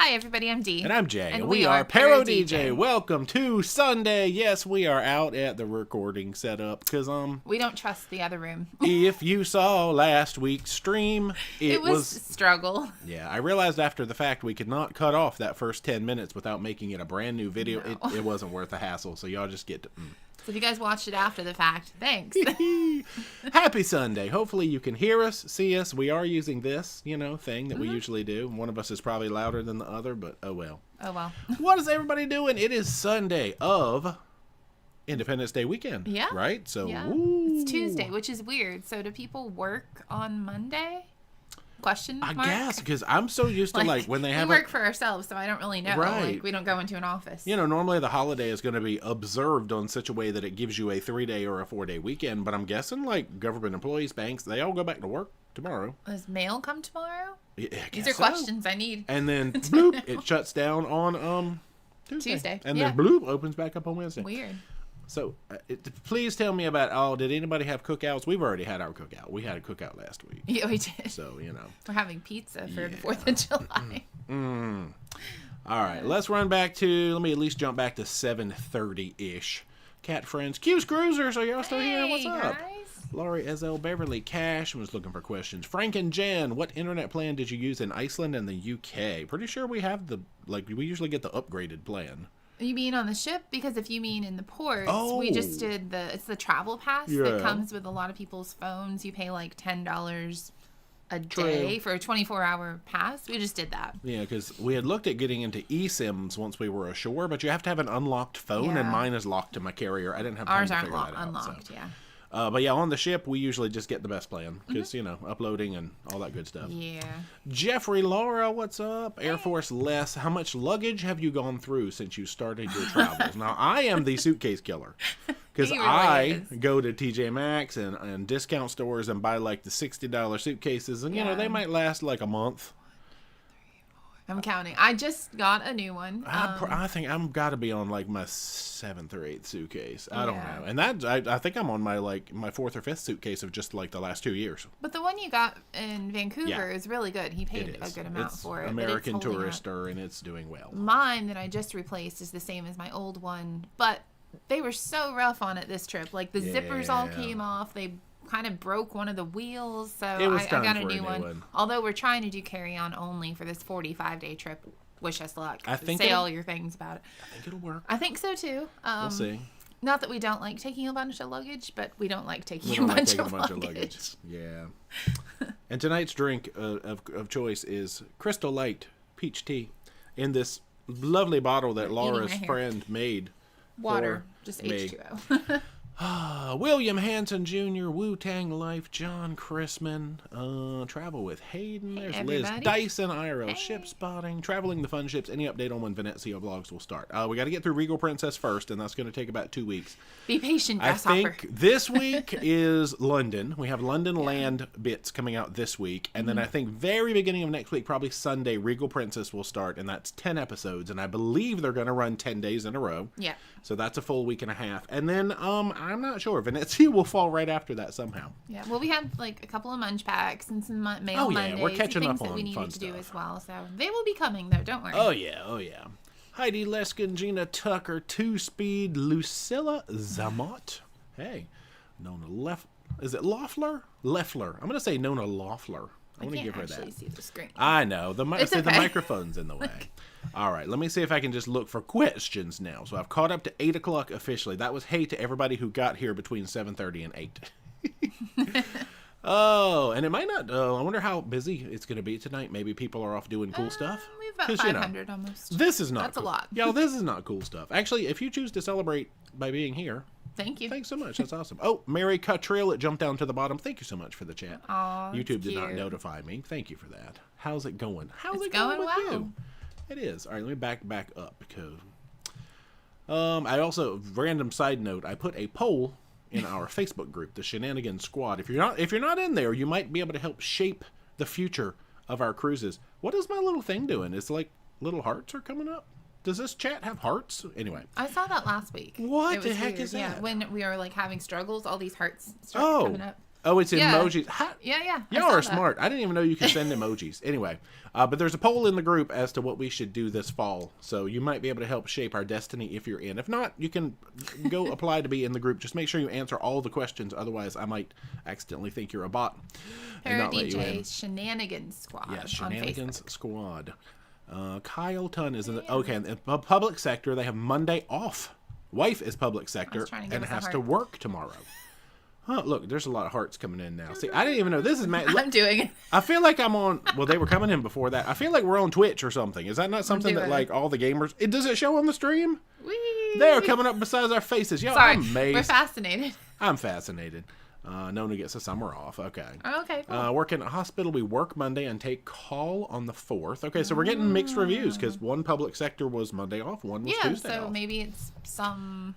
Hi, everybody. I'm Dee. And I'm Jay. And we are ParoDeeJay. Welcome to Sunday. Yes, we are out at the recording setup because we don't trust the other room. If you saw last week's stream, it was struggle. Yeah, I realized after the fact we could not cut off that first 10 minutes without making it a brand new video. No. It wasn't worth the hassle, so y'all just get to... So if you guys watched it after the fact, thanks. Happy Sunday. Hopefully you can hear us, see us. We are using this, thing that we usually do. One of us is probably louder than the other, but oh well. Oh well. What is everybody doing? It is Sunday of Independence Day weekend. Yeah. Right? So yeah. Ooh. It's Tuesday, which is weird. So do people work on Monday? Question mark? I guess, because I'm so used to when they have we work for ourselves, so I don't really know. Right. We don't go into an office. Normally the holiday is going to be observed on such a way that it gives you a 3-day or a 4-day weekend, but I'm guessing government employees, banks, they all go back to work tomorrow. Does mail come tomorrow? Yeah, These are questions I need. And then bloop, it shuts down on Tuesday. And then bloop opens back up on Wednesday. Weird. So, please tell me about, did anybody have cookouts? We've already had our cookout. We had a cookout last week. Yeah, we did. So, We're having pizza for the 4th of July. All right, let's run back to, let me at least jump back to 7:30-ish. Cat friends, Q's Cruisers, are y'all still here? What's up? Guys. Laurie SL Beverly Cash was looking for questions. Frank and Jen, what internet plan did you use in Iceland and the UK? Pretty sure we have we usually get the upgraded plan. You mean on the ship? Because if you mean in the ports, we just did it's the travel pass that comes with a lot of people's phones. You pay like $10 a day for a 24-hour pass. We just did that. Yeah, because we had looked at getting into eSIMs once we were ashore, but you have to have an unlocked phone, and mine is locked to my carrier. I didn't have time Ours to aren't figure that out. unlocked, yeah. But yeah, on the ship, we usually just get the best plan because, uploading and all that good stuff. Yeah. Jeffrey, Laura, what's up? Air Force Les, how much luggage have you gone through since you started your travels? Now, I am the suitcase killer because I go to TJ Maxx and discount stores and buy the $60 suitcases, and, they might last a month. I'm counting. I just got a new one. I think I'm got to be on my 7th or 8th suitcase. I don't know. And I think I'm on my 4th or 5th suitcase of just the last 2 years. But the one you got in Vancouver is really good. He paid a good amount for it. American Tourister, and it's doing well. Mine that I just replaced is the same as my old one, but they were so rough on it this trip. The zippers all came off. They kind of broke one of the wheels, so I got a new one. Although we're trying to do carry-on only for this 45-day trip. Wish us luck. Say all your things about it. I think it'll work. I think so too. We'll see. Not that we don't like taking a bunch of luggage, but we don't like taking a bunch of luggage. Yeah. And tonight's drink of choice is Crystal Light Peach Tea in this lovely bottle that Laura's friend made. Water, just H2O. William Hanson Jr., Wu-Tang Life, John Chrisman, Travel with Hayden, there's Liz Dyson, IRL Ship Spotting, Traveling the Fun Ships, any update on when Venezia vlogs will start? We got to get through Regal Princess first, and that's going to take about 2 weeks. Be patient, I think this week is London. We have London Land bits coming out this week, and then I think very beginning of next week, probably Sunday, Regal Princess will start, and that's 10 episodes, and I believe they're going to run 10 days in a row. Yeah. So that's a full week and a half. And then I'm not sure. Venezia will fall right after that somehow. Yeah. Well, we had a couple of munch packs and some mail Mondays. We're catching up on that we needed fun to stuff. do as well. So they will be coming though. Don't worry. Oh yeah. Heidi Leskin, Gina Tucker, 2-Speed, Lucilla Zamot. Hey, Nona is it Loeffler? Leffler. I'm going to say Nona Loeffler. I want to give her that. See the screen. I know. The microphone's in the way. All right, let me see if I can just look for questions now. So I've caught up to 8 o'clock officially. That was hey to everybody who got here between 7:30 and 8. And it might not. I wonder how busy it's going to be tonight. Maybe people are off doing cool stuff. We've got 500 almost. This is not That's cool. a lot. Y'all, this is not cool stuff. Actually, if you choose to celebrate by being here, thank you. Thanks so much. That's awesome. Oh, Mary Cottrell, it jumped down to the bottom. Thank you so much for the chat. YouTube did not notify me. Thank you for that. How's it going? How's it going with you? It is. All right, let me back up because I also, random side note, I put a poll in our Facebook group, the Shenanigans Squad. If you're not in there, you might be able to help shape the future of our cruises. What is my little thing doing? It's little hearts are coming up. Does this chat have hearts? Anyway. I saw that last week. What the heck is that? Yeah, when we were having struggles, all these hearts started coming up. Oh, it's emojis. Yeah. Y'all are smart. I didn't even know you could send emojis. Anyway, but there's a poll in the group as to what we should do this fall. So you might be able to help shape our destiny if you're in. If not, you can go apply to be in the group. Just make sure you answer all the questions. Otherwise, I might accidentally think you're a bot. ParoDeeJay Shenanigans Squad. Yeah, Shenanigans Squad. Kyle Tunn is in the... Okay, in the public sector, they have Monday off. Wife is public sector and has to work tomorrow. Huh, look, there's a lot of hearts coming in now. See, I didn't even know this is Matt. I'm doing it. I feel like I'm on, well, they were coming in before that. I feel like we're on Twitch or something. Is that not something that, like, all the gamers, does it show on the stream? Whee! They are coming up beside our faces. Yo, Sorry, I'm amazed. we're fascinated. I'm fascinated. Nona gets a summer off. Okay. Okay, cool. Work in a hospital. We work Monday and take call on the 4th. Okay, so we're getting mixed reviews because one public sector was Monday off, one was Tuesday off. So maybe it's some...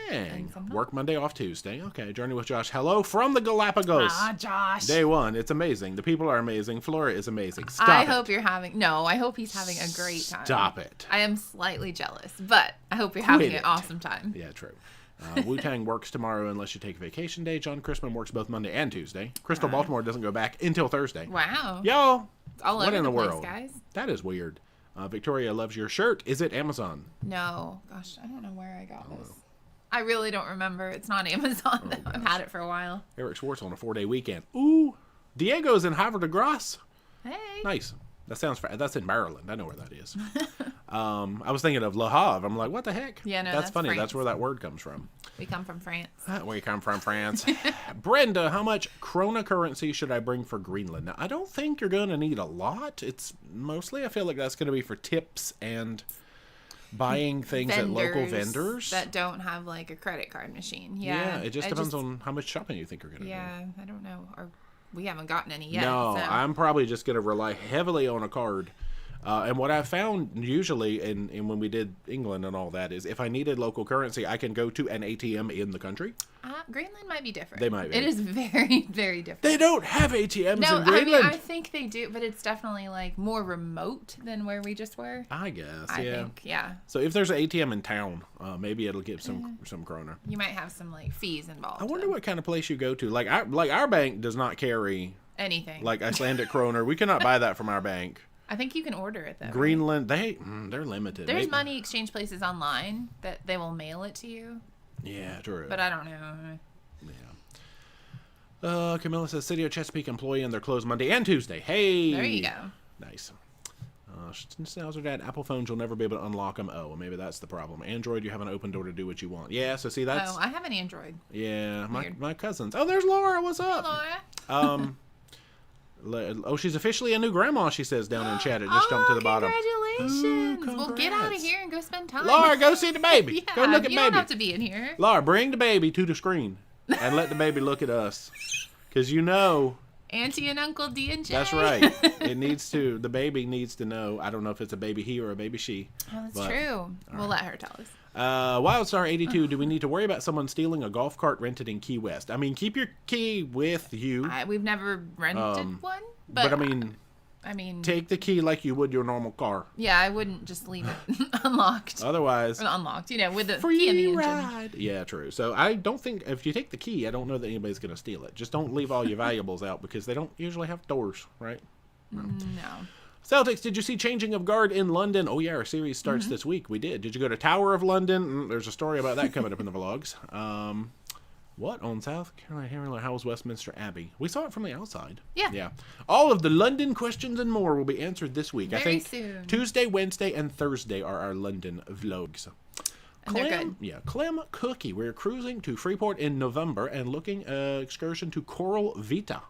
Dang. Work Monday, off Tuesday. Okay. Journey with Josh. Hello from the Galapagos. Josh. Day 1. It's amazing. The people are amazing. Flora is amazing. I hope you're having... No, I hope he's having a great time. Stop it. I am slightly jealous, but I hope you're having an awesome time. Yeah, true. Wu-Tang works tomorrow unless you take a vacation day. John Christman works both Monday and Tuesday. Crystal Baltimore doesn't go back until Thursday. Wow. Y'all. It's all over the world, guys. That is weird. Victoria loves your shirt. Is it Amazon? No. Gosh, I don't know where I got this. I really don't remember. It's not Amazon, though. I've had it for a while. Eric Schwartz on a 4-day weekend. Ooh. Diego's in Havre de Grace. Hey. Nice. That's in Maryland. I know where that is. I was thinking of Le Havre. I'm like, what the heck? Yeah, no, that's funny. France. That's where that word comes from. We come from France. We come from France. Brenda, how much krona currency should I bring for Greenland? Now, I don't think you're going to need a lot. It's mostly, I feel like that's going to be for tips and buying things at local vendors that don't have like a credit card machine. Yeah, it just depends on how much shopping you think you're going to do. Yeah, I don't know. Or we haven't gotten any yet. No, so. I'm probably just going to rely heavily on a card. And what I found usually in when we did England and all that is if I needed local currency, I can go to an ATM in the country. Greenland might be different. They might be. It is very, very different. They don't have ATMs in Greenland. I mean, I think they do, but it's definitely like more remote than where we just were. I guess, I think, yeah. So if there's an ATM in town, maybe it'll give some kroner. You might have some like fees involved. I wonder what kind of place you go to. Like our bank does not carry anything. Like Icelandic kroner. We cannot buy that from our bank. I think you can order it though. Greenland, they're limited. There's money exchange places online that they will mail it to you. Yeah, true. But I don't know. Yeah. Camilla says City of Chesapeake employee and they're closed Monday and Tuesday. Hey. There you go. Nice. Snow's dad, Apple phones, you'll never be able to unlock them. Oh, well, maybe that's the problem. Android, you have an open door to do what you want. Yeah, so see that's... Oh, I have an Android. Yeah, my cousins. Oh, there's Laura. What's up? Laura. Oh, she's officially a new grandma, she says down in chat. It just jumped to the bottom. Congratulations. Well, get out of here and go spend time. Laura, go see the baby. Yeah, go look at baby. You don't have to be in here. Laura, bring the baby to the screen and let the baby look at us. Because you know... Auntie and Uncle D and J. That's right. The baby needs to know. I don't know if it's a baby he or a baby she. Oh, that's true. We'll let her tell us. Wildstar82, do we need to worry about someone stealing a golf cart rented in Key West? I mean, keep your key with you. We've never rented one. But I mean, take the key like you would your normal car. Yeah, I wouldn't just leave it unlocked. Otherwise, or unlocked, with the free key in the engine. Ride. Yeah, true. So I don't think if you take the key, I don't know that anybody's going to steal it. Just don't leave all your valuables out because they don't usually have doors, right? No. Celtics, did you see Changing of Guard in London? Oh yeah, our series starts this week. We did. Did you go to Tower of London? There's a story about that coming up in the vlogs. What on South Carolina? How was Westminster Abbey? We saw it from the outside. Yeah. All of the London questions and more will be answered this week. Very I think soon. Tuesday, Wednesday, and Thursday are our London vlogs. And they're good. Yeah, Clem Cookie. We're cruising to Freeport in November and looking excursion to Coral Vita.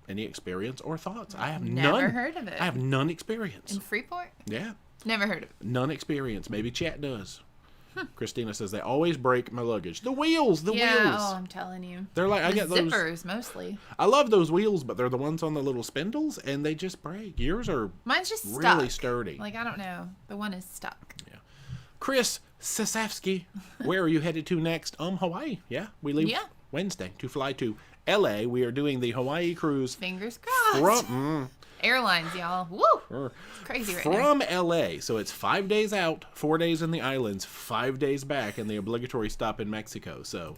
Any experience or thoughts? I have none. Never heard of it. I have none experience. In Freeport? Yeah. Never heard of it. None experience. Maybe chat does. Christina says they always break my luggage. The wheels, the wheels. Oh, I'm telling you. They're like I get those zippers mostly. I love those wheels, but they're the ones on the little spindles, and they just break. Yours are mine's just really stuck. sturdy. Like I don't know, the one is stuck. Yeah. Chris Sasafsky, where are you headed to next? Hawaii. Yeah, we leave Wednesday to fly to L.A. We are doing the Hawaii cruise. Fingers crossed. Airlines, y'all. Woo! It's crazy right now. From L.A. So it's 5 days out, 4 days in the islands, 5 days back, and the obligatory stop in Mexico. So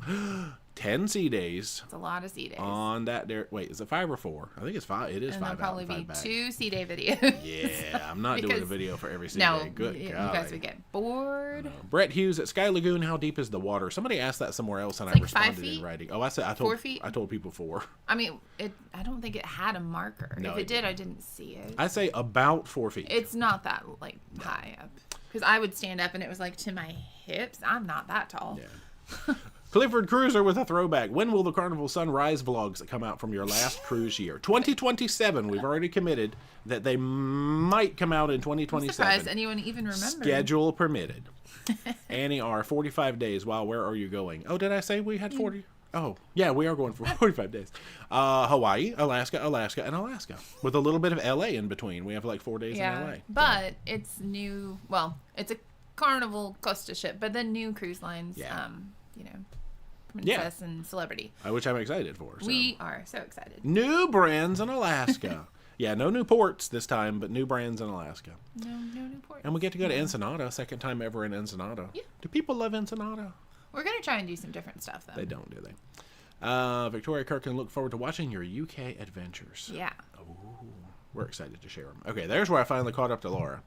10 sea days. It's a lot of sea days. On that wait, is it 5 or 4? I think it's 5. It is 5 out. And there'll probably be 2 sea day videos. Yeah, I'm not doing a video for every sea day. Good you God. guys would get bored. Brett Hughes at Sky Lagoon, how deep is the water? Somebody asked that somewhere else, and it's I like responded 5 feet? in writing. Oh, I 4 feet? I told people 4. I mean, I don't think it had a marker. No, if it did, I didn't see it. I say about 4 feet. It's not that high up. Because I would stand up and it was like to my hips. I'm not that tall. Yeah. Clifford Cruiser with a throwback. When will the Carnival Sunrise vlogs come out from your last cruise year? 2027. We've already committed that they might come out in 2027. I'm surprised anyone even remembers. Schedule permitted. Annie R. 45 days. Wow, where are you going? Oh, did I say we had 40? Oh, yeah, we are going for 45 days. Hawaii, Alaska, and Alaska. With a little bit of LA in between. We have like 4 days in LA. But it's new. Well, it's a Carnival Costa ship, but then new cruise lines, Princess and Celebrity. Which I'm excited for. So. We are so excited. New brands in Alaska. Yeah, no new ports this time, but new brands in Alaska. No new ports. And we get to go to Ensenada, second time ever in Ensenada. Yeah. Do people love Ensenada? We're going to try and do some different stuff, though. They don't, do they? Victoria Kirkin, look forward to watching your UK adventures. Yeah. Oh, we're excited to share them. Okay, there's where I finally caught up to Laura.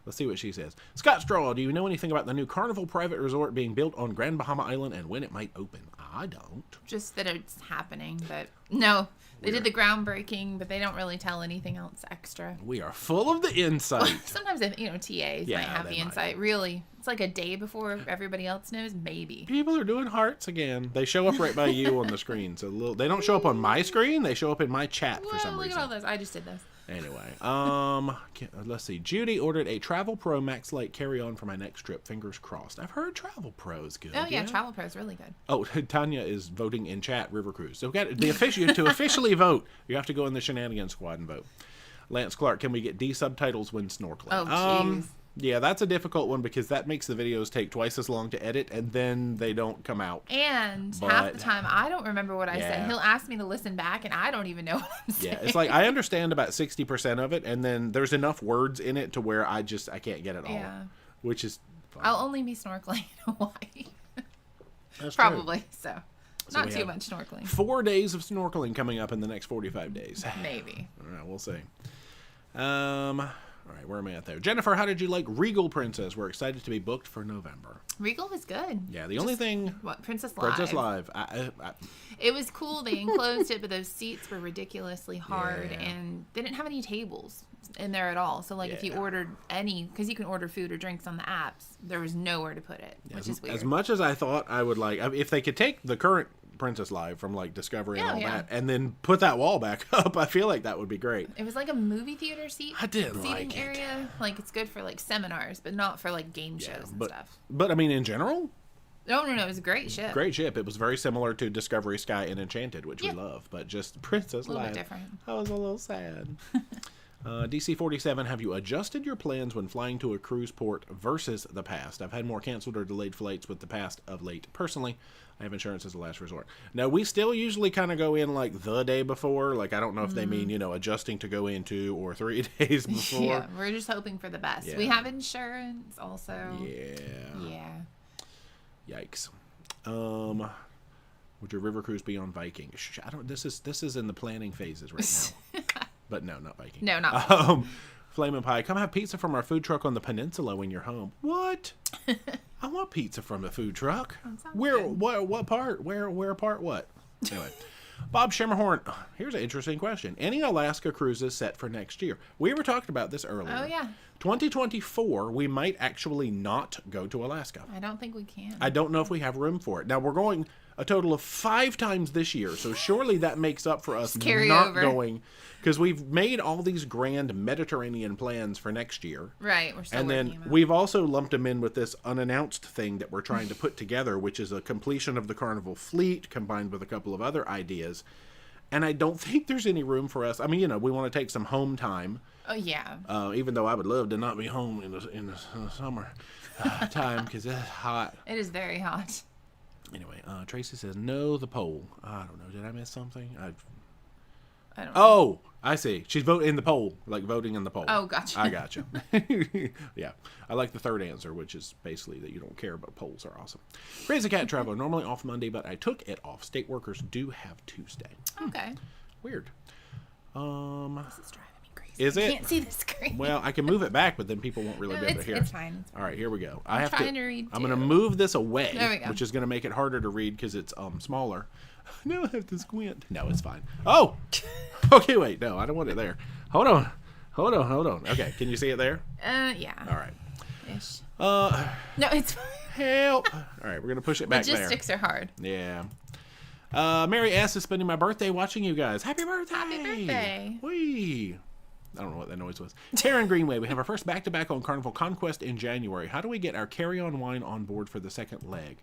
Let's see what she says. Scott Straw, do you know anything about the new Carnival private resort being built on Grand Bahama Island and when it might open? I don't. Just that it's happening, but no. They did the groundbreaking, but they don't really tell anything else extra. We are full of the insight. Sometimes, TAs might have the insight. Really, it's like a day before everybody else knows, maybe. People are doing hearts again. They show up right by you on the screen. So they don't show up on my screen. They show up in my chat for some reason. Look at all those. I just did those. Anyway, let's see. Judy ordered a Travel Pro Max Light carry-on for my next trip. Fingers crossed. I've heard Travel Pro is good. Oh, yeah, Travel Pro is really good. Oh, Tanya is voting in chat, River Cruise. So to officially vote, you have to go in the Shenanigans Squad and vote. Lance Clark, can we get D subtitles when snorkeling? Oh, jeez. Yeah, that's a difficult one because that makes the videos take twice as long to edit, and then they don't come out. And half the time, I don't remember what I said. He'll ask me to listen back, and I don't even know what I'm saying. Yeah, it's like I understand about 60% of it, and then there's enough words in it to where I can't get it all. Yeah. Which is fun. I'll only be snorkeling in Hawaii. That's probably, true. so not too much snorkeling. 4 days of snorkeling coming up in the next 45 days. Maybe. All right, we'll see. All right, where am I at there? Jennifer, how did you like Regal Princess? We're excited to be booked for November. Regal was good. Yeah, the only thing... What, Princess Live? Princess Live. It was cool. They enclosed it, but those seats were ridiculously hard, and they didn't have any tables in there at all. So, if you ordered because you can order food or drinks on the apps, there was nowhere to put it, which is weird. As much as I thought I would like... if they could take the current Princess Live from Discovery and all that, and then put that wall back up, I feel like that would be great. It was like a movie theater seating area. It's good for seminars, but not for game shows and stuff. But I mean, in general, no, it was a great ship. Great ship. It was very similar to Discovery Sky and Enchanted, which we love, but just Princess Live. A little bit different. I was a little sad. DC47, have you adjusted your plans when flying to a cruise port versus the past? I've had more canceled or delayed flights with the past of late. Personally, I have insurance as a last resort. Now, we still usually kind of go in the day before. I don't know if they mean, adjusting to go in 2 or 3 days before. Yeah, we're just hoping for the best. Yeah. We have insurance also. Yeah. Yikes. Would your river cruise be on Viking? This is in the planning phases right now. But no, not Viking. No, not Viking. Flamin' Pie, come have pizza from our food truck on the peninsula when you're home. What? I want pizza from a food truck. Where? Good. What part? Where part? What? Anyway, Bob Shimmerhorn. Here's an interesting question. Any Alaska cruises set for next year? We were talking about this earlier. Oh yeah. 2024, we might actually not go to Alaska. I don't think we can. I don't know if we have room for it. Now we're going a total of 5 times this year, so surely that makes up for us not going. Because we've made all these grand Mediterranean plans for next year. Right, we're still and then we've also lumped them in with this unannounced thing that we're trying to put together, which is a completion of the Carnival fleet combined with a couple of other ideas. And I don't think there's any room for us. I mean, we want to take some home time. Oh, yeah. Even though I would love to not be home in the summer time because it's hot. It is very hot. Anyway, Tracy says, no, the poll. I don't know. Did I miss something? I don't know. Oh, I see. She's voting in the poll, voting in the poll. Oh, gotcha. I gotcha. Yeah. I like the third answer, which is basically that you don't care, but polls are awesome. Crazy Cat Traveler, normally off Monday, but I took it off. State workers do have Tuesday. Okay. Weird. This is driving me crazy. Is it? I can't see the screen. Well, I can move it back, but then people won't really be able to hear. It's fine. All right, here we go. I'm trying to read, I'm going to move this away, There we go. which is going to make it harder to read because it's smaller. Now I have to squint. No, it's fine. Oh! Okay, wait. No, I don't want it there. Hold on. Okay, can you see it there? Yeah. All right. Ish. No, it's fine. Help. All right, we're going to push it back Logistics are hard. Yeah. Mary S. is spending my birthday watching you guys. Happy birthday! Happy birthday! Whee! I don't know what that noise was. Taryn Greenway, we have our first back-to-back on Carnival Conquest in January. How do we get our carry-on wine on board for the second leg?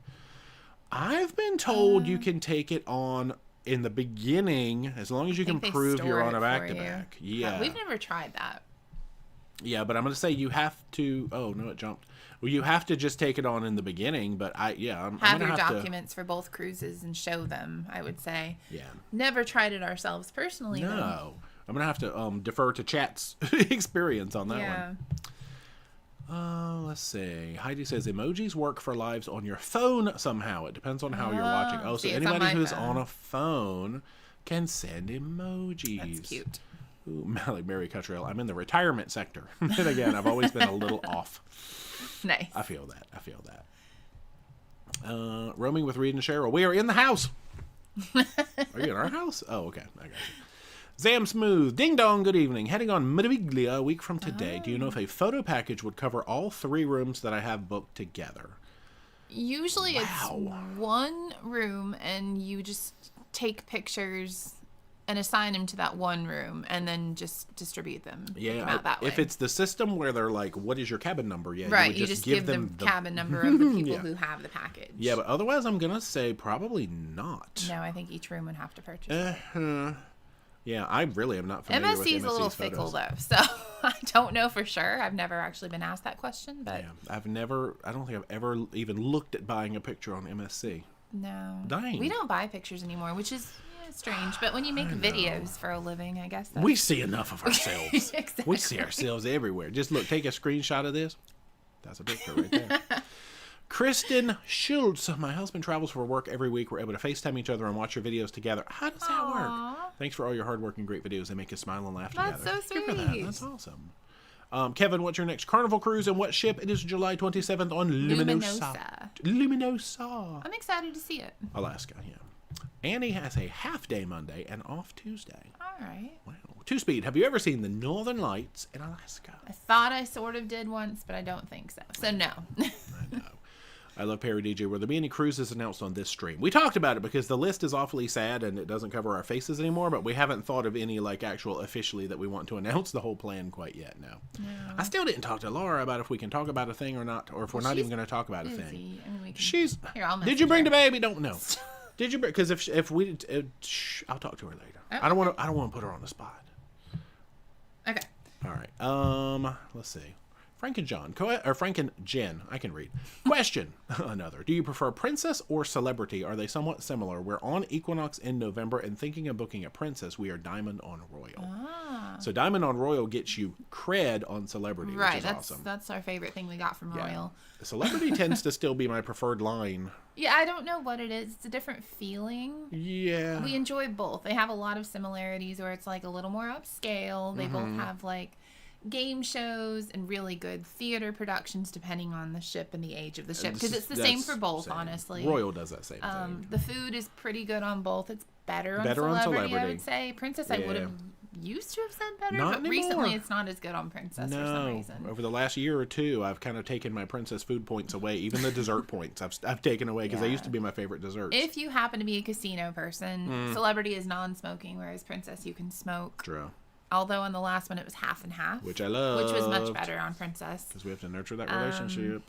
I've been told you can take it on in the beginning as long as you can prove you're on a back-to-back. Yeah. We've never tried that. Yeah, but I'm going to say you have to... Oh, no, it jumped. Well, you have to just take it on in the beginning, but I'm have going to your have documents for both cruises and show them, I would say. Yeah. Never tried it ourselves personally, No. though. I'm going to have to defer to chat's experience on that one. Let's see. Heidi says emojis work for lives on your phone somehow. It depends on how you're watching. Oh, so anybody who's on a phone can send emojis. That's cute. Ooh, like Mary Cuttrell. I'm in the retirement sector. And again, I've always been a little off. Nice. I feel that. Roaming with Reed and Cheryl. We are in the house. Are you in our house? Oh, okay. I got you. Zam Smooth. Ding dong, good evening. Heading on Meraviglia a week from today. Do you know if a photo package would cover all 3 rooms that I have booked together? Usually it's one room and you just take pictures and assign them to that one room and then just distribute them. Yeah, that way. If it's the system where they're like, what is your cabin number? Yeah, right, you just give them the cabin number of the people who have the package. Yeah, but otherwise I'm going to say probably not. No, I think each room would have to purchase it. Yeah, I really am not familiar with MSC's is a little fickle, though, so I don't know for sure. I've never actually been asked that question, but... Yeah, I don't think I've ever even looked at buying a picture on MSC. No. Dang. We don't buy pictures anymore, which is strange, but when you make videos for a living, I guess we see enough of ourselves. Exactly. We see ourselves everywhere. Just look, take a screenshot of this. That's a picture right there. Kristen Schultz, my husband travels for work every week. We're able to FaceTime each other and watch your videos together. How does that work? Thanks for all your hard work and great videos. They make us smile and laugh together. That's so sweet. That's awesome. Kevin, what's your next Carnival cruise and what ship? It is July 27th on Luminosa. I'm excited to see it. Alaska, yeah. Annie has a half-day Monday and off Tuesday. All right. Wow. 2-Speed, have you ever seen the Northern Lights in Alaska? I thought I sort of did once, but I don't think so. So no. I know. I love ParoDeeJay. Will there be any cruises announced on this stream? We talked about it because the list is awfully sad and it doesn't cover our faces anymore, but we haven't thought of any actual officially that we want to announce the whole plan quite yet. No. I still didn't talk to Laura about if we can talk about a thing or not, or if we're not even going to talk about a thing. I mean, did you bring the baby? Don't know. Did you bring? Because if we, I'll talk to her later. Oh, I don't want to put her on the spot. Okay. All right. Let's see. Frank and John, or Frank and Jen, I can read. Question, another. Do you prefer Princess or Celebrity? Are they somewhat similar? We're on Equinox in November and thinking of booking a Princess. We are Diamond on Royal. So Diamond on Royal gets you cred on Celebrity, which is awesome. That's our favorite thing we got from Royal. Celebrity tends to still be my preferred line. Yeah, I don't know what it is. It's a different feeling. Yeah. We enjoy both. They have a lot of similarities where it's like a little more upscale. They both have like game shows and really good theater productions depending on the ship and the age of the ship, because it's the same for both. Honestly, Royal does that same thing. The food is pretty good on both. It's better on Celebrity, I would say. Princess, I would have used to have said better, not but anymore. Recently it's not as good on Princess for some reason. Over the last year or two, I've kind of taken my Princess food points away. Even the dessert points I've taken away because they used to be my favorite desserts. If you happen to be a casino person, Celebrity is non-smoking, whereas Princess you can smoke. True. Although on the last one it was half and half, which I love, which was much better on Princess because we have to nurture that relationship.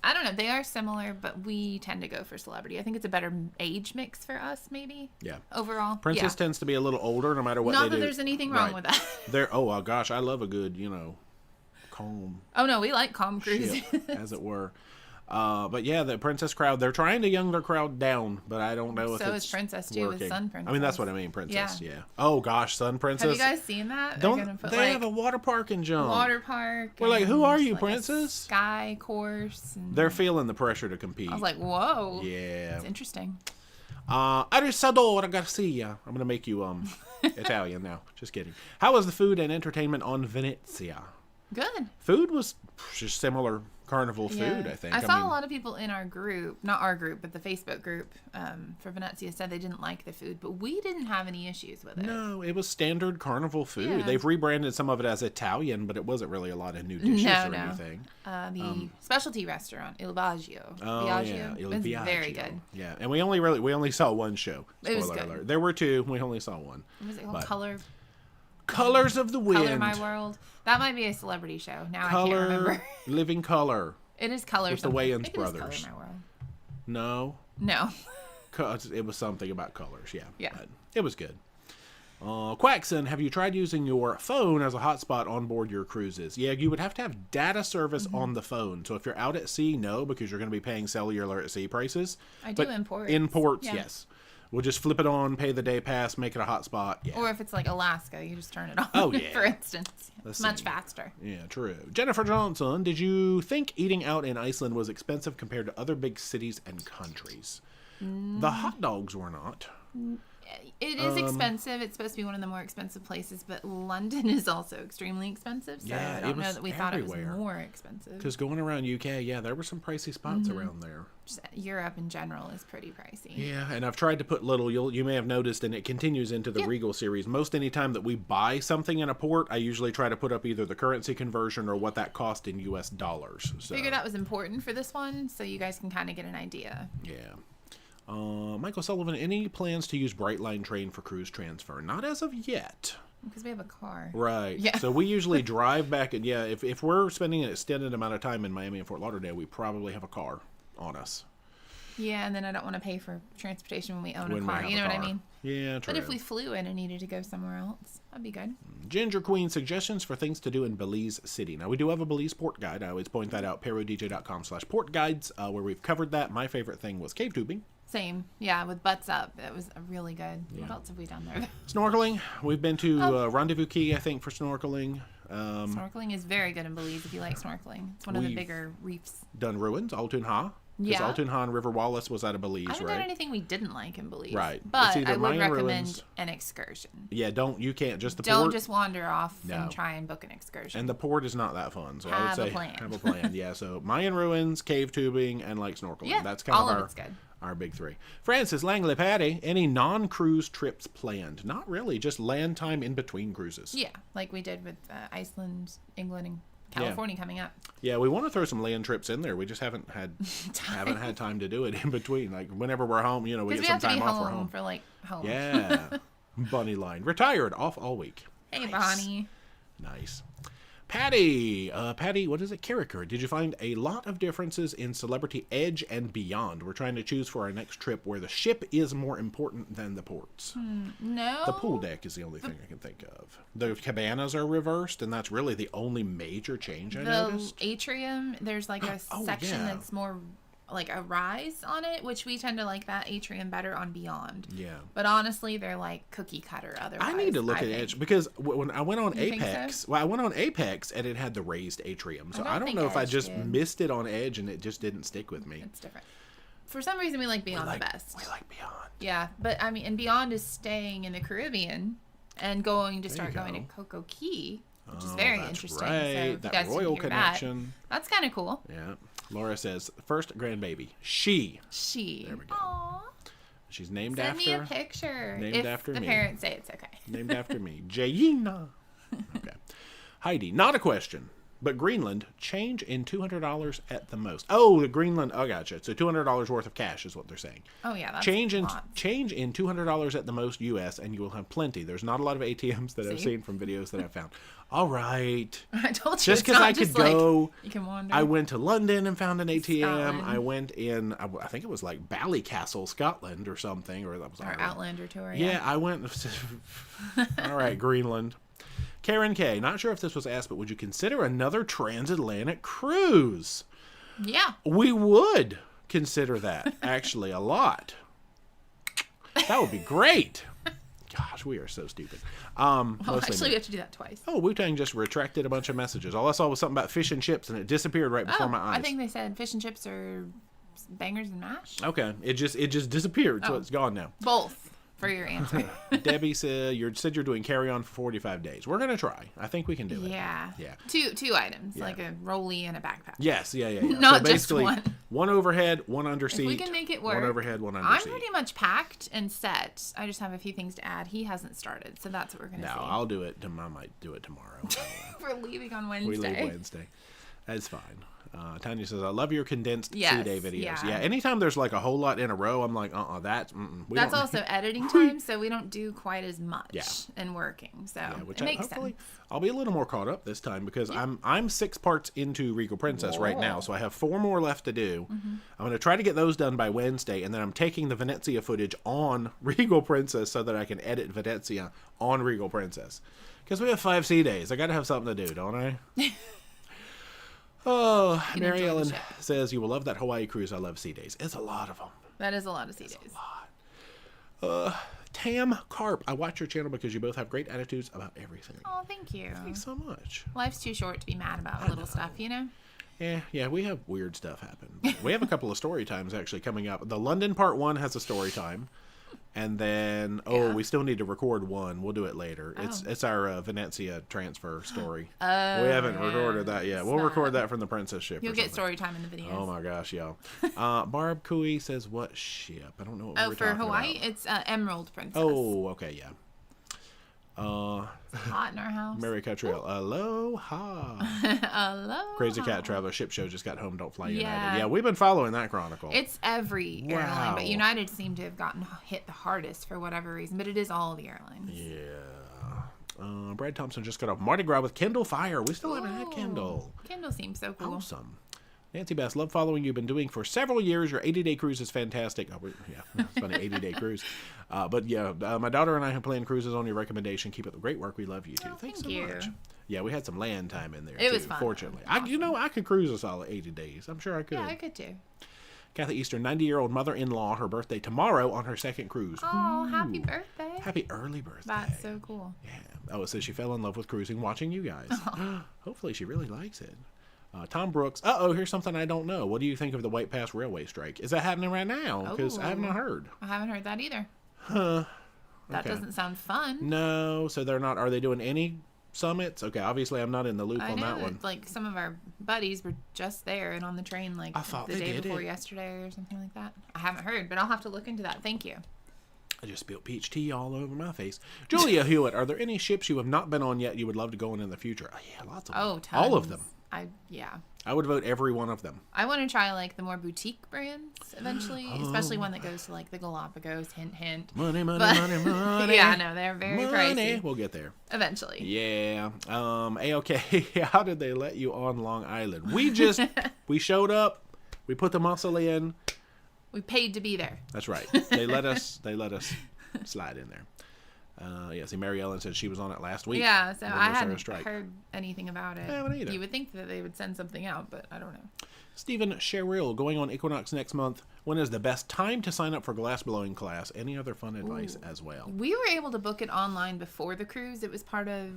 I don't know, they are similar, but we tend to go for Celebrity. I think it's a better age mix for us, maybe. Yeah. Overall, Princess tends to be a little older, no matter what. Not they that do. There's anything wrong with that. Oh gosh, I love a good, calm. Oh no, we like calm cruises, as it were. But yeah, the princess crowd, they're trying to young their crowd down, but I don't know if it's So is Princess too, working. with Sun Princess. I mean, that's what I mean, Princess, yeah. Oh gosh, Sun Princess. Have you guys seen that? They have a water park in Jump. Water park. We're like, who are you, Princess? Sky course. And they're feeling the pressure to compete. I was like, whoa. Yeah. It's interesting. Arisadora Garcia. I'm going to make you Italian now. Just kidding. How was the food and entertainment on Venezia? Good. Food was just similar carnival food, I think. I saw a lot of people in our group, not our group, but the Facebook group for Venezia said they didn't like the food, but we didn't have any issues with it. No, it was standard carnival food. Yeah. They've rebranded some of it as Italian, but it wasn't really a lot of new dishes or anything. The specialty restaurant, Il Baggio. Il was Biagio. Very good. Yeah, and we only saw one show. Spoiler alert. There were two. We only saw one. What was it called? Colors of the Wind. Color My World. That might be a celebrity show. Now I can't remember. Living Color. It is Color. With the Wayans brothers. It is Color My World. No. It was something about colors, yeah. But it was good. Quackson, have you tried using your phone as a hotspot on board your cruises? Yeah, you would have to have data service on the phone. So if you're out at sea, no, because you're going to be paying cellular at sea prices. I do imports. Imports, yes. We'll just flip it on, pay the day pass, make it a hotspot. Yeah. Or if it's like Alaska, you just turn it on. Oh, yeah. For instance. It's much faster. Yeah, true. Jennifer Johnson, did you think eating out in Iceland was expensive compared to other big cities and countries? The hot dogs were not. It is expensive. It's supposed to be one of the more expensive places, but London is also extremely expensive. So I don't know that we thought it was more expensive. Because going around UK, there were some pricey spots around there. Just Europe in general is pretty pricey. Yeah, and I've tried to put you may have noticed, and it continues into the Regal series. Most any time that we buy something in a port, I usually try to put up either the currency conversion or what that cost in US dollars. So. Figured that was important for this one, so you guys can kind of get an idea. Yeah. Michael Sullivan, any plans to use Brightline Train for cruise transfer? Not as of yet. Because we have a car. Right. Yeah. So we usually drive back, and if we're spending an extended amount of time in Miami and Fort Lauderdale, we probably have a car on us. Yeah, and then I don't want to pay for transportation when we own a car. You know what I mean? Yeah, true. But if we flew in and needed to go somewhere else, that'd be good. Ginger Queen, suggestions for things to do in Belize City. Now, we do have a Belize port guide. I always point that out, ParoDeeJay.com/port guides, where we've covered that. My favorite thing was cave tubing. Same. Yeah, with butts up. That was really good. Yeah. What else have we done there? Snorkeling. We've been to Rendezvous Key, I think, for snorkeling. Snorkeling is very good in Belize if you like snorkeling. It's one of the bigger reefs. Done ruins, Altun Ha. Because Altun Ha and River Wallace was out of Belize, right? I haven't done anything we didn't like in Belize. Right. But I would recommend an excursion. Yeah, you can't just the port. Don't just wander off and try and book an excursion. And the port is not that fun. So I would say have a plan. Yeah, so Mayan ruins, cave tubing, and like snorkeling. Yeah, that's kind of our big three. Francis Langley Patty, any non-cruise trips planned? Not really, just land time in between cruises. Yeah, like we did with Iceland, England, and California coming up. Yeah, we want to throw some land trips in there. We just haven't had time to do it in between. Like whenever we're home, we get some time off. We're home for home. Yeah, Bunny line retired off all week. Hey, nice. Bonnie. Nice. Patty, what is it? Carricker. Did you find a lot of differences in Celebrity Edge and beyond? We're trying to choose for our next trip where the ship is more important than the ports. No. The pool deck is the only thing I can think of. The cabanas are reversed, and that's really the only major change I noticed. The atrium, there's like a section that's more like a rise on it, which we tend to like that atrium better on Beyond. Yeah. But honestly, they're like cookie cutter otherwise. I need to look at Edge because when I went on Apex, I went on Apex and it had the raised atrium. So I don't know if I just missed it on Edge and it just didn't stick with me. It's different. For some reason, we like Beyond the best. We like Beyond. Yeah, but I mean, and Beyond is staying in the Caribbean and going to start going to Coco Key, which is very interesting. Right. So that royal connection. That's kind of cool. Yeah. Laura says, first grandbaby. She. There we go. Aww. She's named Send after. Send me a picture. Named after me. The parents say it's okay. Named after me. Jayina. Okay. Heidi, not a question, but Greenland, change in $200 at the most. Oh, the Greenland. Oh, gotcha. So $200 worth of cash is what they're saying. Oh, yeah. That's change in $200 at the most U.S. and you will have plenty. There's not a lot of ATMs that I've seen from videos that I've found. All right. I told you. Just because I could go. You can wander. I went to London and found an ATM. Scotland. I went in, I think it was like Ballycastle, Scotland or something. Or that was our Outlander tour. Yeah, I went. All right, Greenland. Karen K. Not sure if this was asked, but would you consider another transatlantic cruise? Yeah. We would consider that, actually, a lot. That would be great. Gosh, we are so stupid. Well, actually, we have to do that twice. Oh, Wu-Tang just retracted a bunch of messages. All I saw was something about fish and chips, and it disappeared right before my eyes. I think they said fish and chips are bangers and mash. Okay, it just disappeared, so it's gone now. Both. For your answer. Debbie said you're doing carry-on for 45 days. We're going to try. I think we can do it. Yeah. Yeah. Two items, like a rollie and a backpack. Yes, yeah. Not so just one. One overhead, one under seat. If we can make it work. One overhead, one under I'm seat. pretty much packed and set. I just have a few things to add. He hasn't started, so that's what we're going to see. No, I'll do it. I might do it tomorrow. We're leaving on Wednesday. We leave Wednesday. That's fine. Tanya says, I love your condensed 2-day videos. Yeah, anytime there's like a whole lot in a row, I'm like, that's also editing time, so we don't do quite as much in working. So it makes sense. I'll be a little more caught up this time because I'm 6 parts into Regal Princess right now, so I have 4 more left to do. I'm going to try to get those done by Wednesday, and then I'm taking the Venezia footage on Regal Princess so that I can edit Venezia on Regal Princess. Because we have 5 sea days. I got to have something to do, don't I? Oh, Mary Ellen says, you will love that Hawaii cruise. I love sea days. It's a lot of them. That is a lot of sea days. A lot. Tam Carp, I watch your channel because you both have great attitudes about everything. Oh, thank you. Thanks so much. Life's too short to be mad about little stuff, you know? Yeah, we have weird stuff happen. We have a couple of story times actually coming up. The London part 1 has a story time. And then, we still need to record one. We'll do it later. It's our Venezia transfer story. We haven't recorded that yet. We'll record that from the Princess ship. You'll get story time in the videos. Oh my gosh, y'all. Barb Cooey says, what ship? I don't know what we're talking about. Oh, for Hawaii, it's Emerald Princess. Oh, okay, yeah. It's hot in our house. Mary Cottrell, aloha. Aloha. Crazy Cat Traveler ship show just got home. Don't fly United. Yeah, we've been following that chronicle. It's every airline, but United seemed to have gotten hit the hardest for whatever reason. But it is all the airlines. Yeah. Brad Thompson just got off Mardi Gras with Kindle Fire. We still haven't had Kindle. Kindle seems so cool. Awesome. Nancy Bass, love following you've been doing for several years. Your 80-day cruise is fantastic. Oh, it's funny, 80-day cruise. But my daughter and I have planned cruises on your recommendation. Keep up the great work. We love you too. Thanks so much. Yeah, we had some land time in there. It was fun. Fortunately, awesome. I could cruise a solid 80 days. I'm sure I could. Yeah, I could too. Kathy Eastern, 90-year-old mother-in-law, her birthday tomorrow on her 2nd cruise. Oh, happy birthday. Happy early birthday. That's so cool. Yeah. Oh, it says she fell in love with cruising watching you guys. Hopefully she really likes it. Tom Brooks, here's something I don't know. What do you think of the White Pass Railway strike? Is that happening right now? Because I have not heard. I haven't heard that either. Huh. That doesn't sound fun. No, so they're not. Are they doing any summits? Okay, obviously I'm not in the loop on that one. Like some of our buddies were just there and on the train like the day before yesterday or something like that. I haven't heard, but I'll have to look into that. Thank you. I just spilled peach tea all over my face. Julia Hewitt, are there any ships you have not been on yet you would love to go on in the future? Oh, yeah, lots of them. Oh, tons. All of them. I would vote every one of them. I want to try like the more boutique brands eventually, especially one that goes to like the Galapagos. Hint, hint. Money. Yeah, no, they're very pricey. We'll get there eventually. Yeah. Okay. How did they let you on Long Island? We showed up. We put the muscle in. We paid to be there. That's right. They let us slide in there. See, Mary Ellen said she was on it last week. Yeah, so I hadn't heard anything about it. I haven't either. You would think that they would send something out, but I don't know. Stephen Sherrill, going on Equinox next month. When is the best time to sign up for glass blowing class? Any other fun advice as well? We were able to book it online before the cruise. It was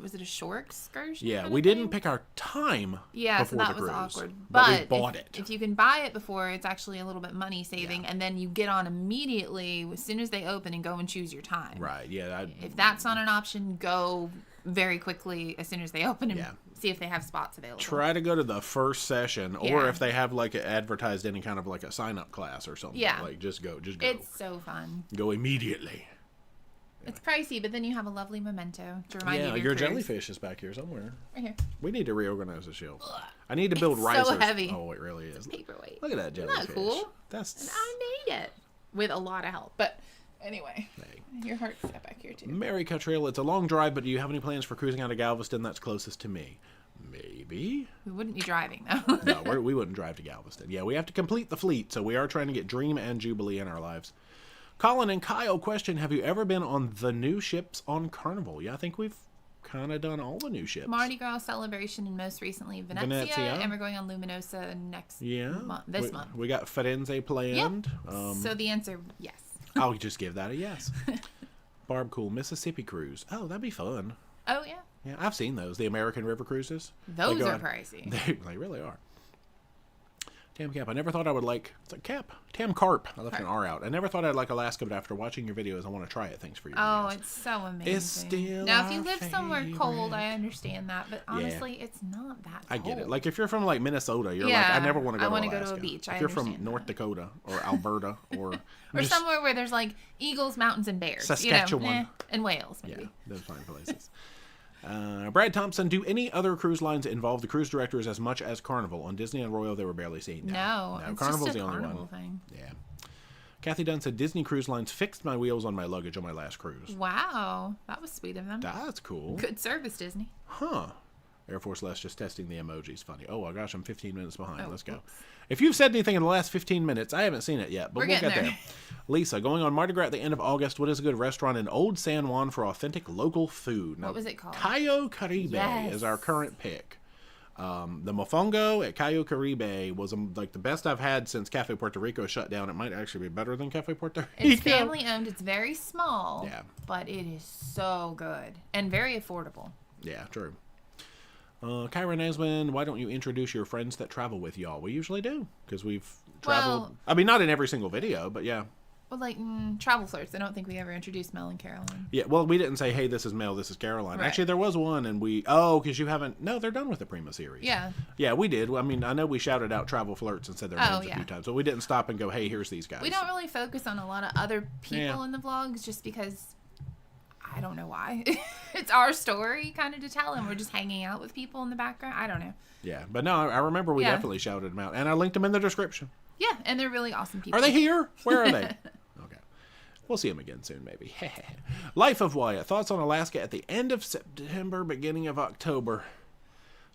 was it a shore excursion? Yeah, we didn't pick our time. Yeah, so that was awkward. But we bought it. If you can buy it before, it's actually a little bit money saving, and then you get on immediately as soon as they open and go and choose your time. Right. Yeah. If that's not an option, go very quickly as soon as they open and see if they have spots available. Try to go to the first session, or if they have like advertised any kind of like a sign up class or something. Yeah. Like just go. It's so fun. Go immediately. It's pricey, but then you have a lovely memento to remind you of your cruise. jellyfish is back here somewhere. Right here. We need to reorganize the shelf. I need to build risers. So heavy. Oh, it really is. It's paperweight. Look at that jellyfish. Isn't that cool? And I made it with a lot of help, but anyway, your heart's set back here too. Mary Cottrell, it's a long drive, but do you have any plans for cruising out of Galveston? That's closest to me. Maybe. We wouldn't be driving, though. No, we wouldn't drive to Galveston. Yeah, we have to complete the fleet, so we are trying to get Dream and Jubilee in our lives. Colin and Kyle question, have you ever been on the new ships on Carnival? Yeah, I think we've kind of done all the new ships. Mardi Gras Celebration and most recently Venezia. And we're going on Luminosa this month. We got Firenze planned. Yep. So the answer, yes. I'll just give that a yes. Barb Cool Mississippi Cruise. Oh, that'd be fun. Oh, yeah. Yeah, I've seen those. The American River Cruises. Those are pricey. They really are. Tam Cap. I never thought I would like... It's like Cap. Tam Carp. I left an R out. I never thought I'd like Alaska, but after watching your videos, I want to try it. Thanks for your videos. Oh, it's so amazing. It's still now, if you live somewhere cold, I understand that. But honestly, it's not that cold. I get it. Like, if you're from, like, Minnesota, you're like, I never want to go to Alaska. I want to go to a beach. If you're from North Dakota or Alberta or... or somewhere where there's, like, eagles, mountains, and bears. Saskatchewan. And Wales, maybe. Yeah, those fine places. Brad Thompson, do any other cruise lines involve the cruise directors as much as Carnival? On Disney and Royal, they were barely seen. No, it's Carnival's just a the only Carnival one. Thing. Yeah. Kathy Dunn said Disney Cruise Lines fixed my wheels on my luggage on my last cruise. Wow, that was sweet of them. That's cool. Good service, Disney. Huh. Air Force Les just testing the emojis. Funny. Oh, my gosh, I'm 15 minutes behind. Let's go. Oops. If you've said anything in the last 15 minutes, I haven't seen it yet, but we'll get there. Lisa, going on Mardi Gras at the end of August, what is a good restaurant in Old San Juan for authentic local food? Now, what was it called? Cayo Caribe is our current pick. The mofongo at Cayo Caribe was like the best I've had since Cafe Puerto Rico shut down. It might actually be better than Cafe Puerto Rico. It's family owned. It's very small. Yeah. But it is so good and very affordable. Yeah, true. Kyra Neswin, why don't you introduce your friends that travel with y'all? We usually do, because we've traveled. I mean, not in every single video, but yeah. Well, like Travel Flirts. I don't think we ever introduced Mel and Caroline. Yeah, well, we didn't say, hey, this is Mel, this is Caroline. Right. Actually, there was one, and because you haven't. No, they're done with the Prima series. Yeah. Yeah, we did. I mean, I know we shouted out Travel Flirts and said their names a few times, but we didn't stop and go, hey, here's these guys. We don't really focus on a lot of other people in the vlogs just because. I don't know why. It's our story kind of to tell, and we're just hanging out with people in the background. I don't know. Yeah, but no, I remember we definitely shouted them out, and I linked them in the description. Yeah, and they're really awesome people. Are they here? Where are they? Okay. We'll see them again soon, maybe. Life of Wyatt. Thoughts on Alaska at the end of September, beginning of October.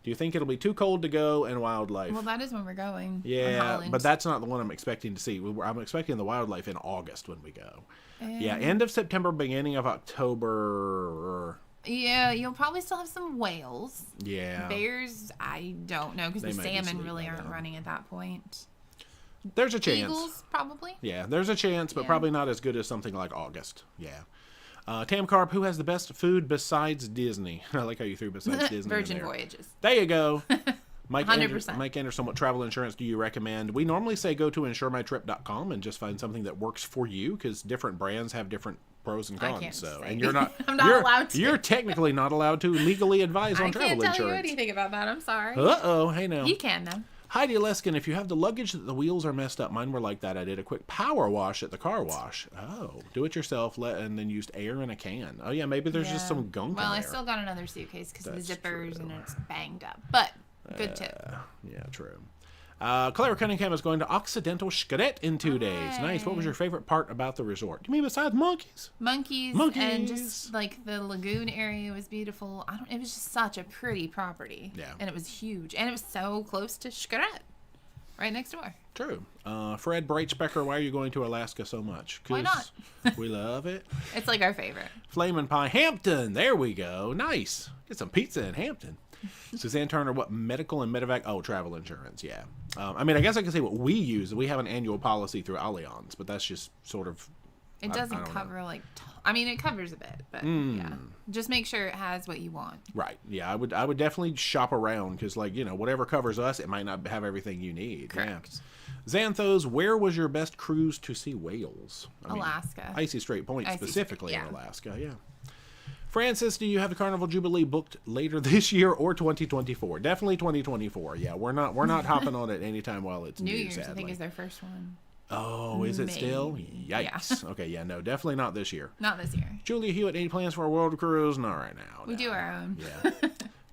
Do you think it'll be too cold to go? And wildlife? Well, that is when we're going. Yeah, but that's not the one I'm expecting to see. I'm expecting the wildlife in August when we go. Yeah, end of September, beginning of October. Yeah, you'll probably still have some whales. Yeah. Bears, I don't know, because the salmon really aren't running at that point. There's a chance. Eagles, probably. Yeah, there's a chance, but probably not as good as something like August. Yeah. Tam Carp, who has the best food besides Disney? I like how you threw besides Disney. Virgin Voyages. There you go. 100%. Mike Anderson, what travel insurance do you recommend? We normally say go to insuremytrip.com and just find something that works for you, because different brands have different pros and cons. I can't say. And you're not. I'm not allowed to. You're technically not allowed to legally advise on travel insurance. I can't tell you anything about that. I'm sorry. Hey now. You can though. Heidi Leskin, if you have the luggage that the wheels are messed up, mine were like that. I did a quick power wash at the car wash. Oh, do it yourself, and then used air in a can. Oh yeah, maybe there's just some gunk in there. Well, I still got another suitcase because of the zippers and it's banged up. But good tip. Yeah, true. Claire Cunningham is going to Occidental Xcaret in 2 days. Nice. What was your favorite part about the resort? You mean besides monkeys? Monkeys. And just like the lagoon area was beautiful. It was just such a pretty property. Yeah. And it was huge. And it was so close to Xcaret. Right next door. True. Fred Breitspecker, why are you going to Alaska so much? Why not? We love it. It's like our favorite. Flamin' Pie. Hampton. There we go. Nice. Get some pizza in Hampton. Suzanne Turner, what medical and medevac? Oh, travel insurance, yeah. I mean, I guess I can say what we use. We have an annual policy through Allianz, but that's just sort of... It doesn't cover, I mean, it covers a bit, but yeah. Just make sure it has what you want. Right, yeah. I would definitely shop around, because, whatever covers us, it might not have everything you need. Correct. Yeah. Xanthos, where was your best cruise to see whales? Alaska. Icy Strait Point, specifically in Alaska, yeah. Francis, do you have the Carnival Jubilee booked later this year or 2024? Definitely 2024. Yeah, we're not hopping on it anytime while it's New new, Year's. sadly. I think is their first one. Oh, is it still? Yikes. Yeah. Okay, yeah, no, definitely not this year. Not this year. Julia Hewitt, any plans for a world cruise? Not right now. We do our own. Yeah.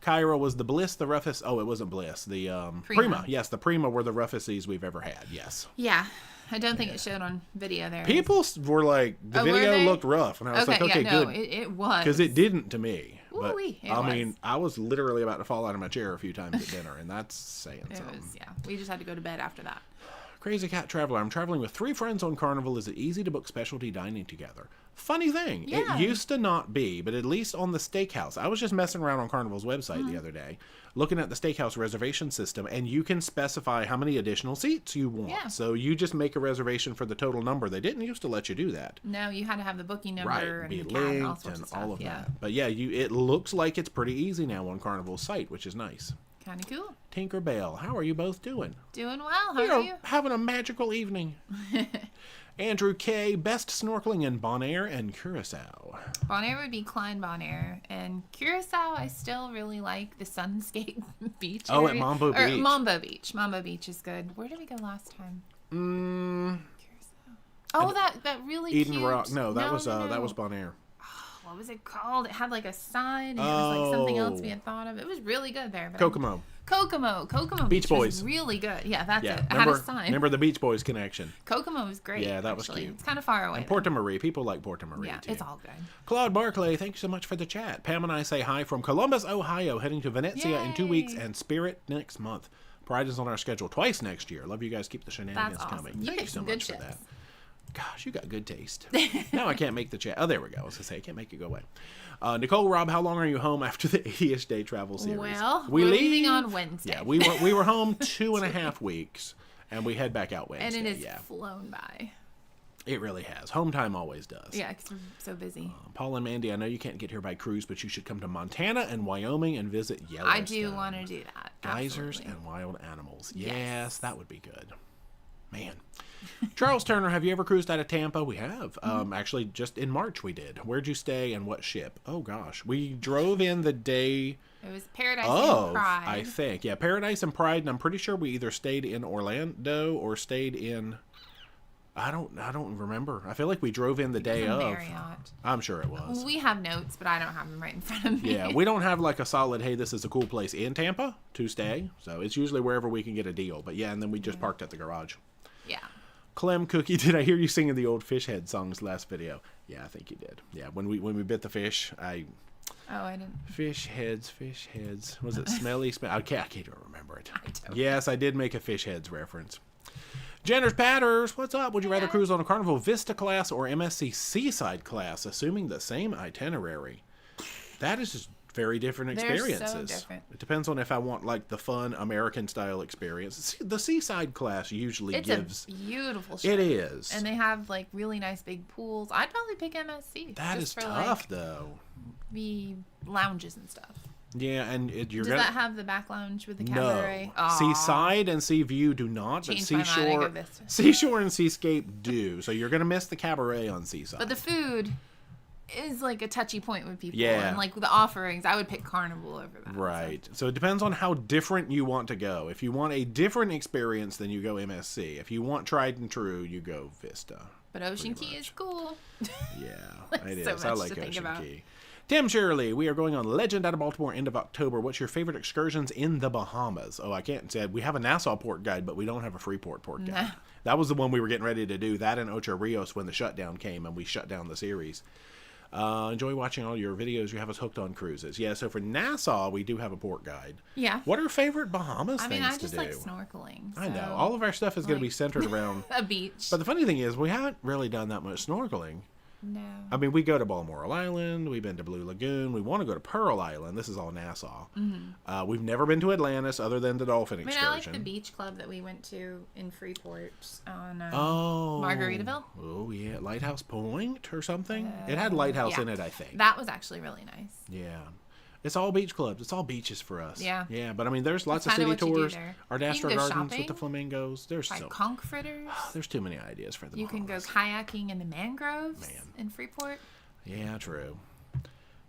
Kyra, was the Bliss the roughest? Oh, it wasn't Bliss. The Prima. Yes, the Prima were the roughest seas we've ever had. Yes. Yeah. I don't think it showed on video there. People were like, the video looked rough. And I was like, okay, good. It was. Because it didn't to me. But, I mean, I was literally about to fall out of my chair a few times at dinner, and that's saying something. We just had to go to bed after that. Crazy Cat Traveler. I'm traveling with 3 friends on Carnival. Is it easy to book specialty dining together? Funny thing. Yeah. It used to not be, but at least on the steakhouse. I was just messing around on Carnival's website the other day, looking at the steakhouse reservation system, and you can specify how many additional seats you want. Yeah. So you just make a reservation for the total number. They didn't used to let you do that. No, you had to have the booking number and be the linked and all sorts of stuff. All of that. But yeah, it looks like it's pretty easy now on Carnival's site, which is nice. Kind of cool. Tinkerbell, how are you both doing? Doing well. How are you? Having a magical evening. Andrew K, best snorkeling in Bonaire and Curacao. Bonaire would be Klein Bonaire, and Curacao I still really like the Sunscape Beach area. At Mambo Beach. Mambo Beach. Mambo Beach is good. Where did we go last time? Curacao. Oh, that really Eden cute. Rock. No, that was Bonaire. What was it called? It had like a sign, and it was like something else we had thought of. It was really good there. Kokomo Beach Boys. Was really good. Yeah, that's it. Remember, I had a sign. Remember the Beach Boys connection. Kokomo was great. Yeah, that was cute. It's kind of far away. And Porto Marie. People like Porto Marie, too. It's all good. Claude Barclay, thank you so much for the chat. Pam and I say hi from Columbus, Ohio, heading to Venezia in 2 weeks, and Spirit next month. Pride is on our schedule twice next year. Love you guys. Keep the shenanigans coming. Thank you so much for that. Gosh, you got good taste. Now I can't make the chat. Oh, there we go. I was going to say, I can't make it go away. Nicole, Rob, how long are you home after the 80-ish day travel series? Well, we're leaving on Wednesday. Yeah, we were home 2.5 weeks, and we head back out Wednesday. And it has flown by. It really has. Home time always does. Yeah, because we're so busy. Paul and Mandy, I know you can't get here by cruise, but you should come to Montana and Wyoming and visit Yellowstone. I do want to do that. Geysers and wild animals. Yes, that would be good. Man. Charles Turner, have you ever cruised out of Tampa? We have. Actually, just in March we did. Where'd you stay and what ship? Oh, gosh. We drove in the day... It was Paradise and Pride. I think. Yeah, Paradise and Pride, and I'm pretty sure we either stayed in Orlando or stayed in... I don't remember. I feel like we drove in the day of. Marriott. I'm sure it was. We have notes, but I don't have them right in front of me. Yeah, we don't have like a solid, hey, this is a cool place in Tampa to stay. So it's usually wherever we can get a deal. But yeah, and then we just parked at the garage. Yeah. Clem Cookie, did I hear you singing the old Fish Head songs last video? Yeah, I think you did. Yeah, when we bit the fish, I didn't. Fish heads. Was it smelly? I can't even remember it. Yes, I did make a fish heads reference. Jenner's Patters, what's up? Would you rather cruise on a Carnival Vista class or MSC Seaside class, assuming the same itinerary? That is just very different experiences. They're so different. It depends on if I want like the fun American style experience. The Seaside class usually gives. It's a beautiful ship. It is. And they have like really nice big pools. I'd probably pick MSC. That is tough though. The lounges and stuff. Yeah, and Does that have the back lounge with the cabaret? No. Seaside and Sea View do not, but Seashore and Seascape do. So you're going to miss the cabaret on Seaside. But the food is like a touchy point with people. Yeah. And like the offerings, I would pick Carnival over that. Right. So it depends on how different you want to go. If you want a different experience, then you go MSC. If you want tried and true, you go Vista. But Ocean Key is cool. Yeah, it is. I like Ocean Key. Tim Shirley, we are going on Legend out of Baltimore end of October. What's your favorite excursions in the Bahamas? Oh, I can't say. We have a Nassau port guide, but we don't have a Freeport port guide. That was the one we were getting ready to do. That and Ocho Rios when the shutdown came and we shut down the series. Enjoy watching all your videos. You have us hooked on cruises. Yeah, so for Nassau, we do have a port guide. Yeah. What are favorite Bahamas things to do? I just like snorkeling. So I know. All of our stuff is going to be centered around... a beach. But the funny thing is, we haven't really done that much snorkeling. No. I mean, we go to Balmoral Island. We've been to Blue Lagoon. We want to go to Pearl Island. This is all Nassau. Mm-hmm. We've never been to Atlantis other than the dolphin excursion. I like the beach club that we went to in Freeport on Margaritaville. Oh, yeah. Lighthouse Point or something? It had Lighthouse in it, I think. That was actually really nice. Yeah. It's all beach clubs. It's all beaches for us. Yeah. Yeah, but I mean, there's lots of city tours. Ardastro Gardens with the flamingos. There's conch fritters. There's too many ideas for the You can go kayaking in the mangroves in Freeport. Yeah, true.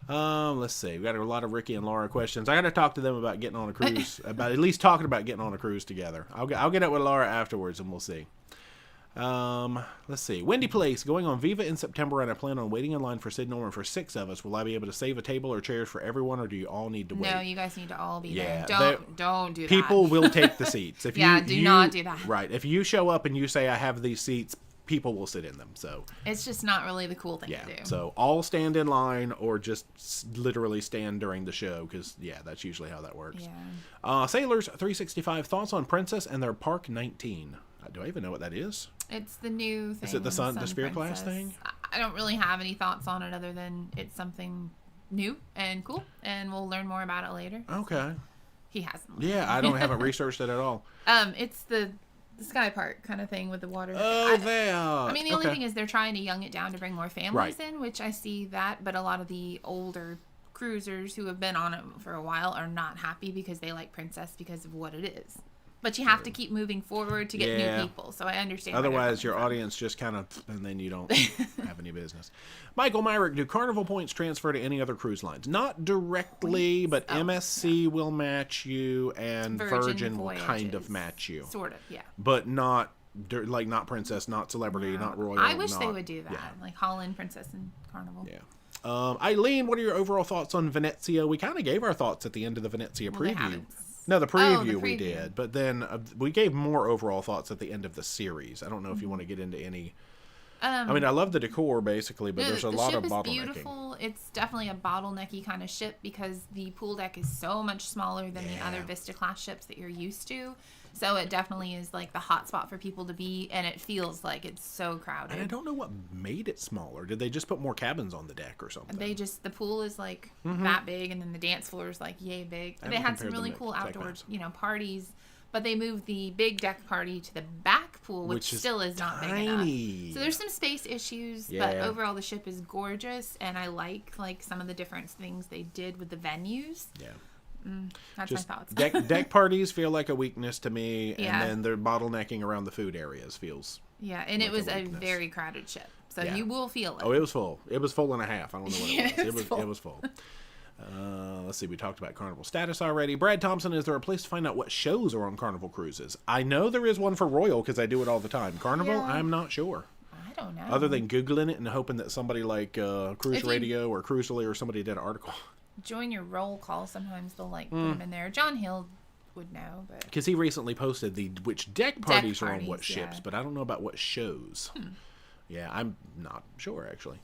Let's see. We got a lot of Ricky and Laura questions. I got to talk to them about getting on a cruise. About at least talking about getting on a cruise together. I'll get up with Laura afterwards, and we'll see. Let's see. Wendy Place, going on Viva in September, and I plan on waiting in line for Sid Norman for 6 of us. Will I be able to save a table or chairs for everyone, or do you all need to wait? No, you guys need to all be there. Don't do that. People will take the seats. If do not do that. Right. If you show up and you say, I have these seats, people will sit in them. So it's just not really the cool thing to do. So all stand in line or just literally stand during the show because, that's usually how that works. Yeah. Sailors 365, thoughts on Princess and their Park 19. Do I even know what that is? It's the new thing. Is it the Sphere Class thing? I don't really have any thoughts on it other than it's something new and cool, and we'll learn more about it later. Okay. He hasn't. Yeah, I haven't researched it at all. It's the sky park kind of thing with the water. Oh, there. I mean, the only thing is they're trying to young it down to bring more families in, which I see that, but a lot of the older cruisers who have been on it for a while are not happy because they like Princess because of what it is. But you have to keep moving forward to get new people, so I understand. Otherwise, your audience just kind of, and then you don't have any business. Michael Myrick, do Carnival points transfer to any other cruise lines? Not directly, but MSC will match you, and Virgin will kind of match you. Sort of, yeah. But not Princess, not Celebrity, not Royal. I wish they would do that, like Holland, Princess, and Carnival. Yeah. Eileen, what are your overall thoughts on Venezia? We kind of gave our thoughts at the end of the Venezia preview. No, the preview we did, but then we gave more overall thoughts at the end of the series. I don't know if you want to get into any. I mean, I love the decor basically, but there's a lot of bottlenecking. The ship is beautiful. It's definitely a bottlenecky kind of ship because the pool deck is so much smaller than the other Vista class ships that you're used to. So it definitely is like the hot spot for people to be, and it feels like it's so crowded. And I don't know what made it smaller. Did they just put more cabins on the deck or something? The pool is like that big, and then the dance floor is like yay big. They had some really cool outdoor, parties, but they moved the big deck party to the back pool, which still is not big enough. So there's some space issues, but overall the ship is gorgeous, and I like some of the different things they did with the venues. Yeah. That's just my thoughts. deck parties feel like a weakness to me, and then their bottlenecking around the food areas feels. Yeah, and it was a very crowded ship, so you will feel it. Oh, it was full. It was full and a half. I don't know what it was. It was full. Let's see. We talked about Carnival status already. Brad Thompson, is there a place to find out what shows are on Carnival cruises? I know there is one for Royal because I do it all the time. Carnival, I'm not sure. I don't know. Other than Googling it and hoping that somebody like Cruise Radio or Cruisily or somebody did an article. Join your roll call. Sometimes they'll put them in there. John Hill would know, but because he recently posted which deck parties are on what ships, but I don't know about what shows. Yeah, I'm not sure actually.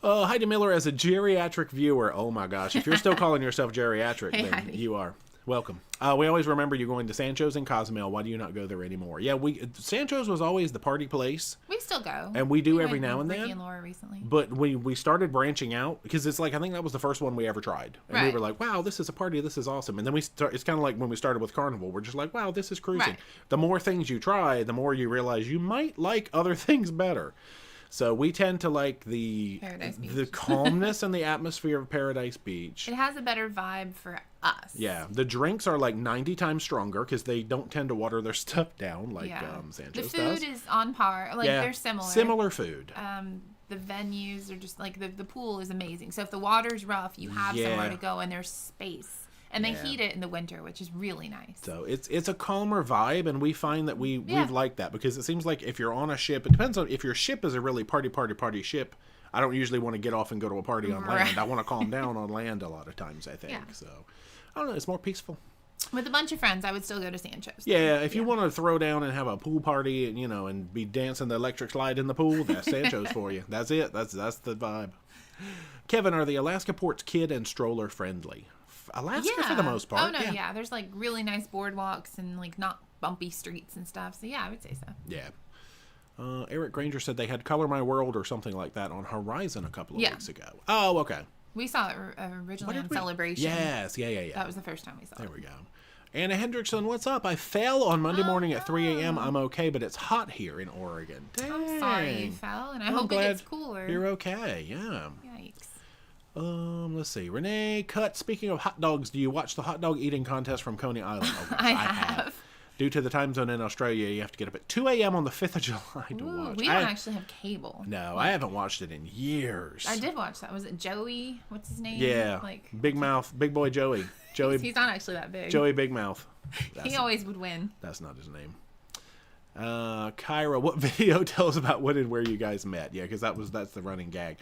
Heidi Miller as a geriatric viewer. Oh my gosh, if you're still calling yourself geriatric, then Heidi. You are welcome. We always remember you going to Sancho's and Cozumel. Why do you not go there anymore? Yeah, Sancho's was always the party place. We still go, and we do every now and then. Ricky and Laura recently, but we started branching out because it's like I think that was the first one we ever tried, and we were like, "Wow, this is a party. This is awesome." And then it's kind of like when we started with Carnival, we're just like, "Wow, this is cruising." Right. The more things you try, the more you realize you might like other things better. So we tend to like the calmness and the atmosphere of Paradise Beach. It has a better vibe for us. Yeah, the drinks are like 90 times stronger because they don't tend to water their stuff down like Sancho's does. The food is on par. They're similar. Similar food. The venues are just like the pool is amazing. So if the water's rough, you have somewhere to go and there's space. And they heat it in the winter, which is really nice. So it's a calmer vibe, and we find that we've liked that because it seems like if you're on a ship, it depends on if your ship is a really party ship. I don't usually want to get off and go to a party on land. I want to calm down on land a lot of times, I think. Yeah. So I don't know. It's more peaceful. With a bunch of friends, I would still go to Sancho's. Yeah, if you want to throw down and have a pool party, and be dancing the electric slide in the pool, that's Sancho's for you. That's it. That's the vibe. Kevin, are the Alaska ports kid and stroller friendly? Alaska for the most part. Oh no, there's like really nice boardwalks and like not bumpy streets and stuff. So yeah, I would say so. Yeah. Eric Granger said they had Color My World or something like that on Horizon a couple of weeks ago. Oh, okay. We saw it originally on Celebration. Yes, yeah. That was the first time we saw it. There we go. Anna Hendrickson, what's up? I fell on Monday morning at 3 a.m. I'm okay, but it's hot here in Oregon. Dang. I'm sorry you fell, and I hope it gets cooler. You're okay, yeah. Yikes. Let's see. Renee Cut, speaking of hot dogs, do you watch the hot dog eating contest from Coney Island? Oh, I have. Due to the time zone in Australia, you have to get up at 2 a.m. on the 5th of July to watch. We don't actually have cable. No, I haven't watched it in years. I did watch that. Was it Joey? What's his name? Yeah. Big Mouth. Big boy Joey. He's not actually that big. Joey Big Mouth. He always would win. That's not his name. Kyra, what video tells about when and where you guys met? Yeah, because that's the running gag.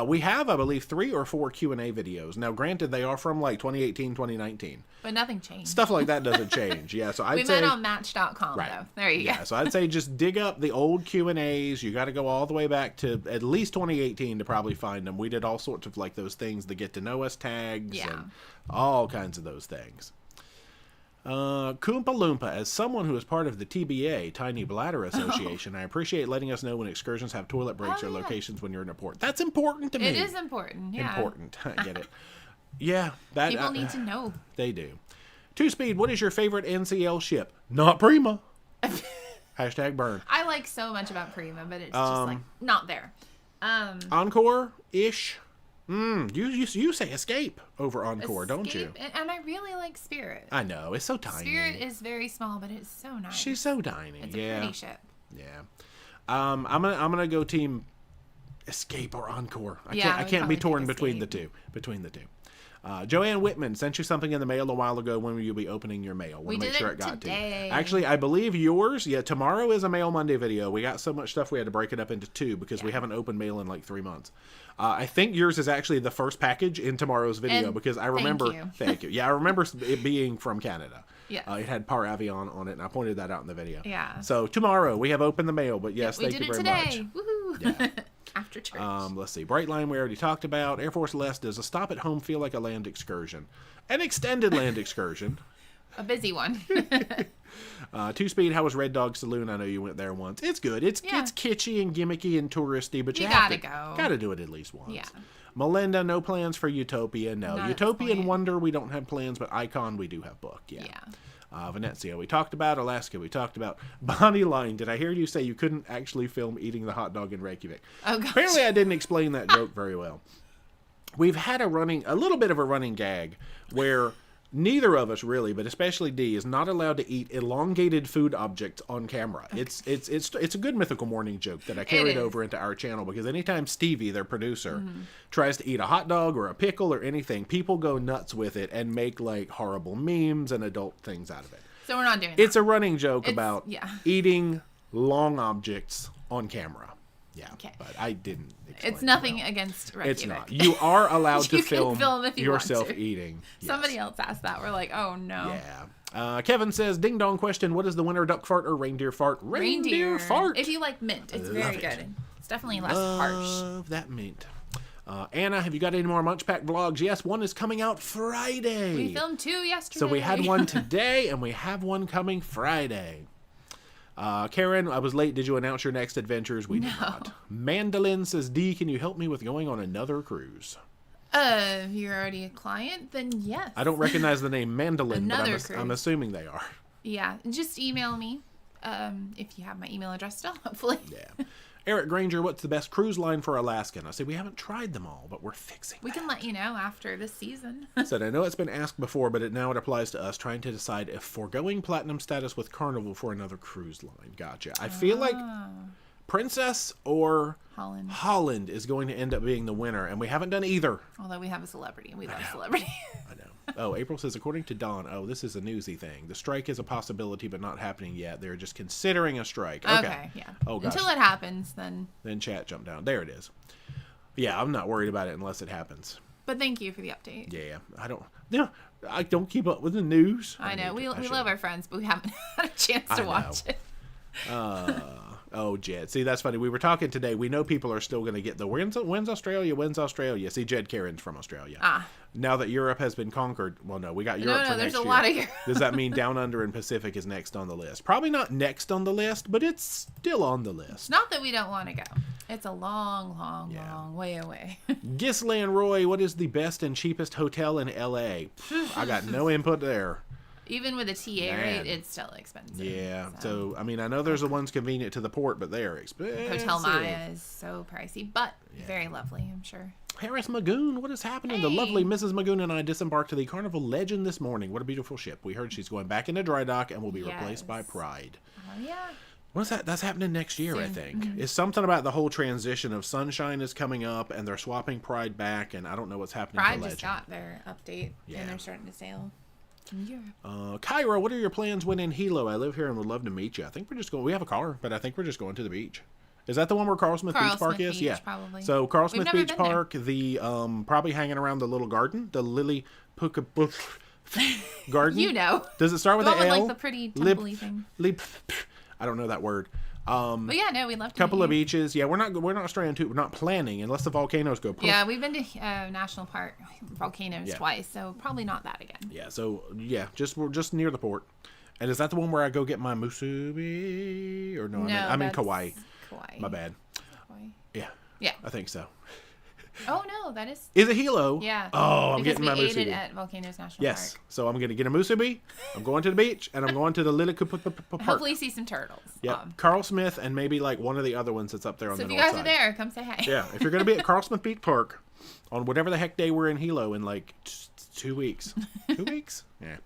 We have, I believe, 3 or 4 Q&A videos. Now, granted, they are from like 2018, 2019. But nothing changed. Stuff like that doesn't change. Yeah, so I'd say... We met on Match.com, though. There you go. Yeah, so I'd say just dig up the old Q&As. You got to go all the way back to at least 2018 to probably find them. We did all sorts of like those things, the get to know us tags and all kinds of those things. Koompa Loompa, as someone who is part of the TBA, Tiny Bladder Association, I appreciate letting us know when excursions have toilet breaks or locations when you're in a port. That's important to me. It is important, yeah. Important. I get it. Yeah. People need to know. They do. Two Speed, what is your favorite NCL ship? Not Prima. Hashtag burn. I like so much about Prima, but it's just like not there. Encore-ish. You say Escape over Encore, don't you? And I really like Spirit. I know, it's so tiny. Spirit is very small, but it's so nice. She's so tiny. It's a pretty ship. Yeah. I'm gonna go team Escape or Encore. I can't be torn between the two. Joanne Whitman sent you something in the mail a while ago. When will you be opening your mail? We did it today. Actually, I believe yours. Yeah, tomorrow is a Mail Monday video. We got so much stuff we had to break it up into two because we haven't opened mail in like 3 months. I think yours is actually the first package in tomorrow's video because I remember. Thank you. Yeah, I remember it being from Canada. Yeah. It had Par Avion on it, and I pointed that out in the video. Yeah. So tomorrow we have opened the mail, but yes, thank you very much. We did it today. Woohoo! Yeah. After church. Let's see. Brightline we already talked about. Air Force Less, does a stop at home feel like a land excursion? An extended land excursion. A busy one. Two Speed, how was Red Dog Saloon? I know you went there once. It's good. It's kitschy and gimmicky and touristy, but you gotta go. Gotta do it at least once. Yeah. Melinda, no plans for Utopia. No. Utopia and Wonder, we don't have plans, but Icon, we do have booked. Yeah. Venezia, we talked about. Alaska, we talked about. Bonnie Line, did I hear you say you couldn't actually film eating the hot dog in Reykjavik? Oh, gosh. Apparently I didn't explain that joke very well. We've had a little bit of a running gag where neither of us really, but especially Dee, is not allowed to eat elongated food objects on camera. Okay. It's a good Mythical Morning joke that I carried over into our channel because anytime Stevie, their producer, tries to eat a hot dog or a pickle or anything, people go nuts with it and make like horrible memes and adult things out of it. So we're not doing It's a running joke about eating long objects on camera. Yeah, but I didn't explain It's nothing against Reykjavik. It's not. You are allowed to film if you yourself want to. eating. Yes. Somebody else asked that. We're like, oh, no. Yeah. Kevin says, ding dong question, what is the winner, duck fart or reindeer fart? Reindeer fart. If you like mint, it's very good. It's definitely less harsh. Love that mint. Anna, have you got any more Munch Pack vlogs? Yes, one is coming out Friday. We filmed 2 yesterday. So we had one today, and we have one coming Friday. Karen, I was late. Did you announce your next adventures? We did not. Mandolin says, Dee, can you help me with going on another cruise? If you're already a client, then yes. I don't recognize the name Mandolin, but I'm assuming they are. Yeah, just email me if you have my email address still, hopefully. Yeah. Eric Granger, what's the best cruise line for Alaskan? I say we haven't tried them all, but we're fixing We can let you know after this season. Said, I know it's been asked before, but now it applies to us, trying to decide if foregoing platinum status with Carnival for another cruise line. Gotcha. I feel like Princess or Holland is going to end up being the winner, and we haven't done either. Although we have a celebrity. We love celebrity. I know. Oh, April says, according to Dawn, this is a newsy thing. The strike is a possibility, but not happening yet. They're just considering a strike. Okay, yeah. Oh, gosh. Until it happens, then... Then chat jumped down. There it is. Yeah, I'm not worried about it unless it happens. But thank you for the update. Yeah, I don't keep up with the news. I know. We love our friends, but we haven't had a chance to watch it. Oh, Jed. See, that's funny. We were talking today. We know people are still going to get the wins Australia. See, Jed Karen's from Australia. Now that Europe has been conquered, well, no, we got Europe for next year. There's a lot of Europe. Does that mean Down Under and Pacific is next on the list? Probably not next on the list, but it's still on the list. Not that we don't want to go. It's a long way away. Ghislaine Roy, what is the best and cheapest hotel in L.A.? I got no input there. Even with a TA rate, it's still expensive. Yeah. So, I mean, I know there's the ones convenient to the port, but they are expensive. Hotel Maya is so pricey, but very lovely, I'm sure. Harris Magoon, what is happening? Hey. The lovely Mrs. Magoon and I disembarked to the Carnival Legend this morning. What a beautiful ship. We heard she's going back into dry dock and will be replaced by Pride. Oh, yeah. What's that? That's happening next year, I think. It's something about the whole transition of Sunshine is coming up, and they're swapping Pride back, and I don't know what's happening to Legend. Pride just got their update, and they're starting to sail. Kyra, what are your plans when in Hilo? I live here and would love to meet you. I think we're just going. We have a car, but I think we're just going to the beach. Is that the one where Carlsmith Beach Park is? Yeah, probably. So Carlsmith Beach Park, the probably hanging around the little garden, the Lily Puka garden. You know. Does it start with the an one L? With like the pretty temple-y thing. I don't know that word. But yeah, no, we'd love to. Couple of beaches. Yeah, we're not straying too. We're not planning unless the volcanoes go. Yeah, we've been to national park volcanoes twice, so probably not that again. Yeah, so yeah, we're just near the port. And is that the one where I go get my musubi? Or no, I'm in Kauai. Kauai. My bad. Kauai. Yeah. Yeah. I think so. Oh no, that is. Is it Hilo? Yeah. Oh, I'm getting my musubi. Because we ate it at Volcanoes National Park. Yes. So I'm going to get a musubi. I'm going to the beach, and I'm going to the Park. Hopefully see some turtles. Yeah. Carl Smith and maybe like one of the other ones that's up there on the north side. So if you guys are there, come say hey. Yeah. If you're going to be at Carl Smith Beach Park on whatever the heck day we're in Hilo in like 2 weeks. 2 weeks? Yeah.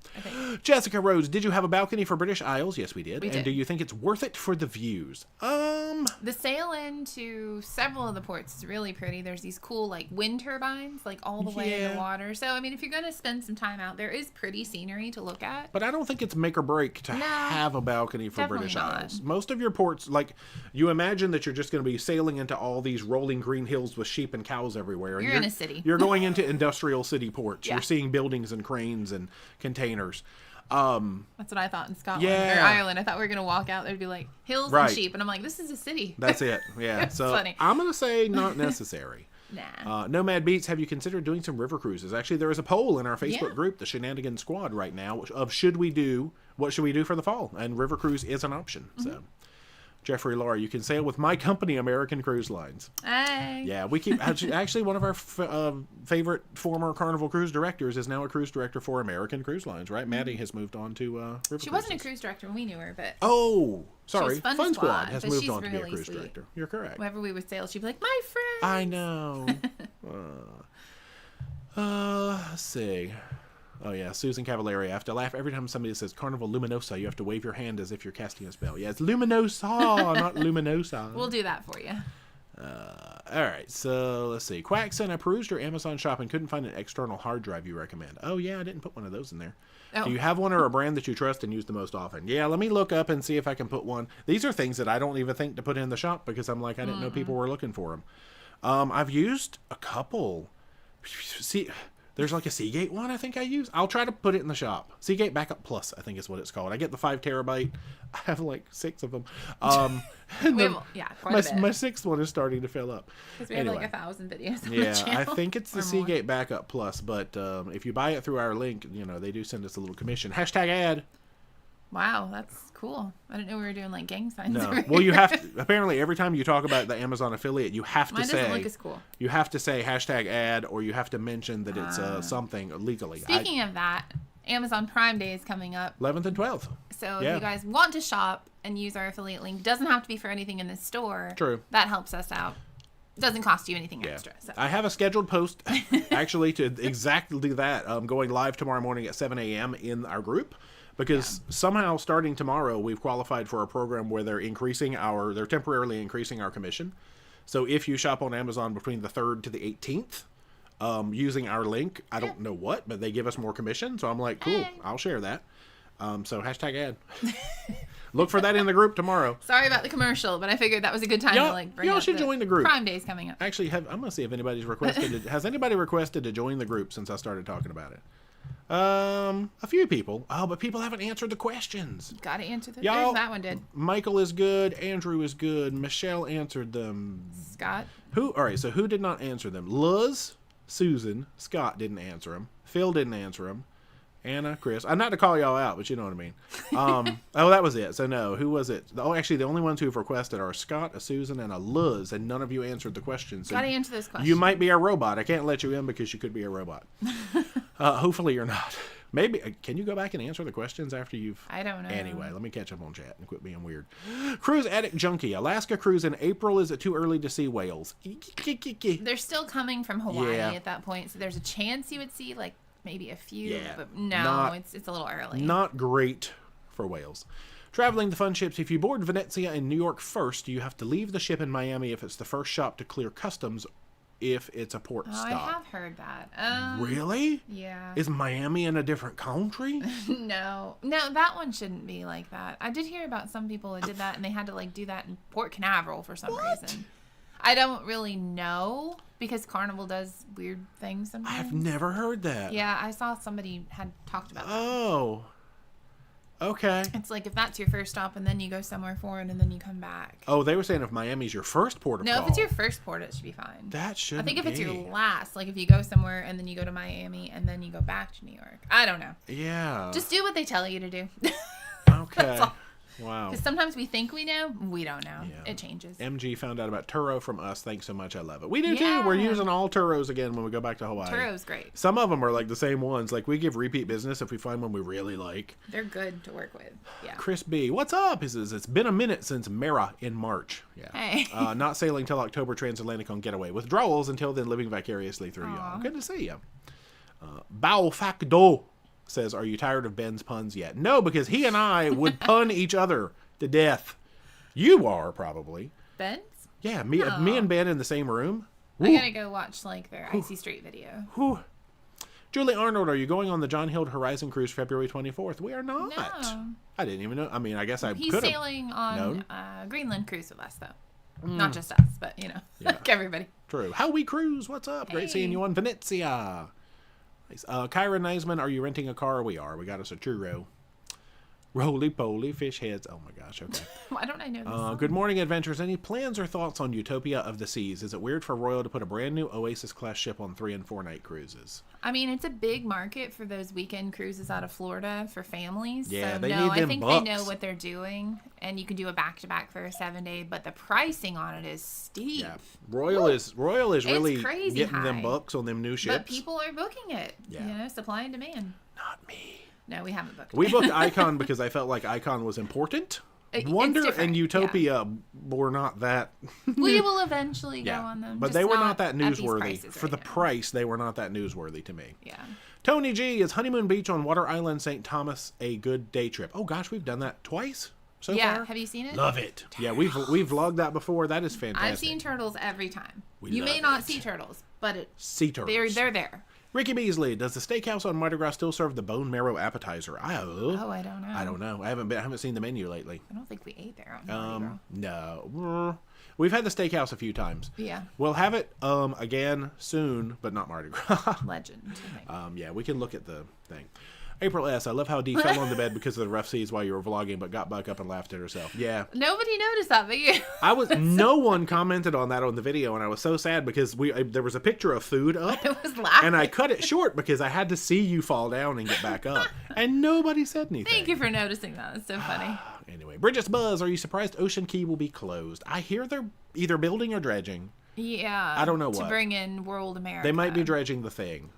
Jessica Rose, did you have a balcony for British Isles? Yes, we did. And do you think it's worth it for the views? The sail into several of the ports is really pretty. There's these cool like wind turbines like all the way in the water. So I mean, if you're going to spend some time out, there is pretty scenery to look at. But I don't think it's make or break to have a balcony for British Isles. Most of your ports, like you imagine that you're just going to be sailing into all these rolling green hills with sheep and cows everywhere. And you're in a city. You're going into industrial city ports. You're seeing buildings and cranes and containers. That's what I thought in Scotland or Ireland. I thought we were going to walk out, there'd be like hills and sheep. And I'm like, this is a city. That's it. Yeah. So funny. I'm going to say not necessary. Nah. Nomad Beats, have you considered doing some river cruises? Actually, there is a poll in our Facebook group, the Shenanigans Squad, right now, of what should we do for the fall? And river cruise is an option. So, Jeffrey Laura, you can sail with my company, American Cruise Lines. Hey. Yeah, we keep actually one of our favorite former Carnival cruise directors is now a cruise director for American Cruise Lines, right? Maddie has moved on to river cruises. She wasn't a cruise director when we knew her, but sorry, Fun Squad has moved on to be a cruise sweet. director. You're correct. Whenever we would sail, she'd be like, my friend. I know. Let's see. Oh, yeah, Susan Cavallari. I have to laugh every time somebody says Carnival Luminosa. You have to wave your hand as if you're casting a spell. Yeah, it's Luminosa, not Luminosa. We'll do that for you. All right, so let's see. Quackson, I perused your Amazon shop and couldn't find an external hard drive you recommend. Oh, yeah, I didn't put one of those in there. Oh. Do you have one or a brand that you trust and use the most often? Yeah, let me look up and see if I can put one. These are things that I don't even think to put in the shop because I'm like, I didn't know people were looking for them. I've used a couple. See... There's like a Seagate one I think I use. I'll try to put it in the shop. Seagate Backup Plus, I think is what it's called. I get the 5 terabyte. I have like 6 of them. My 6th one is starting to fill up. Because we have like 1,000 videos on the channel. I think it's the Seagate Backup Plus, but if you buy it through our link, they do send us a little commission. #ad. Wow, that's cool. I didn't know we were doing like gang signs. No, well, you have to. Apparently, every time you talk about the Amazon affiliate, you have to say. Mine doesn't look as cool. You have to say #ad, or you have to mention that it's something legally. Speaking of that, Amazon Prime Day is coming up. 11th and 12th. So if you guys want to shop and use our affiliate link, doesn't have to be for anything in the store. True. That helps us out. Doesn't cost you anything extra. So. I have a scheduled post actually to exactly that. Going live tomorrow morning at 7 a.m. in our group. Because somehow starting tomorrow, we've qualified for a program where they're temporarily increasing our commission. So if you shop on Amazon between the 3rd to the 18th, using our link, I don't know what, but they give us more commission. So I'm like, cool, I'll share that. So #ad. Look for that in the group tomorrow. Sorry about the commercial, but I figured that was a good time to bring y'all should join the group. Prime Day's coming up. Actually, I'm going to see if anybody's requested. Has anybody requested to join the group since I started talking about it? A few people. Oh, but people haven't answered the questions. Gotta answer them. Y'all, that one did. Michael is good. Andrew is good. Michelle answered them. Scott. All right, so who did not answer them? Luz, Susan, Scott didn't answer them. Phil didn't answer them. Anna, Chris. Not to call y'all out, but you know what I mean. That was it. So no, who was it? Actually, the only ones who've requested are a Scott, a Susan, and a Luz, and none of you answered the questions. So gotta answer those questions. You might be a robot. I can't let you in because you could be a robot. Hopefully you're not. Maybe. Can you go back and answer the questions after you've... I don't know. Anyway, let me catch up on chat and quit being weird. Cruise Addict Junkie. Alaska cruise in April. Is it too early to see whales? They're still coming from Hawaii at that point, so there's a chance you would see like maybe a few, but no, it's a little early. Not great for whales. Traveling the fun ships. If you board Venezia in New York first, you have to leave the ship in Miami if it's the first shop to clear customs if it's a port stop. I have heard that. Really? Yeah. Is Miami in a different country? No, that one shouldn't be like that. I did hear about some people who did that and they had to do that in Port Canaveral for some reason. I don't really know because Carnival does weird things sometimes. I've never heard that. Yeah, I saw somebody had talked about that. Oh. Okay. It's like if that's your first stop and then you go somewhere foreign and then you come back. Oh, they were saying if Miami's your first port of call. No, if it's your first port, it should be fine. That should. I think if it's your last, like if you go somewhere and then you go to Miami and then you go back to New York. I don't know. Yeah. Just do what they tell you to do. Okay. Wow. Because sometimes we think we know, we don't know. Yeah. It changes. MG found out about Turo from us. Thanks so much. I love it. We do too. We're using all Turos again when we go back to Hawaii. Turo's great. Some of them are like the same ones. Like we give repeat business if we find one we really like. They're good to work with. Yeah. Chris B. What's up? He says, it's been a minute since Mara in March. Yeah. Hey. Not sailing till October transatlantic on getaway. Withdrawals until then living vicariously through y'all. Good to see you. Bao Facdo says, are you tired of Ben's puns yet? No, because he and I would pun each other to death. You are probably. Ben's? Yeah, me and Ben in the same room. I gotta go watch like their Icy Street video. Whew. Julie Arnold, are you going on the John Hild Horizon Cruise February 24th? We are not. No. I didn't even know. I mean, I guess I could have. He's sailing on Greenland cruise with us, though. Not just us, but, like everybody. True. How we cruise. What's up? Hey. Great seeing you on Venezia. Nice. Kyra Neisman, are you renting a car? We are. We got us a churro. Roly-poly fish heads. Oh my gosh, okay. Why don't I know this? Good morning, adventurers. Any plans or thoughts on Utopia of the Seas? Is it weird for Royal to put a brand new Oasis-class ship on 3- and 4-night cruises? I mean, it's a big market for those weekend cruises out of Florida for families. Yeah, so they need them I think bucks. they know what they're doing, and you can do a back-to-back for a 7-day, but the pricing on it is steep. Yeah, Royal is really crazy getting high. them bucks on them new ships. But people are booking it. Yeah. Supply and demand. Not me. No, we haven't booked it. We booked Icon because I felt like Icon was important. Wonder and Utopia were not that. We will eventually go on them. But they were not that newsworthy. For the price, they were not that newsworthy to me. Yeah. Tony G, is Honeymoon Beach on Water Island, St. Thomas a good day trip? Oh gosh, we've done that twice so far. Yeah, have you seen it? Love it. Yeah, we've vlogged that before. That is fantastic. I've seen turtles every time. You may not see turtles, but sea turtles. They're there. Ricky Beasley, does the steakhouse on Mardi Gras still serve the bone marrow appetizer? I don't know. I don't know. I haven't seen the menu lately. I don't think we ate there on Mardi Gras. No. We've had the steakhouse a few times. Yeah. We'll have it again soon, but not Mardi Gras. Legend. Yeah, we can look at the thing. April S. I love how Dee fell on the bed because of the rough seas while you were vlogging, but got back up and laughed at herself. Yeah. Nobody noticed that, but you. No one commented on that on the video, and I was so sad because there was a picture of food up. I was laughing. And I cut it short because I had to see you fall down and get back up. And nobody said anything. Thank you for noticing that. It's so funny. Anyway, Bridget's Buzz, are you surprised Ocean Key will be closed? I hear they're either building or dredging. Yeah. I don't know what. To bring in World America. They might be dredging the thing.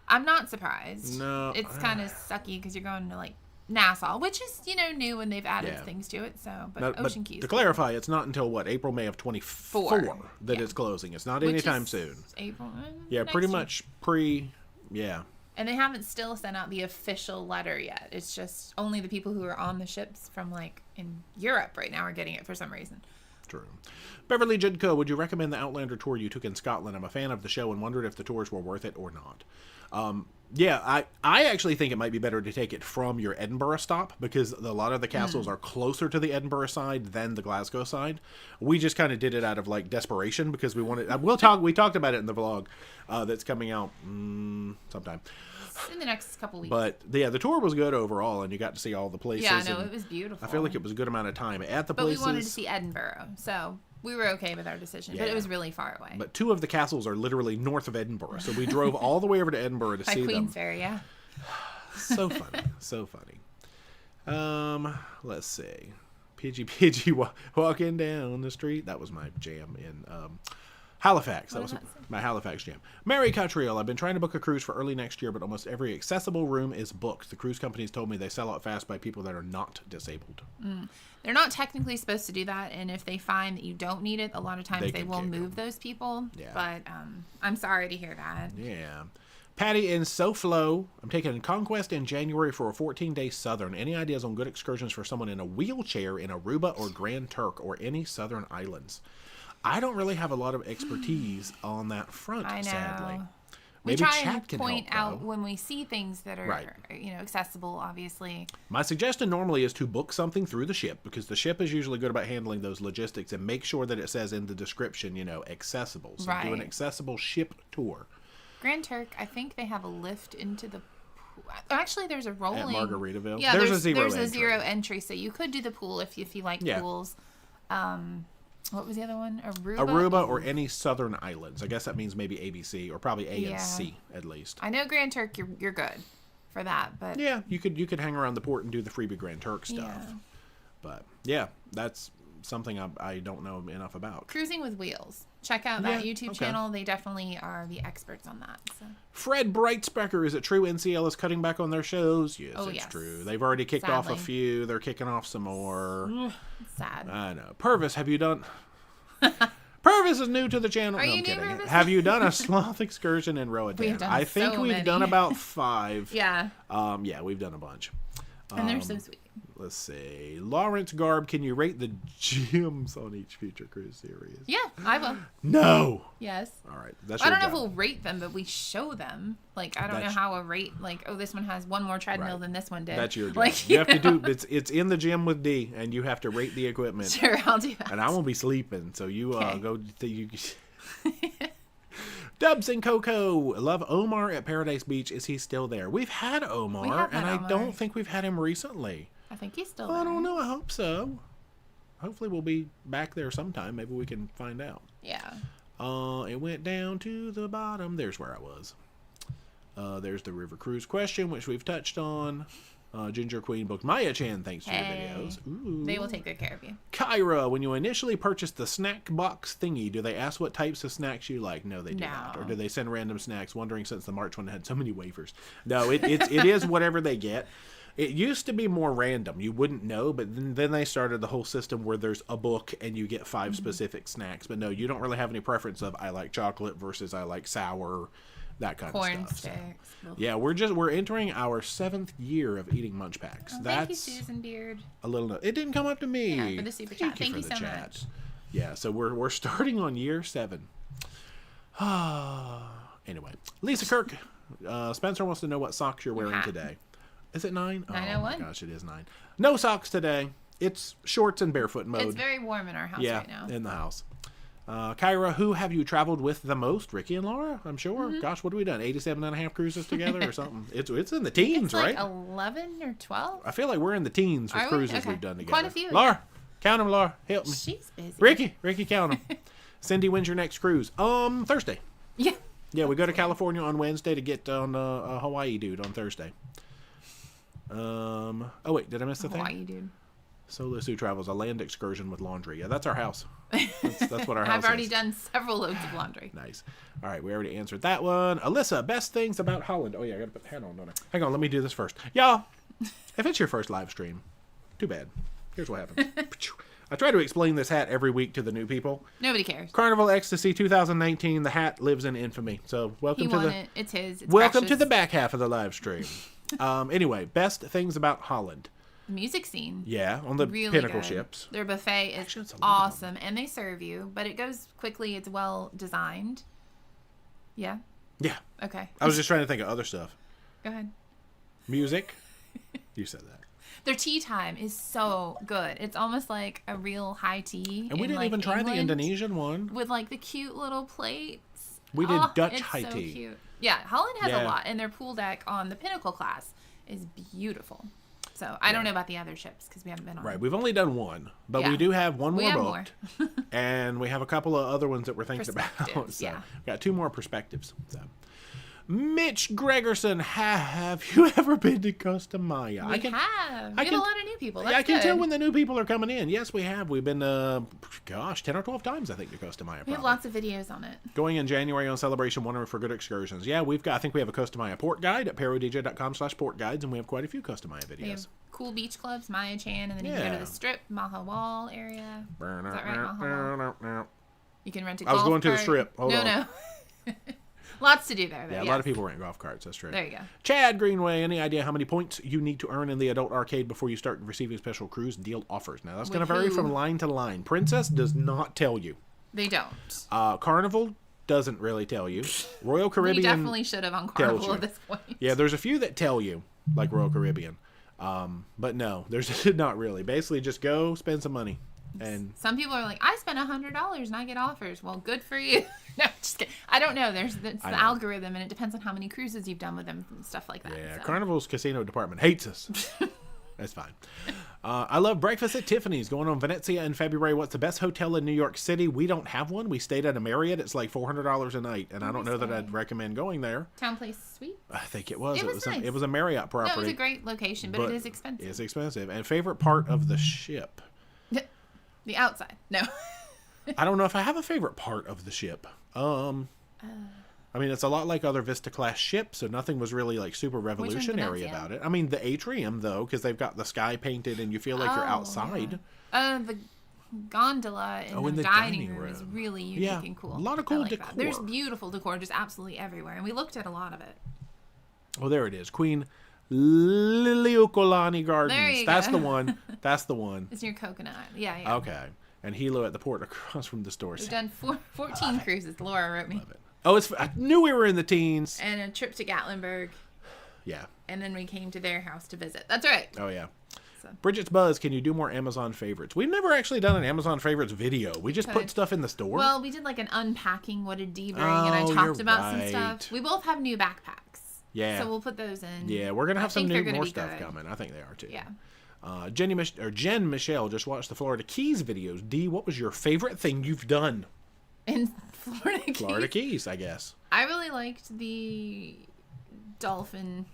I'm not surprised. No. It's kind of sucky because you're going to like Nassau, which is, new and they've added things to it. So, but Ocean Keys. To clarify, it's not until April, May of 24 that it's closing. It's not anytime soon. April. Yeah, pretty much yeah. And they haven't still sent out the official letter yet. It's just only the people who are on the ships from like in Europe right now are getting it for some reason. True. Beverly Jidko, would you recommend the Outlander tour you took in Scotland? I'm a fan of the show and wondered if the tours were worth it or not. Yeah, I actually think it might be better to take it from your Edinburgh stop because a lot of the castles are closer to the Edinburgh side than the Glasgow side. We just kind of did it out of like desperation because we wanted. We talked about it in the vlog that's coming out sometime. In the next couple weeks. But yeah, the tour was good overall, and you got to see all the places. Yeah, no, it was beautiful. I feel like it was a good amount of time at the places. But we wanted to see Edinburgh, so we were okay with our decision. But it was really far away. But 2 of the castles are literally north of Edinburgh, so we drove all the way over to Edinburgh to see them. By Queensferry, yeah. So funny, so funny. Let's see. Pidgey walking down the street. That was my jam in Halifax. That was my Halifax jam. Mary Cottrell, I've been trying to book a cruise for early next year, but almost every accessible room is booked. The cruise companies told me they sell out fast by people that are not disabled. They're not technically supposed to do that, and if they find that you don't need it, a lot of times they will move those people. Yeah. But I'm sorry to hear that. Yeah. Patty in SoFlo, I'm taking Conquest in January for a 14-day Southern. Any ideas on good excursions for someone in a wheelchair in Aruba or Grand Turk or any Southern islands? I don't really have a lot of expertise on that front, sadly. We try and point out when we see things that are, accessible, obviously. My suggestion normally is to book something through the ship because the ship is usually good about handling those logistics and make sure that it says in the description, accessible. So do an accessible ship tour. Grand Turk, I think they have a lift into the Actually, there's a rolling. At Margaritaville. Yeah, there's a zero entry, so you could do the pool if you like pools. What was the other one? Aruba or any southern islands. I guess that means maybe ABC or probably A and C at least. I know Grand Turk, you're good for that, but yeah, you could hang around the port and do the freebie Grand Turk stuff. Yeah. But yeah, that's something I don't know enough about. Cruising with Wheels. Check out that YouTube channel. They definitely are the experts on that. So. Fred Breitspecker, is it true NCL is cutting back on their shows? Yes, it's true. They've already kicked off a few. They're kicking off some more. Sad. I know. Purvis, have you done... Purvis is new to the channel. Are no, you I'm kidding. Purvis? Have you done a sloth excursion in Roatan? I think we've done about 5. Yeah. Yeah, we've done a bunch. And they're so sweet. Let's see. Lawrence Garb, can you rate the gyms on each future cruise series? Yeah, I will. No. Yes. All right. That's I don't know if we'll rate them, but we show them. Like, I don't know how a rate, like, oh, this one has one more treadmill than this one did. That's your job. Like, you have to do, it's in the gym with D, and you have to rate the equipment. Sure, I'll do that. And I won't be sleeping, so you go to you. Dubs and Coco, love Omar at Paradise Beach. Is he still there? We've had Omar, and I don't think we've had him recently. I think he's still there. I don't know. I hope so. Hopefully we'll be back there sometime. Maybe we can find out. Yeah. It went down to the bottom. There's where I was. There's the River Cruise question, which we've touched on. Ginger Queen booked Maya Chan, thanks for your videos. Ooh. They will take good care of you. Kyra, when you initially purchased the snack box thingy, do they ask what types of snacks you like? No, they do not. Or do they send random snacks, wondering since the March one had so many wafers? No, it is whatever they get. It used to be more random. You wouldn't know, but then they started the whole system where there's a book and you get 5 specific snacks. But no, you don't really have any preference of I like chocolate versus I like sour, that kind of stuff. Corn sticks. So. Yeah, we're entering our 7th year of eating Munch Packs. Oh, thank you, Susan Beard. A little. It didn't come up to me. Yeah, for the super chat. Thank you so much. Yeah, so we're starting on year 7. Anyway, Lisa Kirk, Spencer wants to know what socks you're wearing today. Is it 9? 9:01. Oh my gosh, it is 9. No socks today. It's shorts and barefoot mode. It's very warm in our house right now. Yeah, in the house. Kyra, who have you traveled with the most? Ricky and Laura, I'm sure. Mm-hmm. Gosh, what have we done? 87.5 cruises together or something? It's in the teens, right? 11 or 12? I feel like we're in the teens with cruises we've done together. Quite a few. Laura, count them, Laura. Help me. She's busy. Ricky, count them. Cindy, when's your next cruise? Thursday. Yeah. Yeah, we go to California on Wednesday to get on a Hawaii dude on Thursday. Oh wait, did I miss the thing? Hawaii dude. Solo Sue travels a land excursion with laundry. Yeah, that's our house. That's what our house is. I've already done several loads of laundry. Nice. All right, we already answered that one. Alyssa, best things about Holland. Oh yeah, I gotta put the hat on, don't I? Hang on, let me do this first. Y'all, if it's your first live stream, too bad. Here's what happened. I try to explain this hat every week to the new people. Nobody cares. Carnival Ecstasy 2019. The hat lives in infamy. So welcome to the. It's his. It's welcome precious. to the back half of the live stream. Anyway, best things about Holland. The music scene. Yeah, on the really Pinnacle good. ships. Their buffet is awesome, and they serve you, but it goes quickly. It's well designed. Yeah. Yeah. Okay. I was just trying to think of other stuff. Go ahead. Music. You said that. Their tea time is so good. It's almost like a real high tea. And we didn't even try the Indonesian one. With like the cute little plates. We did Dutch high tea. Cute. Yeah, Holland has a lot, and their pool deck on the Pinnacle class is beautiful. So I don't know about the other ships because we haven't been on. Right, we've only done one, but we do have one more booked, and we have a couple of other ones that we're thinking about. So we got 2 more perspectives. So. Mitch Gregerson, have you ever been to Costa Maya? We have a lot of new people. That's I can tell when the new people are coming in. Yes, we have. We've been, 10 or 12 times, I think, to Costa Maya. We have lots of videos on it. Going in January on Celebration, wondering for good excursions. Yeah, I think we have a Costa Maya port guide at ParoDeeJay.com/port guides, and we have quite a few Costa Maya videos. We have cool beach clubs, Maya Chan, and then you can go to the Strip, Maha Wall area. Is that right, Maha Wall? You can rent a golf cart. I was going to the Strip. Hold on. No. Lots to do there, though. Yeah, a lot of people rent golf carts. That's true. There you go. Chad Greenway, any idea how many points you need to earn in the adult arcade before you start receiving special cruise deal offers? Now, that's going to vary from line to line. Princess does not tell you. They don't. Carnival doesn't really tell you. Royal Caribbean we definitely should have on Carnival at this point. Yeah, there's a few that tell you, like Royal Caribbean. But no, there's not really. Basically, just go spend some money. And some people are like, I spent $100 and I get offers. Well, good for you. No, just kidding. I don't know. It's the algorithm, and it depends on how many cruises you've done with them and stuff like that. Yeah, so. Carnival's casino department hates us. That's fine. I love breakfast at Tiffany's. Going on Venezia in February. What's the best hotel in New York City? We don't have one. We stayed at a Marriott. It's like $400 a night, and I don't know that I'd recommend going there. Town Place Suite? I think it was. Nice. It was a Marriott property. No, it was a great location, but it is expensive. It's expensive. And favorite part of the ship? The outside. No. I don't know if I have a favorite part of the ship. I mean, it's a lot like other Vista class ships, so nothing was really like super revolutionary about it. I mean, the atrium though, because they've got the sky painted and you feel like you're outside. Yeah. The gondola in the dining room is really unique and cool. A lot of cool decor. There's beautiful decor just absolutely everywhere, and we looked at a lot of it. Oh, there it is, Queen Liliuokalani Gardens. There you That's go. the one. That's the one. It's near Coconut. Yeah. Okay. And Hilo at the port across from the store. We've done 14 cruises. Laura wrote me. Love it. Oh, I knew we were in the teens. And a trip to Gatlinburg. Yeah. And then we came to their house to visit. That's right. Oh, yeah. So. Bridget's Buzz, can you do more Amazon favorites? We've never actually done an Amazon favorites video. We just put stuff in the store. Well, we did like an unpacking, what did Dee bring, and I talked about some stuff. We both have new backpacks. Yeah. So we'll put those in. Yeah, we're going to have some more stuff coming. I think they are too. Yeah. Jen Michelle just watched the Florida Keys videos. Dee, what was your favorite thing you've done? In Florida Keys? Florida Keys, I guess. I really liked the dolphin.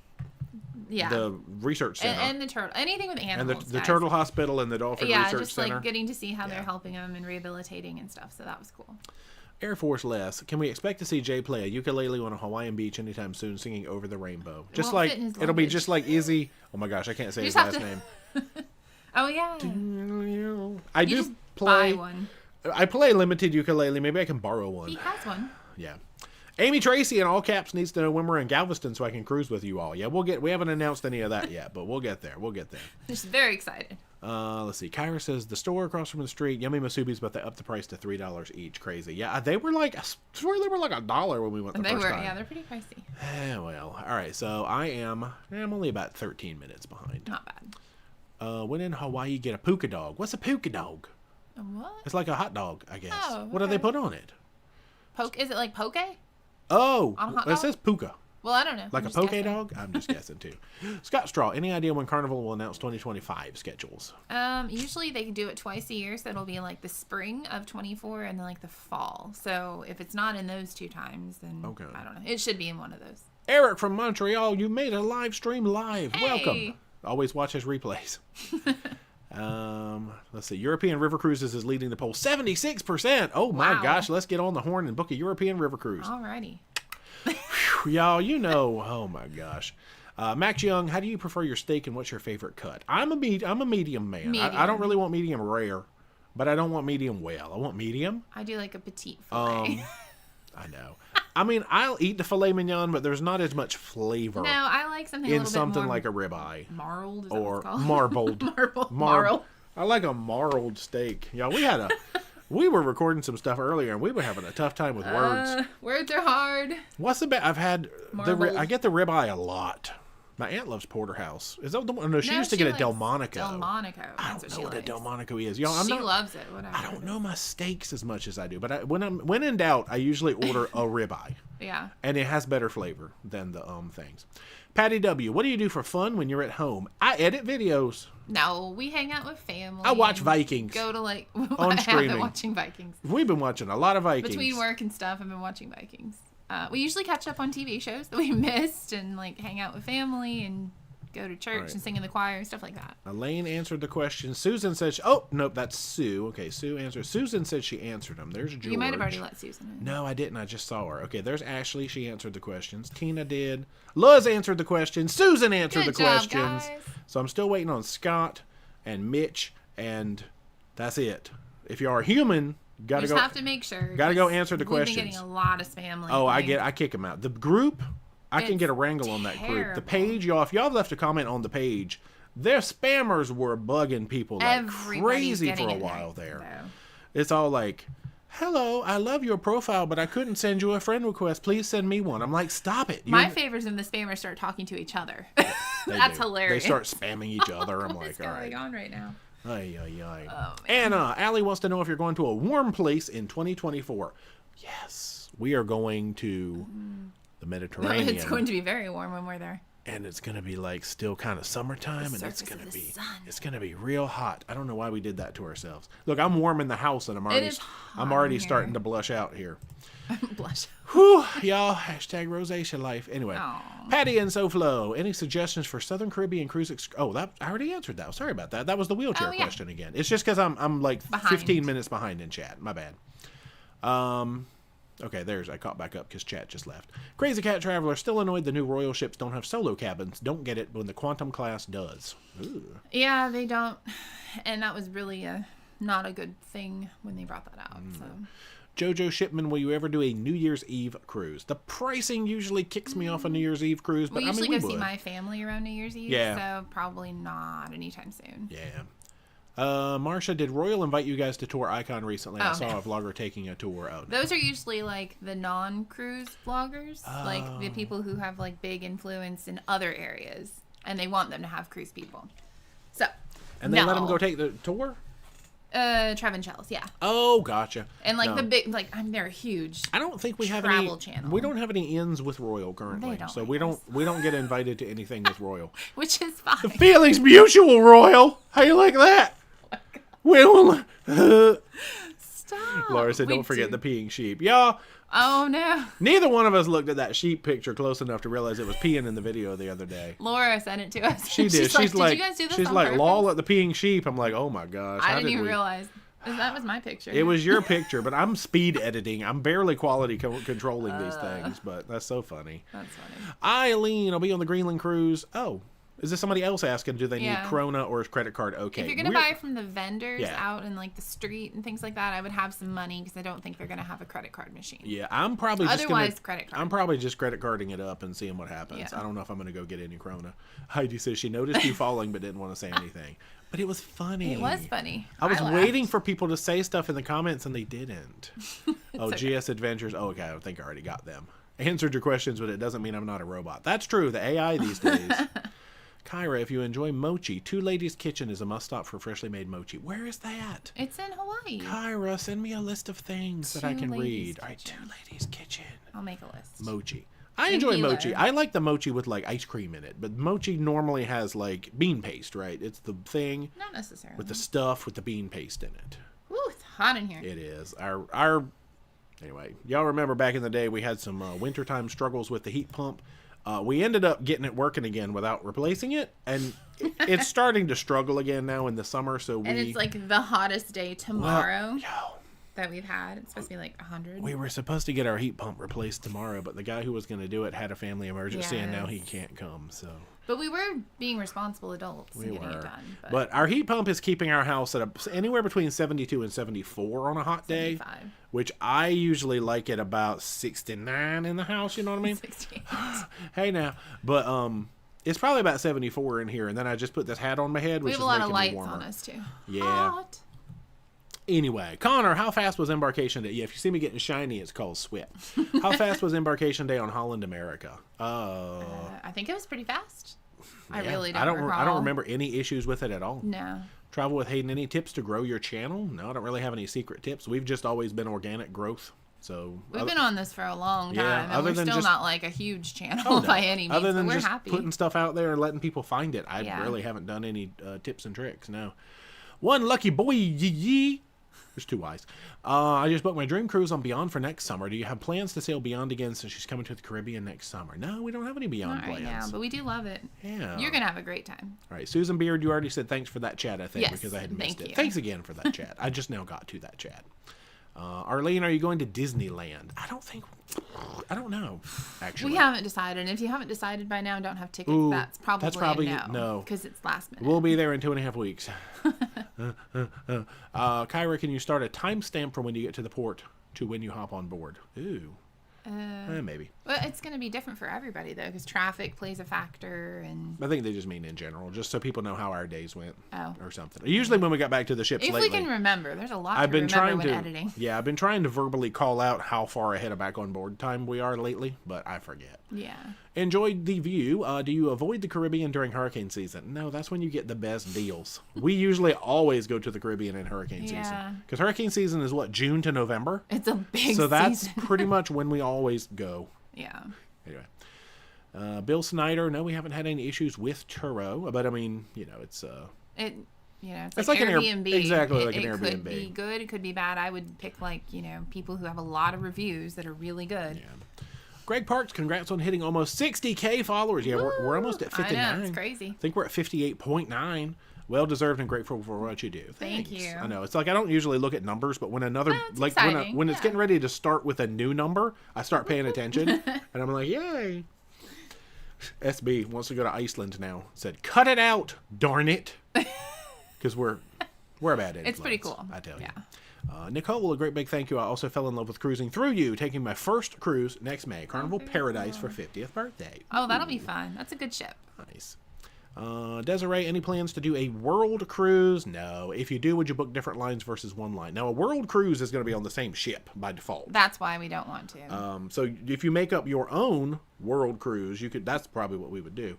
Yeah. The research center. And the turtle. Anything with animals. And the turtle hospital and the dolphin research center. Yeah, just like getting to see how they're helping them and rehabilitating and stuff. So that was cool. Air Force Les, can we expect to see Jay play a ukulele on a Hawaiian beach anytime soon singing Over the Rainbow? Just like, it'll be just like Izzy. Oh my gosh, I can't say his last name. Oh, yeah. I do play. Buy one. I play limited ukulele. Maybe I can borrow one. He has one. Yeah. Amy Tracy in all caps needs to know when we're in Galveston so I can cruise with you all. Yeah, we haven't announced any of that yet, but we'll get there. Just very excited. Let's see. Kyra says the store across from the street, Yummy Masubis, but they upped the price to $3 each. Crazy. Yeah, they were like, I swear they were like $1 when we went the first time. Yeah, they're pretty pricey. Well, all right. So I'm only about 13 minutes behind. Not bad. When in Hawaii, get a puka dog. What's a puka dog? A what? It's like a hot dog, I guess. Oh, okay. What do they put on it? Is it like poke? Oh, it says puka. Well, I don't know. Like a poke dog? I'm just guessing too. Scott Straw, any idea when Carnival will announce 2025 schedules? Usually they do it twice a year, so it'll be like the spring of 24 and then like the fall. So if it's not in those two times, then I don't know. It should be in one of those. Eric from Montreal, you made a live stream live. Hey. Welcome. Always watch his replays. Let's see. European River Cruises is leading the poll. 76%. Oh my gosh. Let's get on the horn and book a European River Cruise. Alrighty. Y'all, oh my gosh. Max Young, how do you prefer your steak and what's your favorite cut? I'm a medium man. I don't really want medium rare, but I don't want medium well. I want medium. I do like a petite filet. I know. I mean, I'll eat the filet mignon, but there's not as much flavor. No, I like something in something like a ribeye. Marled, is or that what it's marbled. Marled. I like a marled steak. Yeah, we were recording some stuff earlier, and we were having a tough time with words. Words are hard. What's the best? I've had I get the ribeye a lot. My aunt loves porterhouse. Is that the one? No, she used to get a Delmonico. I don't know what a Delmonico is. Y'all, she loves it. Whatever. I don't know my steaks as much as I do, but when in doubt, I usually order a ribeye. Yeah. And it has better flavor than the things. Patty W, what do you do for fun when you're at home? I edit videos. No, we hang out with family. I watch Vikings. Go to on streaming. I've been watching Vikings. We've been watching a lot of Vikings. Between work and stuff, I've been watching Vikings. We usually catch up on TV shows that we missed and like hang out with family and go to church and sing in the choir and stuff like that. Elaine answered the question. Susan said, oh, nope, that's Sue. Okay, Sue answered. Susan said she answered them. There's George. You might have already let Susan in. No, I didn't. I just saw her. Okay, there's Ashley. She answered the questions. Tina did. Luz answered the questions. Susan answered the questions. Guys. So I'm still waiting on Scott and Mitch, and that's it. If you are human, gotta go. You just have to make sure. Gotta go answer the questions. We've been getting a lot of spam lately. Oh, I kick them out. The group, I can get a wrangle on that group. The page, y'all, if y'all left a comment on the page, their spammers were bugging people like crazy for a while there. It's all like, hello, I love your profile, but I couldn't send you a friend request. Please send me one. I'm like, stop it. My favorites in the spammers start talking to each other. That's hilarious. They start spamming each other. I'm like, all right. What's going on right now? Ay, ay, ay. Oh, Anna, Allie wants to know if you're going to a warm place in 2024. Yes, we are going to the Mediterranean. It's going to be very warm when we're there. And it's going to be like still kind of summertime, and it's going to be real hot. I don't know why we did that to ourselves. Look, I'm warm in the house, and I'm already starting to blush out here. Blush. Whew, y'all. Hashtag rosacea life. Anyway, Aww. Patty and SoFlo. Any suggestions for Southern Caribbean cruise? I already answered that. Sorry about that. That was the wheelchair question again. It's just because I'm like 15 minutes behind in chat. My bad. Okay, I caught back up because chat just left. Crazy Cat Traveler, still annoyed the new Royal ships don't have solo cabins. Don't get it when the Quantum class does. Ooh. Yeah, they don't. And that was really not a good thing when they brought that out. So. Jojo Shipman, will you ever do a New Year's Eve cruise? The pricing usually kicks me off a New Year's Eve cruise, but we usually go see my family around New Year's Eve, so probably not anytime soon. Yeah. Marsha, did Royal invite you guys to tour Icon recently? I saw a vlogger taking a tour out. Those are usually like the non-cruise vloggers, like the people who have like big influence in other areas, and they want them to have cruise people. So. And they let them go take the tour? Trevinchellis, yeah. Oh, gotcha. And like the big, they're huge. I don't think we have travel channel. We don't have any ins with Royal currently, so we don't get invited to anything with Royal, which is fine. The feelings mutual, Royal. How you like that? Well, stop. Laura said, "Don't forget the peeing sheep, y'all." Oh no! Neither one of us looked at that sheep picture close enough to realize it was peeing in the video the other day. Laura sent it to us. She did. She's like, "Did you guys do this she's on like, purpose?" "Lol at the peeing sheep." I'm like, "Oh my gosh!" I didn't even realize that was my picture. It was your picture, but I'm speed editing. I'm barely quality controlling these things, but that's so funny. That's funny. Eileen, I'll be on the Greenland cruise. Oh. Is this somebody else asking, do they need Corona or is credit card okay? If you're going to buy from the vendors out in like the street and things like that, I would have some money because I don't think they're going to have a credit card machine. Yeah, I'm probably credit card. I'm probably just credit carding it up and seeing what happens. Yeah. I don't know if I'm going to go get any Corona. Heidi says she noticed you falling but didn't want to say anything. But it was funny. It was funny. I was waiting for people to say stuff in the comments and they didn't. Okay. GS Adventures. Oh, okay, I think I already got them. Answered your questions, but it doesn't mean I'm not a robot. That's true. The AI these days. Kyra, if you enjoy mochi, Two Ladies Kitchen is a must-stop for freshly made mochi. Where is that? It's in Hawaii. Kyra, send me a list of things that I can read. Kitchen. All right, Two Ladies Kitchen. I'll make a list. Mochi. I enjoy mochi. I like the mochi with like ice cream in it, but mochi normally has like bean paste, right? It's the thing. Not necessarily. With the stuff with the bean paste in it. Ooh, it's hot in here. It is. Anyway, y'all remember back in the day we had some wintertime struggles with the heat pump. We ended up getting it working again without replacing it, and it's starting to struggle again now in the summer. And it's like the hottest day tomorrow that we've had. It's supposed to be like 100. We were supposed to get our heat pump replaced tomorrow, but the guy who was going to do it had a family emergency, and now he can't come. But we were being responsible adults and getting it done. But our heat pump is keeping our house at anywhere between 72 and 74 on a hot 75. day, which I usually like at about 69 in the house, you know what I mean? 68. Hey now. But it's probably about 74 in here, and then I just put this hat on my head, which is making me warmer. We have a lot of lights on us, too. Yeah. Hot. Anyway, Connor, how fast was embarkation day? Yeah, if you see me getting shiny, it's called sweat. How fast was embarkation day on Holland America? I think it was pretty fast. Yeah, I really I don't remember any issues with it at all. No. Travel with Hayden, any tips to grow your channel? No, I don't really have any secret tips. We've just always been organic growth. So we've been on this for a long time, and we're still not like a huge channel by any means. Other than but we're just happy. Putting stuff out there and letting people find it, I really haven't done any tips and tricks. No. One lucky boy, yee. There's two Y's. I just booked my dream cruise on Beyond for next summer. Do you have plans to sail Beyond again since she's coming to the Caribbean next summer? No, we don't have any Beyond plans. Right now, but we do love it. Yeah. You're going to have a great time. All right. Susan Beard, you already said thanks for that chat, I think, yes, because I had missed it. Thanks again for that chat. I just now got to that chat. Arlene, are you going to Disneyland? I don't know, actually. We haven't decided. And if you haven't decided by now and don't have tickets, that's probably a no. Because it's last minute. We'll be there in 2.5 weeks. Kyra, can you start a timestamp for when you get to the port to when you hop on board? Ooh. Maybe. Well, it's going to be different for everybody, though, because traffic plays a factor. And I think they just mean in general, just so people know how our days went or something. Mm-hmm. Usually when we got back to the ships lately. If we can remember. There's a lot to remember when editing. Yeah, I've been trying to verbally call out how far ahead of back on board time we are lately, but I forget. Yeah. Enjoyed the view. Do you avoid the Caribbean during hurricane season? No, that's when you get the best deals. We usually always go to the Caribbean in hurricane season. Because hurricane season is what, June to November? It's a big season. So that's pretty much when we always go. Yeah. Anyway. Bill Snyder, no, we haven't had any issues with Turo, but I mean, it's it's like an Airbnb. Exactly like an Airbnb. It could be Airbnb. good, it could be bad. I would pick people who have a lot of reviews that are really good. Yeah. Greg Parks, congrats on hitting almost 60K followers. Yeah, we're almost at 59. I know, it's crazy. I think we're at 58.9. Well deserved and grateful for what you do. Thank you. I know. It's like I don't usually look at numbers, but when when it's getting ready to start with a new number, I start paying attention and I'm like, yay. SB wants to go to Iceland now. Said, cut it out, darn it. Because we're a bad influence. It's pretty cool. I tell you. Nicole, a great big thank you. I also fell in love with cruising through you, taking my first cruise next May. Carnival Paradise for 50th birthday. Oh, that'll be fun. That's a good ship. Nice. Desiree, any plans to do a world cruise? No. If you do, would you book different lines versus one line? Now, a world cruise is going to be on the same ship by default. That's why we don't want to. So if you make up your own world cruise, that's probably what we would do.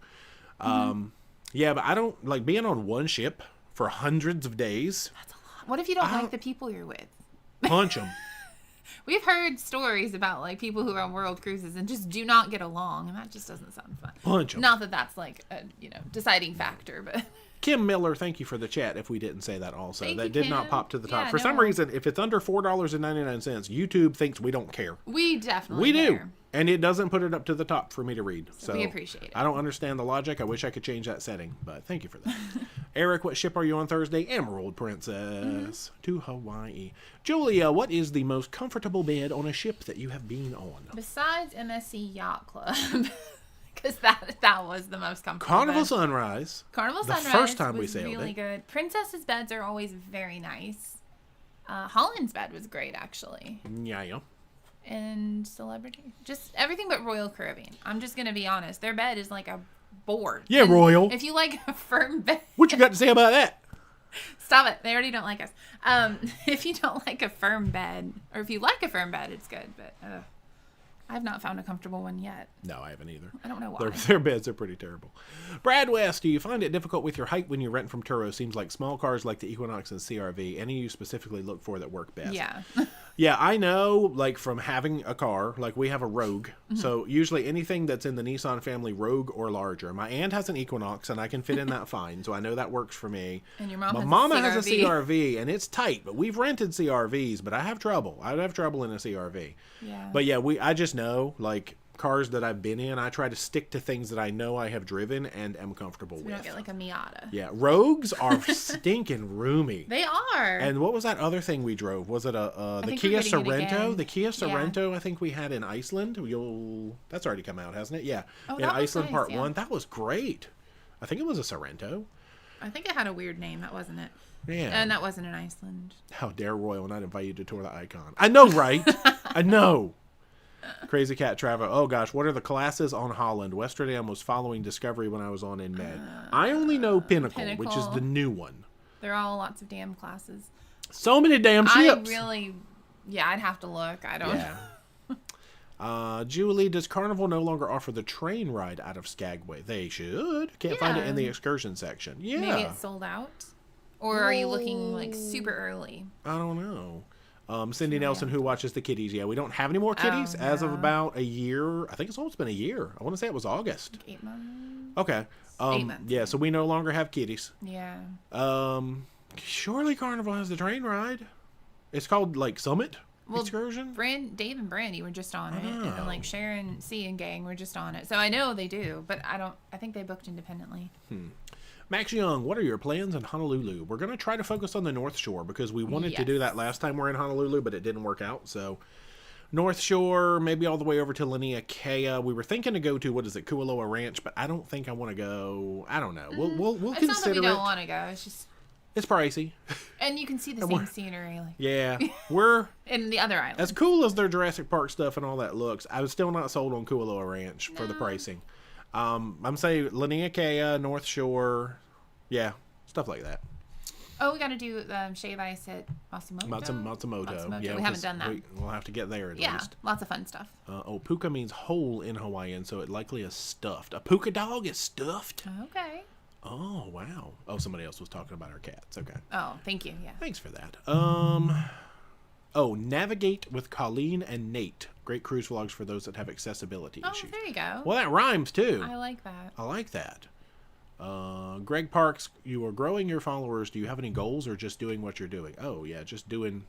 Yeah, but I don't like being on one ship for hundreds of days. That's a lot. What if you don't like the people you're with? Punch them. We've heard stories about people who are on world cruises and just do not get along, and that just doesn't sound fun. Punch them. Not that that's a deciding factor, but Kim Miller, thank you for the chat. If we didn't say that also, that did not pop to the top. Yeah, for some reason, if it's under $4.99, YouTube thinks we don't care. We definitely do. And it doesn't put it up to the top for me to read. So we appreciate it. I don't understand the logic. I wish I could change that setting, but thank you for that. Eric, what ship are you on Thursday? Emerald Princess to Hawaii. Julia, what is the most comfortable bed on a ship that you have been on? Besides MSC Yacht Club, because that was the most comfortable. Carnival Sunrise. The first time we sailed really good. Princess's beds are always very nice. Holland's bed was great, actually. Yeah. And Celebrity. Just everything but Royal Caribbean. I'm just going to be honest. Their bed is like a board. Yeah, and Royal. If you like a firm bed. What you got to say about that? Stop it. They already don't like us. If you don't like a firm bed, or if you like a firm bed, it's good. But I've not found a comfortable one yet. No, I haven't either. I don't know why. Their beds are pretty terrible. Brad West, do you find it difficult with your height when you rent from Turo? Seems like small cars like the Equinox and CRV. Any you specifically look for that work best? Yeah. Yeah, I know, from having a car, we have a Rogue. Mm-hmm. So usually anything that's in the Nissan family, Rogue or larger. My aunt has an Equinox, and I can fit in that fine. So I know that works for me. And your mom Mama has a CRV, and it's tight. But we've rented CRVs, but I have trouble. I'd have trouble in a CRV. Yeah. But yeah, I just know, cars that I've been in, I try to stick to things that I know I have driven and am comfortable with. You don't get a Miata. Yeah, Rogues are stinking roomy. They are. And what was that other thing we drove? Was it the Kia Sorento? The Kia Sorento, I think we had in Iceland. That's already come out, hasn't it? Yeah. In Iceland Part 1. That was great. I think it was a Sorento. I think it had a weird name. That wasn't it. Yeah. And that wasn't in Iceland. How dare Royal not invite you to tour the Icon? I know, right? I know. Crazy Cat Travel. Oh gosh, what are the classes on Holland? Westerdam was following Discovery when I was on in Med. I only know Pinnacle, which is the new one. They're all lots of damn classes. So many damn ships. I'd have to look. I don't know. Julie, does Carnival no longer offer the train ride out of Skagway? They should. Can't find it in the excursion section. Yeah. Maybe it's sold out? Or are you looking super early? I don't know. Cindy Nelson, who watches the kitties. Yeah, we don't have any more kitties as of about a year. I think it's almost been a year. I want to say it was August. 8 months. Okay. 8 months. Yeah, so we no longer have kitties. Yeah. Surely Carnival has the train ride. It's called Summit Excursion. Dave and Brandy were just on it, and Sharon C and gang were just on it. So I know they do, but I think they booked independently. Max Young, what are your plans in Honolulu? We're going to try to focus on the North Shore because we wanted to do that last time we were in Honolulu, but it didn't work out. So North Shore, maybe all the way over to Laniakea. Kea. We were thinking to go to, Kualoa Ranch, but I don't think I want to go. I don't know. We'll consider it. It's not that we don't want to go. It's just It's pricey. And you can see the same scenery. Yeah. We're... in the other islands. As cool as their Jurassic Park stuff and all that looks, I was still not sold on Kualoa Ranch for the pricing. I'm saying Laniakea, Kea, North Shore. Yeah. Stuff like that. Oh, we got to do shave ice at Matsumoto. Yeah, we haven't done that. We'll have to get there at least. Yeah, lots of fun stuff. Puka means whole in Hawaiian, so it likely is stuffed. A puka dog is stuffed? Okay. Oh, wow. Oh, somebody else was talking about our cats. Okay. Oh, thank you. Yeah. Thanks for that. Navigate with Colleen and Nate. Great cruise vlogs for those that have accessibility issues. Oh, there you go. Well, that rhymes, too. I like that. I like that. Greg Parks, you are growing your followers. Do you have any goals or just doing what you're doing? Oh, yeah, just doing.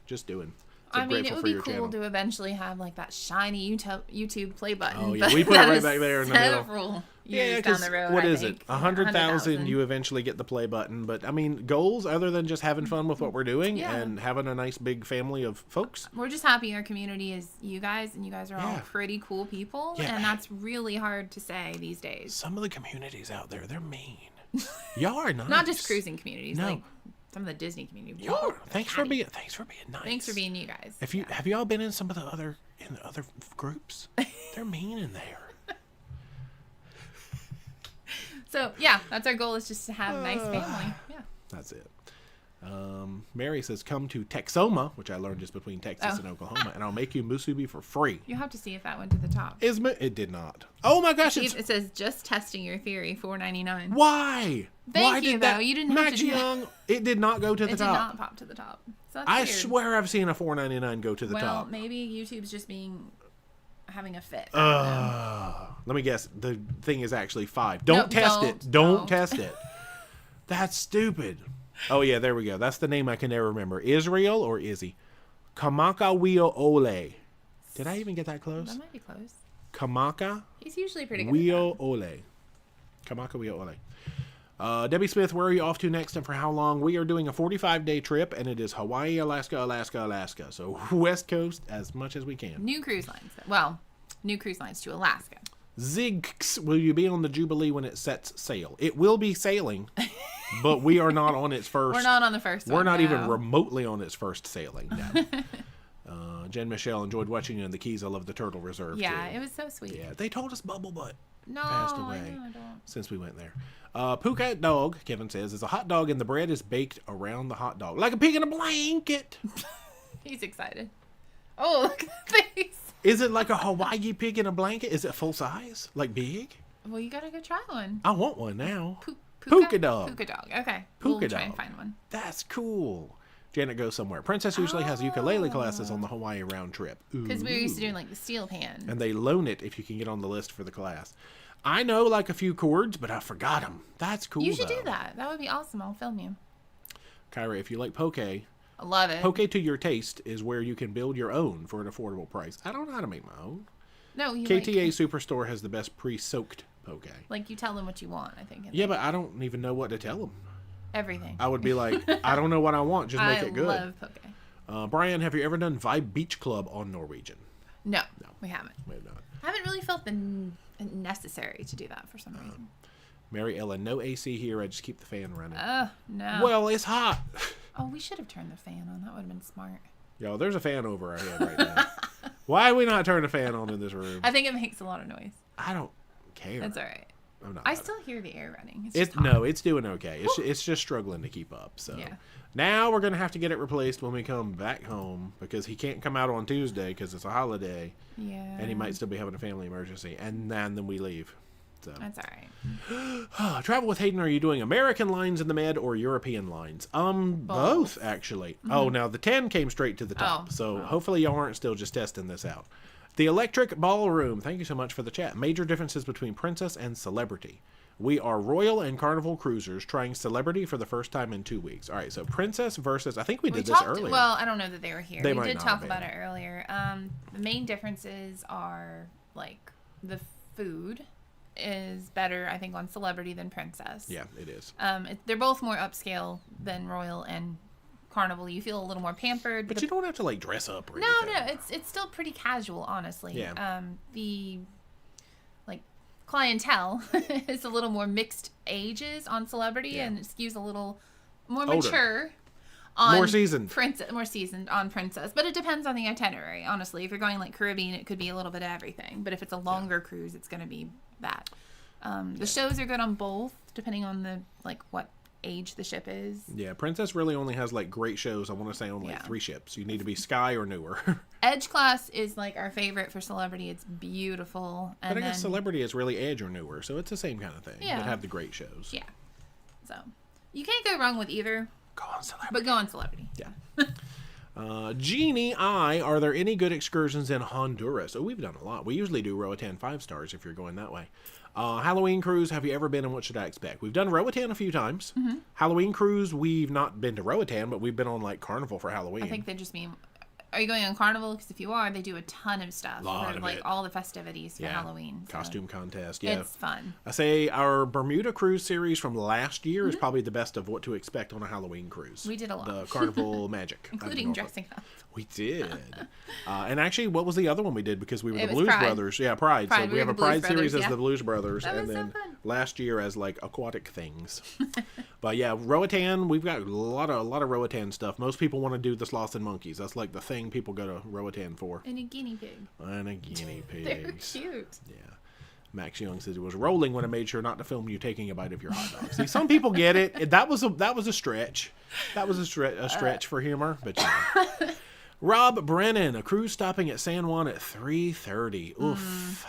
I mean, it would be cool to eventually have like that shiny YouTube play button. Oh, yeah, we put it right back there in the middle. Several years down the road. What is it? 100,000 you eventually get the play button. But, I mean, goals other than just having fun with what we're doing and having a nice big family of folks. We're just happy our community is you guys, and you guys are all pretty cool people. Yeah. And that's really hard to say these days. Some of the communities out there, they're mean. Y'all are nice. Not just cruising communities. No. Like some of the Disney community. Thanks for being nice. Thanks for being you guys. Have y'all been in some of the other groups? They're mean in there. So yeah, that's our goal, is just to have a nice family. Yeah. That's it. Mary says, come to Texoma, which I learned just between Texas and Oklahoma, and I'll make you musubi for free. You have to see if that went to the top. It did not. Oh my gosh. It says, just testing your theory, $4.99. Why? Thank you, though. You didn't have to do that. It did not go to the top. It did not pop to the top. So I swear I've seen a $4.99 go to the top. Well, maybe YouTube's just having a fit. Let me guess. The thing is actually $5. Don't test it. Don't test it. That's stupid. Oh, yeah, there we go. That's the name I can never remember. Israel or Izzy? Kamaka Wio Ole. Did I even get that close? That might be close. Kamaka? He's usually pretty good. Wio Ole. Kamaka Wio Ole. Debbie Smith, where are you off to next and for how long? We are doing a 45-day trip, and it is Hawaii, Alaska, Alaska, Alaska. So West Coast as much as we can. New cruise lines. Well, new cruise lines to Alaska. Zigs, will you be on the Jubilee when it sets sail? It will be sailing, but we are not on its first. We're not on the first one. We're not even remotely on its first sailing. No. Jen Michelle, enjoyed watching you in the Keys. I love the Turtle Reserve, too. It was so sweet. Yeah, they told us Bubble Butt passed away I don't. since we went there. Puka dog, Kevin says, is a hot dog and the bread is baked around the hot dog. Like a pig in a blanket. He's excited. Oh, look at the face. Is it like a Hawaii pig in a blanket? Is it full size? Like big? Well, you gotta go try one. I want one now. Puka dog. Puka dog. Okay. We'll try and find one. That's cool. Janet goes somewhere. Princess usually has ukulele classes on the Hawaii round trip. Because we were used to doing like the steel pan. And they loan it if you can get on the list for the class. I know like a few chords, but I forgot them. That's cool. You should do that. That would be awesome. I'll film you. Kyra, if you like poke, I love it. Poke to your taste is where you can build your own for an affordable price. I don't know how to make my own. No, KTA Superstore has the best pre-soaked poke. Like you tell them what you want, I think. Yeah, but I don't even know what to tell them. Everything. I would be like, I don't know what I want. Just make it good. I love poke. Brian, have you ever done Vibe Beach Club on Norwegian? No, we haven't. We have not. I haven't really felt the necessary to do that for some reason. Mary Ellen, no AC here. I just keep the fan running. No. Well, it's hot. Oh, we should have turned the fan on. That would have been smart. Yo, there's a fan over our head right now. Why do we not turn the fan on in this room? I think it makes a lot of noise. I don't care. That's all right. I still hear the air running. It's doing okay. It's just struggling to keep up. So yeah. Now we're gonna have to get it replaced when we come back home because he can't come out on Tuesday because it's a holiday. Yeah. And he might still be having a family emergency, and then we leave. So that's all right. Travel with Hayden. Are you doing American lines in the Med or European lines? Both actually. Mm-hmm. Oh, now the 10 came straight to the top. Hopefully y'all aren't still just testing this out. The Electric Ballroom. Thank you so much for the chat. Major differences between Princess and Celebrity. We are Royal and Carnival cruisers trying Celebrity for the first time in 2 weeks. All right, so Princess versus... I think we did this earlier. Well, I don't know that they were here. We did talk about it earlier. The main differences are, like, the food is better, I think, on Celebrity than Princess. Yeah, it is. They're both more upscale than Royal and Carnival. You feel a little more pampered. But you don't have to, like, dress up or anything. No, it's still pretty casual, honestly. Yeah. The clientele is a little more mixed ages on Celebrity and it skews a little more older. mature. More seasoned. More seasoned on Princess. But it depends on the itinerary, honestly. If you're going like Caribbean, it could be a little bit of everything. But if it's a longer cruise, it's going to be that. The shows are good on both, depending on the what age the ship is. Yeah, Princess really only has like great shows, I want to say, on like 3 ships. You need to be Sky or newer. Edge class is like our favorite for Celebrity. It's beautiful. And but I guess Celebrity is really Edge or newer, so it's the same kind of thing. Yeah. But have the great shows. Yeah. So, you can't go wrong with either. Go on Celebrity. But go on Celebrity. Yeah. Jeannie I, are there any good excursions in Honduras? Oh, we've done a lot. We usually do Roatan 5 stars if you're going that way. Halloween cruise, have you ever been and what should I expect? We've done Roatan a few times. Mm-hmm. Halloween cruise, we've not been to Roatan, but we've been on like Carnival for Halloween. I think they just mean... Are you going on Carnival? Because if you are, they do a ton of stuff. All the festivities for Halloween. So. Costume contest. Yeah. It's fun. I say our Bermuda cruise series from last year is probably the best of what to expect on a Halloween cruise. We did a lot. The Carnival Magic. Including dressing up. We did. And actually, what was the other one we did? Because we were the Blues Pride. Brothers. Yeah, Pride. So we have a Pride series as the Blues Brothers. That and was then so fun. last year as like aquatic things. But yeah, Roatan, we've got a lot of Roatan stuff. Most people want to do the Sloths and Monkeys. That's like the thing people go to Roatan for. And a guinea pig. And a guinea pig. They're cute. Yeah. Max Young says it was rolling when I made sure not to film you taking a bite of your hot dog. See, some people get it. That was a stretch. That was a stretch for humor, but you know. Rob Brennan, a cruise stopping at San Juan at 3:30. Oof.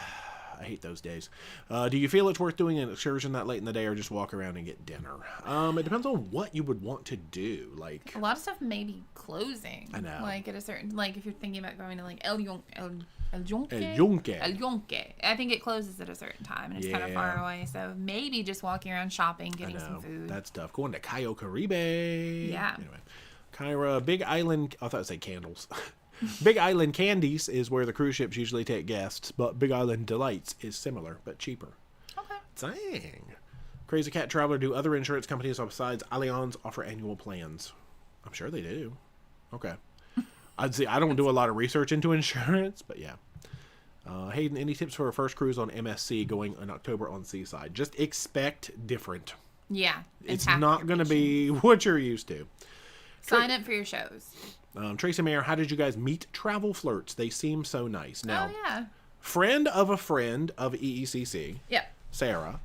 I hate those days. Do you feel it's worth doing an excursion that late in the day or just walk around and get dinner? It depends on what you would want to do. Like, a lot of stuff may be closing. I know. Like at a certain, like if you're thinking about going to like El Yunque. I think it closes at a certain time and it's kind of far away. So maybe just walking around shopping, getting some food. That's tough. Going to Cayo Caribe. Yeah. Anyway, Kyra, Big Island. I thought I'd say candles. Big Island Candies is where the cruise ships usually take guests, but Big Island Delights is similar but cheaper. Okay. Dang. Crazy Cat Traveler, do other insurance companies besides Allianz offer annual plans? I'm sure they do. Okay. I'd say I don't do a lot of research into insurance, but yeah. Hayden, any tips for a first cruise on MSC going in October on Seaside? Just expect different. Yeah. It's not going to be what you're used to. Sign up for your shows. Tracy Mayer, how did you guys meet travel flirts? They seem so nice. Now, friend of a friend of EECC, Sarah,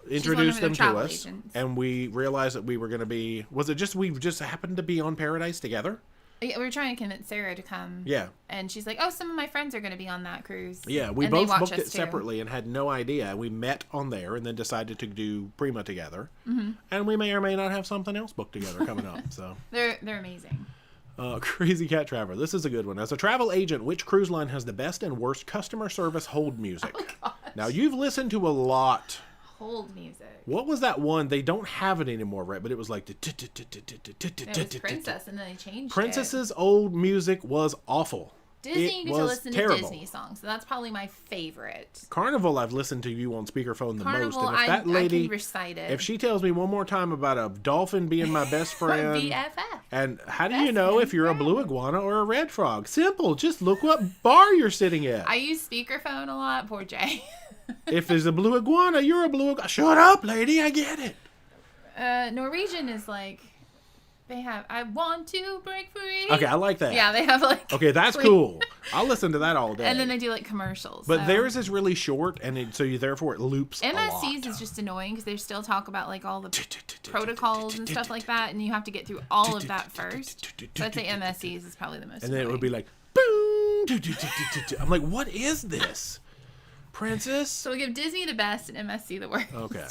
introduced them to us, and we realized that we were going to be, we just happened to be on Paradise together? Yeah, we were trying to convince Sarah to come. Yeah. And she's like, oh, some of my friends are going to be on that cruise. Yeah, we both booked it separately and had no idea. We met on there and then decided to do Prima together. Mm-hmm. And we may or may not have something else booked together coming up. So They're amazing. Crazy Cat Traveler. This is a good one. As a travel agent, which cruise line has the best and worst customer service hold music? Oh, gosh. Now, you've listened to a lot. Hold music. What was that one? They don't have it anymore, right? But it was like... It was Princess, and then they changed Princess's old music was awful. Disney, you get to listen to Disney songs, so that's probably my favorite. Carnival, I've listened to you on speakerphone the most. And if that lady, I can recite it. If she tells me one more time about a dolphin being my best friend... BFF. And how do you know if you're a blue iguana or a red frog? Simple. Just look what bar you're sitting at. I use speakerphone a lot. Poor Jay. If there's a blue iguana, you're a blue iguana. Shut up, lady. I get it. Norwegian is like, they have, I want to break free. Okay, I like that. Yeah, they have like. Okay, that's cool. I'll listen to that all day. And then they do like commercials. But theirs is really short, and therefore it loops a lot. MSC's is just annoying because they still talk about like all the protocols and stuff like that, and you have to get through all of that first. So I'd say MSC's is probably the most And then annoying. it would be like, boom. I'm like, what is this? Princess? So we'll give Disney the best and MSC the worst. Okay.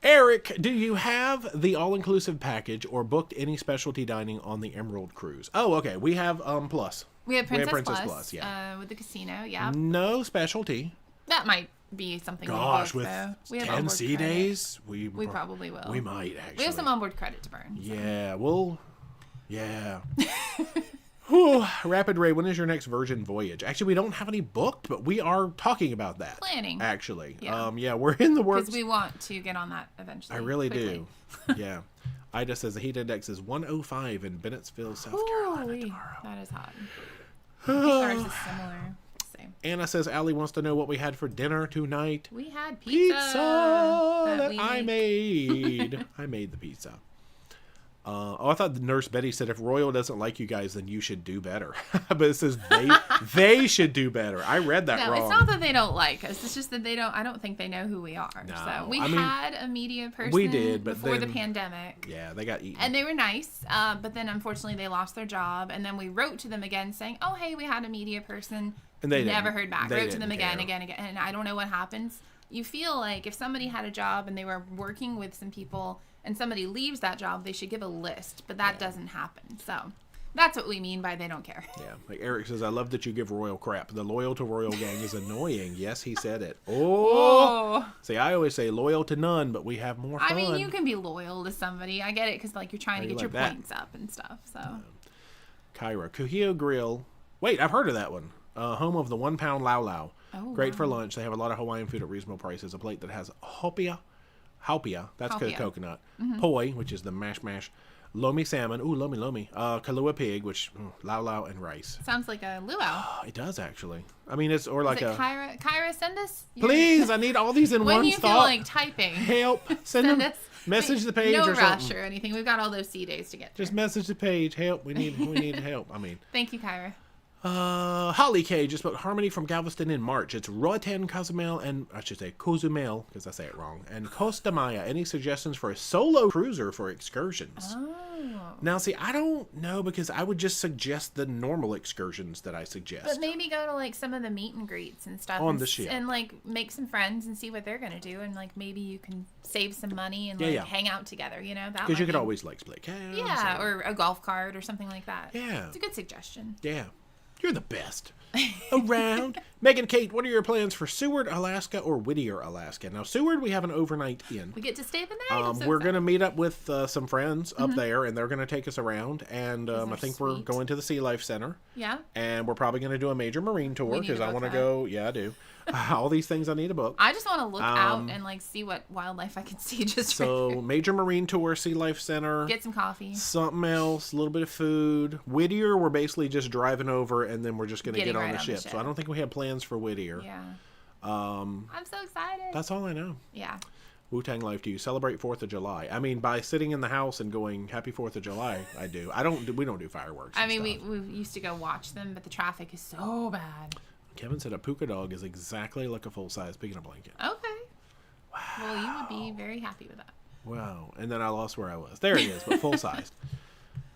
Eric, do you have the all-inclusive package or booked any specialty dining on the Emerald Cruise? Oh, okay. We have Plus. We have Princess Plus, yeah. With the casino, yeah. No specialty. That might be something. Gosh, we with 10 sea days, we probably will. We might actually. We have some onboard credit to burn. So. Yeah, yeah. Whew, Rapid Ray, when is your next Virgin voyage? Actually, we don't have any booked, but we are talking about that. Planning. Actually. Yeah, we're in the works. Because we want to get on that eventually. I really do. Yeah. Ida says the heat index is 105 in Bennettsville, South Carolina tomorrow. That is hot. I think ours is similar. Same. Anna says Allie wants to know what we had for dinner tonight. We had pizza that I made. I made the pizza. I thought the Nurse Betty said, if Royal doesn't like you guys, then you should do better. But it says they should do better. I read that wrong. It's not that they don't like us. It's just that I don't think they know who we are. No, so we had a media person before the pandemic. Yeah, they got eaten. And they were nice. But then unfortunately they lost their job. And then we wrote to them again saying, oh, hey, we had a media person. And they never heard back. Wrote to them again. And I don't know what happens. You feel like if somebody had a job and they were working with some people and somebody leaves that job, they should give a list. But that doesn't happen. So that's what we mean by they don't care. Yeah. Like Eric says, I love that you give Royal crap. The loyal to Royal gang is annoying. Yes, he said it. Oh. See, I always say loyal to none, but we have more fun. I mean, you can be loyal to somebody. I get it because like you're trying to get your points up and stuff. So. Kyra. Kuhio Grill. Wait, I've heard of that one. Home of the 1 pound Lau Lau. Oh, great for lunch. They have a lot of Hawaiian food at reasonable prices. A plate that has haupia, that's coconut, poi, which is the mash, lomi salmon, lomi, kalua pig, which Lau Lau, and rice. Sounds like a luau. It does actually. I mean, it's or like Kyra, send us. Please, I need all these in one when you stop. feel like typing, help, send us. Message the page no or rush something. or anything. We've got all those days to get through. Just message the page. Help. We need help. I mean. Thank you, Kyra. Holly K just put Harmony from Galveston in March. It's Roatan, Cozumel, and I should say Cozumel because I say it wrong. And Costa Maya. Any suggestions for a solo cruiser for excursions? Oh. Now, see, I don't know because I would just suggest the normal excursions that I suggest. But maybe go to like some of the meet and greets and stuff on the ship and like make some friends and see what they're gonna do and like maybe you can save some money and like hang out together. You know that because you could always like split cash. Yeah, or a golf cart or something like that. Yeah, it's a good suggestion. Yeah. You're the best. Around. Megan Kate, what are your plans for Seward, Alaska or Whittier, Alaska? Now, Seward, we have an overnight in. We get to stay the night. We're going to meet up with some friends up there, and they're going to take us around. And I think we're going to the Sea Life Center. Yeah. And we're probably going to do a major marine tour because I want to go. Yeah, I do. All these things I need to book. I just want to look out and like see what wildlife I can see just so major marine tour, Sea Life Center. Get some coffee. Something else, a little bit of food. Whittier, we're basically just driving over and then we're just going to get on the ship. So I don't think we have plans for Whittier. Yeah. I'm so excited. That's all I know. Yeah. Wu-Tang Life, do you celebrate 4th of July? I mean, by sitting in the house and going, Happy 4th of July, I do. We don't do fireworks. I mean, we used to go watch them, but the traffic is so bad. Kevin said a puka dog is exactly like a full-size picking blanket. Okay. Wow. Well, you would be very happy with that. Wow. And then I lost where I was. There it is, but full-sized.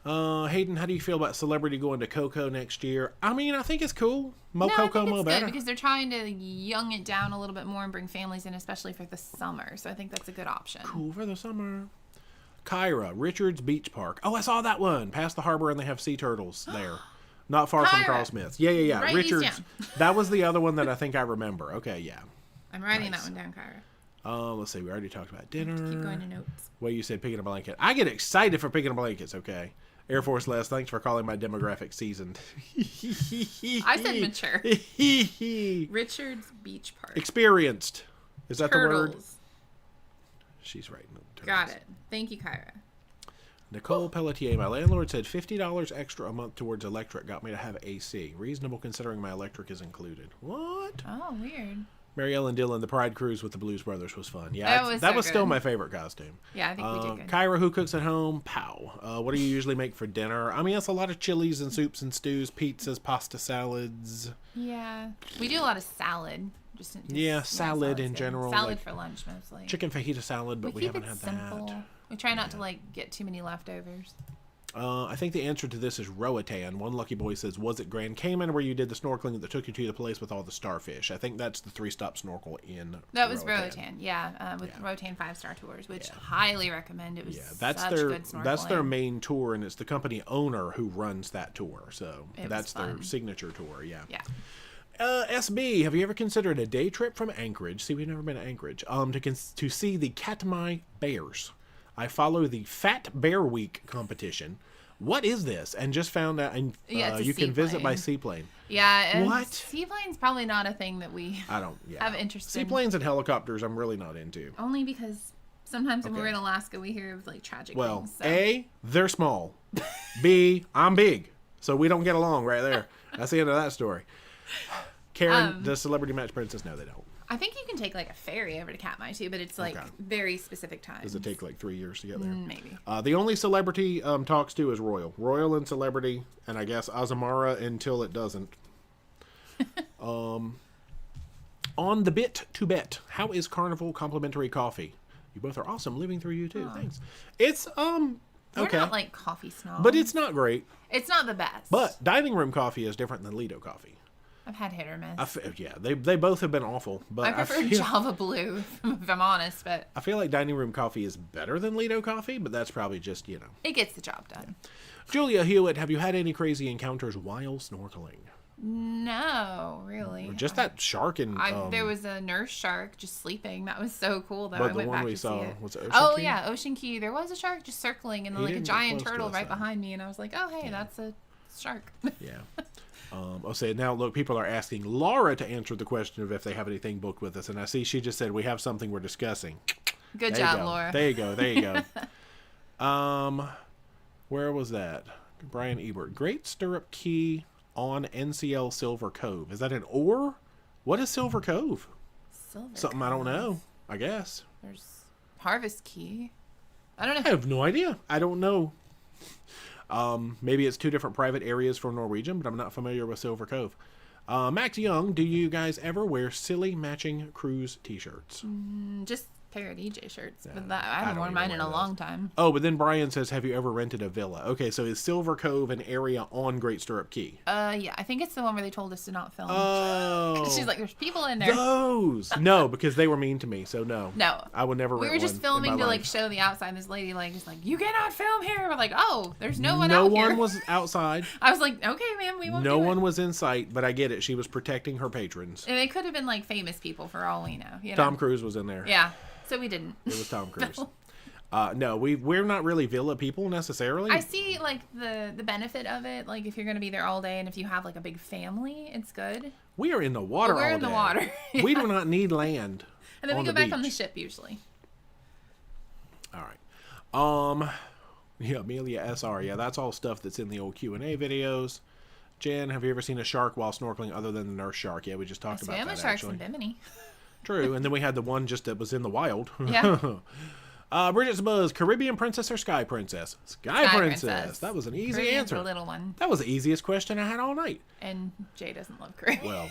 Hayden, how do you feel about Celebrity going to Coco next year? I mean, I think it's cool. Coco, mo better. Good because they're trying to young it down a little bit more and bring families in, especially for the summer. So I think that's a good option. Cool for the summer. Kyra, Richards Beach Park. Oh, I saw that one. Past the harbor, and they have sea turtles there. Not far from Carl Smith's. Yeah. Write Richards. That was the other one that I think I remember. Okay, yeah. I'm writing that one down, Kyra. Let's see. We already talked about dinner. Keep going to notes. Well, you said picking a blanket. I get excited for picking a blankets, okay? Air Force Les, thanks for calling my demographic seasoned. I said mature. Richards Beach Park. Experienced. Is that turtles. The word? She's right. Got it. Thank you, Kyra. Nicole Pelletier, my landlord said $50 extra a month towards electric got me to have AC. Reasonable considering my electric is included. What? Oh, weird. Mary Ellen Dillon, the Pride Cruise with the Blues Brothers was fun. Yeah, that was still my favorite costume. Yeah, I think we did good. Kyra, who cooks at home? Pow. What do you usually make for dinner? I mean, it's a lot of chilies and soups and stews, pizzas, pasta salads. Yeah, we do a lot of salad. Salad in general. Salad for lunch mostly. Chicken fajita salad, but we haven't had simple. that. We try not to get too many leftovers. I think the answer to this is Roatan. One lucky boy says, was it Grand Cayman where you did the snorkeling that took you to the place with all the starfish? I think that's the 3-stop snorkel in That was Roatan, with Roatan 5-star tours, which highly recommend. It was that's good snorkeling. That's their main tour, and it's the company owner who runs that tour. So that's their signature tour, Yeah. SB, have you ever considered a day trip from Anchorage? See, we've never been to Anchorage. To see the Katmai Bears. I follow the Fat Bear Week competition. What is this? And just found out, and you can visit by seaplane. Yeah. What? Seaplane's probably not a thing that we have interest in. Seaplanes and helicopters I'm really not into. Only because sometimes when we're in Alaska, we hear of tragic things. So. A, they're small. B, I'm big. So we don't get along right there. That's the end of that story. Karen, the Celebrity Match Princess, no, they don't. I think you can take like a ferry over to Katmai too, but it's like very specific times. Does it take like 3 years to get there? Maybe. The only celebrity talks to is Royal. Royal and celebrity, and I guess Azamara until it doesn't. On the bit to bet, how is Carnival complimentary coffee? You both are awesome. Living through you too. Thanks. It's We're not like coffee snobs. But it's not great. It's not the best. But dining room coffee is different than Lido coffee. I've had hit or miss. They both have been awful. But I prefer Java Blue, if I'm honest. But I feel like dining room coffee is better than Lido coffee, but that's probably just, It gets the job done. Julia Hewitt, have you had any crazy encounters while snorkeling? No, really. Just that shark in... there was a nurse shark just sleeping. That was so cool, though. But I went back to see it. Was it Ocean Key? Yeah, Ocean Key. There was a shark just circling and like a giant turtle right behind me. And I was like, oh, hey, that's a shark. Yeah. I'll say now, look, people are asking Laura to answer the question of if they have anything booked with us. And I see she just said, we have something we're discussing. Good job, Laura. There you go. Where was that? Brian Ebert. Great Stirrup Key on NCL Silver Cove. Is that an oar? What is Silver Cove? Something I don't know, I guess. There's Harvest Key. I don't know. I have no idea. I don't know. Maybe it's 2 different private areas for Norwegian, but I'm not familiar with Silver Cove. Max Young, do you guys ever wear silly matching cruise t-shirts? Just ParoDeeJay shirts, but I haven't worn mine in a long time. Oh, but then Brian says, have you ever rented a villa? Okay, so is Silver Cove an area on Great Stirrup Key? Yeah, I think it's the one where they told us to not film. Oh. She's like, there's people in there. Those! No, because they were mean to me, so no. No. I would never rent one. We were just filming to like show the outside. This lady is like, you cannot film here. We're like, oh, there's no one out here. No one was outside. I was like, okay, man, we won't do it. No one was in sight, but I get it. She was protecting her patrons. And it could have been like famous people for all we know. Tom Cruise was in there. Yeah. So we didn't. It was Tom Cruise. No, we're not really villa people necessarily. I see like the benefit of it. Like if you're going to be there all day and if you have like a big family, it's good. We are in the water all day. We're in the water. Yeah. We do not need land. And then we go back on the ship usually. All right. Yeah, Amelia SR. Yeah, that's all stuff that's in the old Q&A videos. Jen, have you ever seen a shark while snorkeling other than the nurse shark? Yeah, we just talked about that, actually. sharks in Bimini. True, and then we had the one just that was in the wild. Yeah. Bridget's Buzz, Caribbean Princess or Sky Princess? Sky Princess. That was an easy Caribbean's answer. The little one. That was the easiest question I had all night. And Jay doesn't love Caribbean. Well,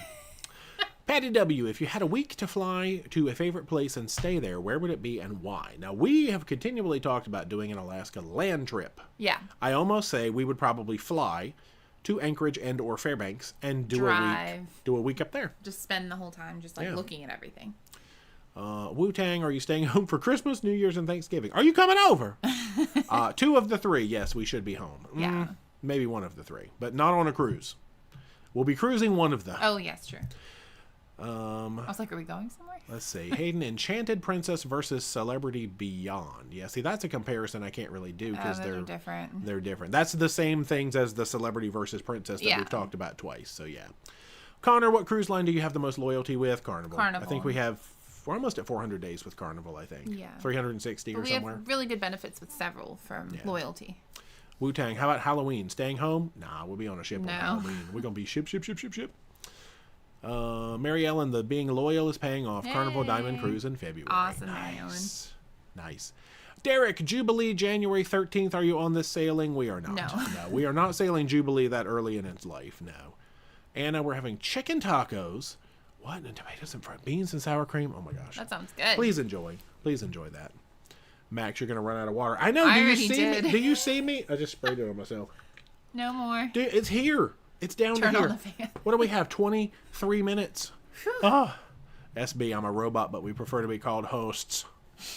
Patty W, if you had a week to fly to a favorite place and stay there, where would it be and why? Now, we have continually talked about doing an Alaska land trip. Yeah. I almost say we would probably fly to Anchorage and or Fairbanks and do a week up there. Just spend the whole time just like looking at everything. Wu-Tang, are you staying home for Christmas, New Year's, and Thanksgiving? Are you coming over? 2 of the 3, yes, we should be home. Yeah. Maybe 1 of the 3, but not on a cruise. We'll be cruising one of them. Oh, yes, true. I was like, are we going somewhere? Let's see. Hayden, Enchanted Princess versus Celebrity Beyond. Yeah, see, that's a comparison I can't really do because they're different. They're different. That's the same things as the Celebrity versus Princess that we've talked about twice. So, yeah. Connor, what cruise line do you have the most loyalty with? Carnival. I think we're almost at 400 days with Carnival, I think. Yeah. 360 or somewhere. We have really good benefits with several from loyalty. Wu-Tang, how about Halloween? Staying home? Nah, we'll be on a ship on Halloween. We're going to be ship. Mary Ellen, the being loyal is paying off. Yay. Carnival Diamond Cruise in February. Awesome, Mary Ellen. Nice. Derek, Jubilee, January 13th. Are you on this sailing? We are not. No, we are not sailing Jubilee that early in its life, no. Anna, we're having chicken tacos. What? And tomatoes and fried beans and sour cream? Oh, my gosh. That sounds good. Please enjoy that. Max, you're going to run out of water. I know. Do you see me? I just sprayed it on myself. No more. Dude, it's here. It's down to here. Turn on the fan. What do we have? 23 minutes. SB, I'm a robot, but we prefer to be called hosts.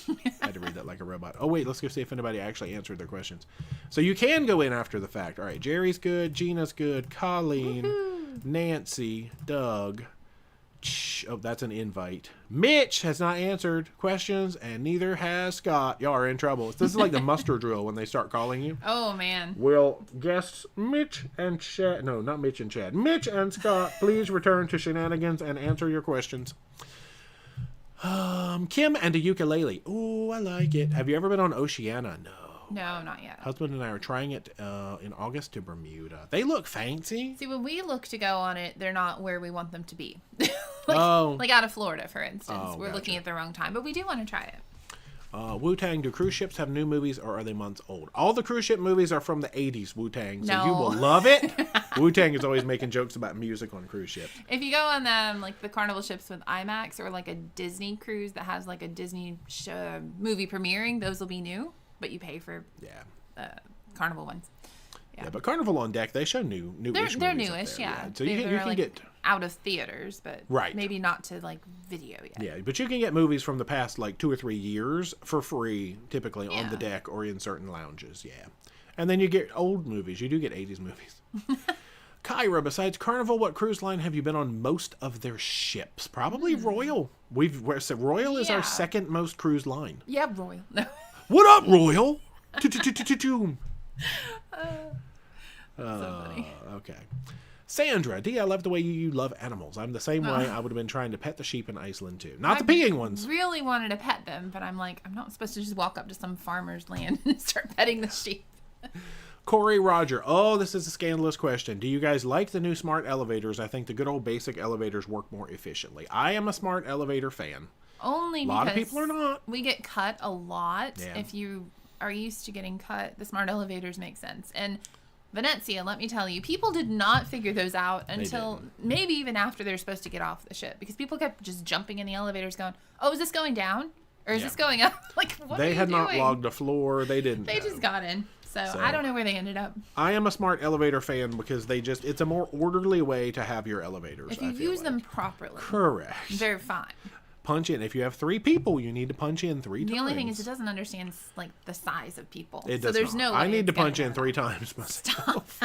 I had to read that like a robot. Oh, wait, let's go see if anybody actually answered their questions. So you can go in after the fact. All right, Jerry's good. Gina's good. Colleen. Woohoo. Nancy. Doug. Oh, that's an invite. Mitch has not answered questions, and neither has Scott. Y'all are in trouble. This is like the muster drill when they start calling you. Oh, man. Will guests Mitch and Chad... No, not Mitch and Chad. Mitch and Scott, please return to shenanigans and answer your questions. Kim and a ukulele. Ooh, I like it. Have you ever been on Oceania? No. No, not yet. Husband and I are trying it in August to Bermuda. They look fancy. See, when we look to go on it, they're not where we want them to be. Like out of Florida, for instance. We're gotcha. looking at the wrong time, but we do want to try it. Wu-Tang, do cruise ships have new movies or are they months old? All the cruise ship movies are from the 80s, Wu-Tang, so you will love it. Wu-Tang is always making jokes about music on cruise ships. If you go on like the Carnival ships with IMAX or like a Disney cruise that has like a Disney movie premiering, those will be new, but you pay for Carnival ones. Yeah, but Carnival on Deck, they show newish. They're newish, yeah. So you can like get out of theaters, but maybe not to like video yet. Yeah, but you can get movies from the past like 2 or 3 years for free, typically on the deck or in certain lounges. Yeah, and then you get old movies. You do get 80s movies. Kyra, besides Carnival, what cruise line have you been on most of their ships? Probably Royal. Royal is our second most cruise line. Yeah, Royal. No. What up, Royal? So funny. Okay. Sandra, D, I love the way you love animals. I'm the same way. I would have been trying to pet the sheep in Iceland too. Not the peeing ones. Really wanted to pet them, but I'm like, I'm not supposed to just walk up to some farmer's land and start petting the sheep. Corey Roger. Oh, this is a scandalous question. Do you guys like the new smart elevators? I think the good old basic elevators work more efficiently. I am a smart elevator fan. Only because a lot of people are not. We get cut a lot. Yeah. If you are used to getting cut, the smart elevators make sense. And Venezia, let me tell you, people did not figure those out until maybe even after they're supposed to get off the ship, because people kept just jumping in the elevators going, oh, is this going down? Or is this going up? Like, what they are you had doing? Not logged a floor. They didn't. They just got in. So I don't know where they ended up. I am a smart elevator fan because it's a more orderly way to have your elevators. If you use them properly. Correct. They're fine. Punch in. If you have 3 people, you need to punch in 3 times. The only thing is it doesn't understand like the size of people. It does there's not. No way I need to punch in 3 times myself.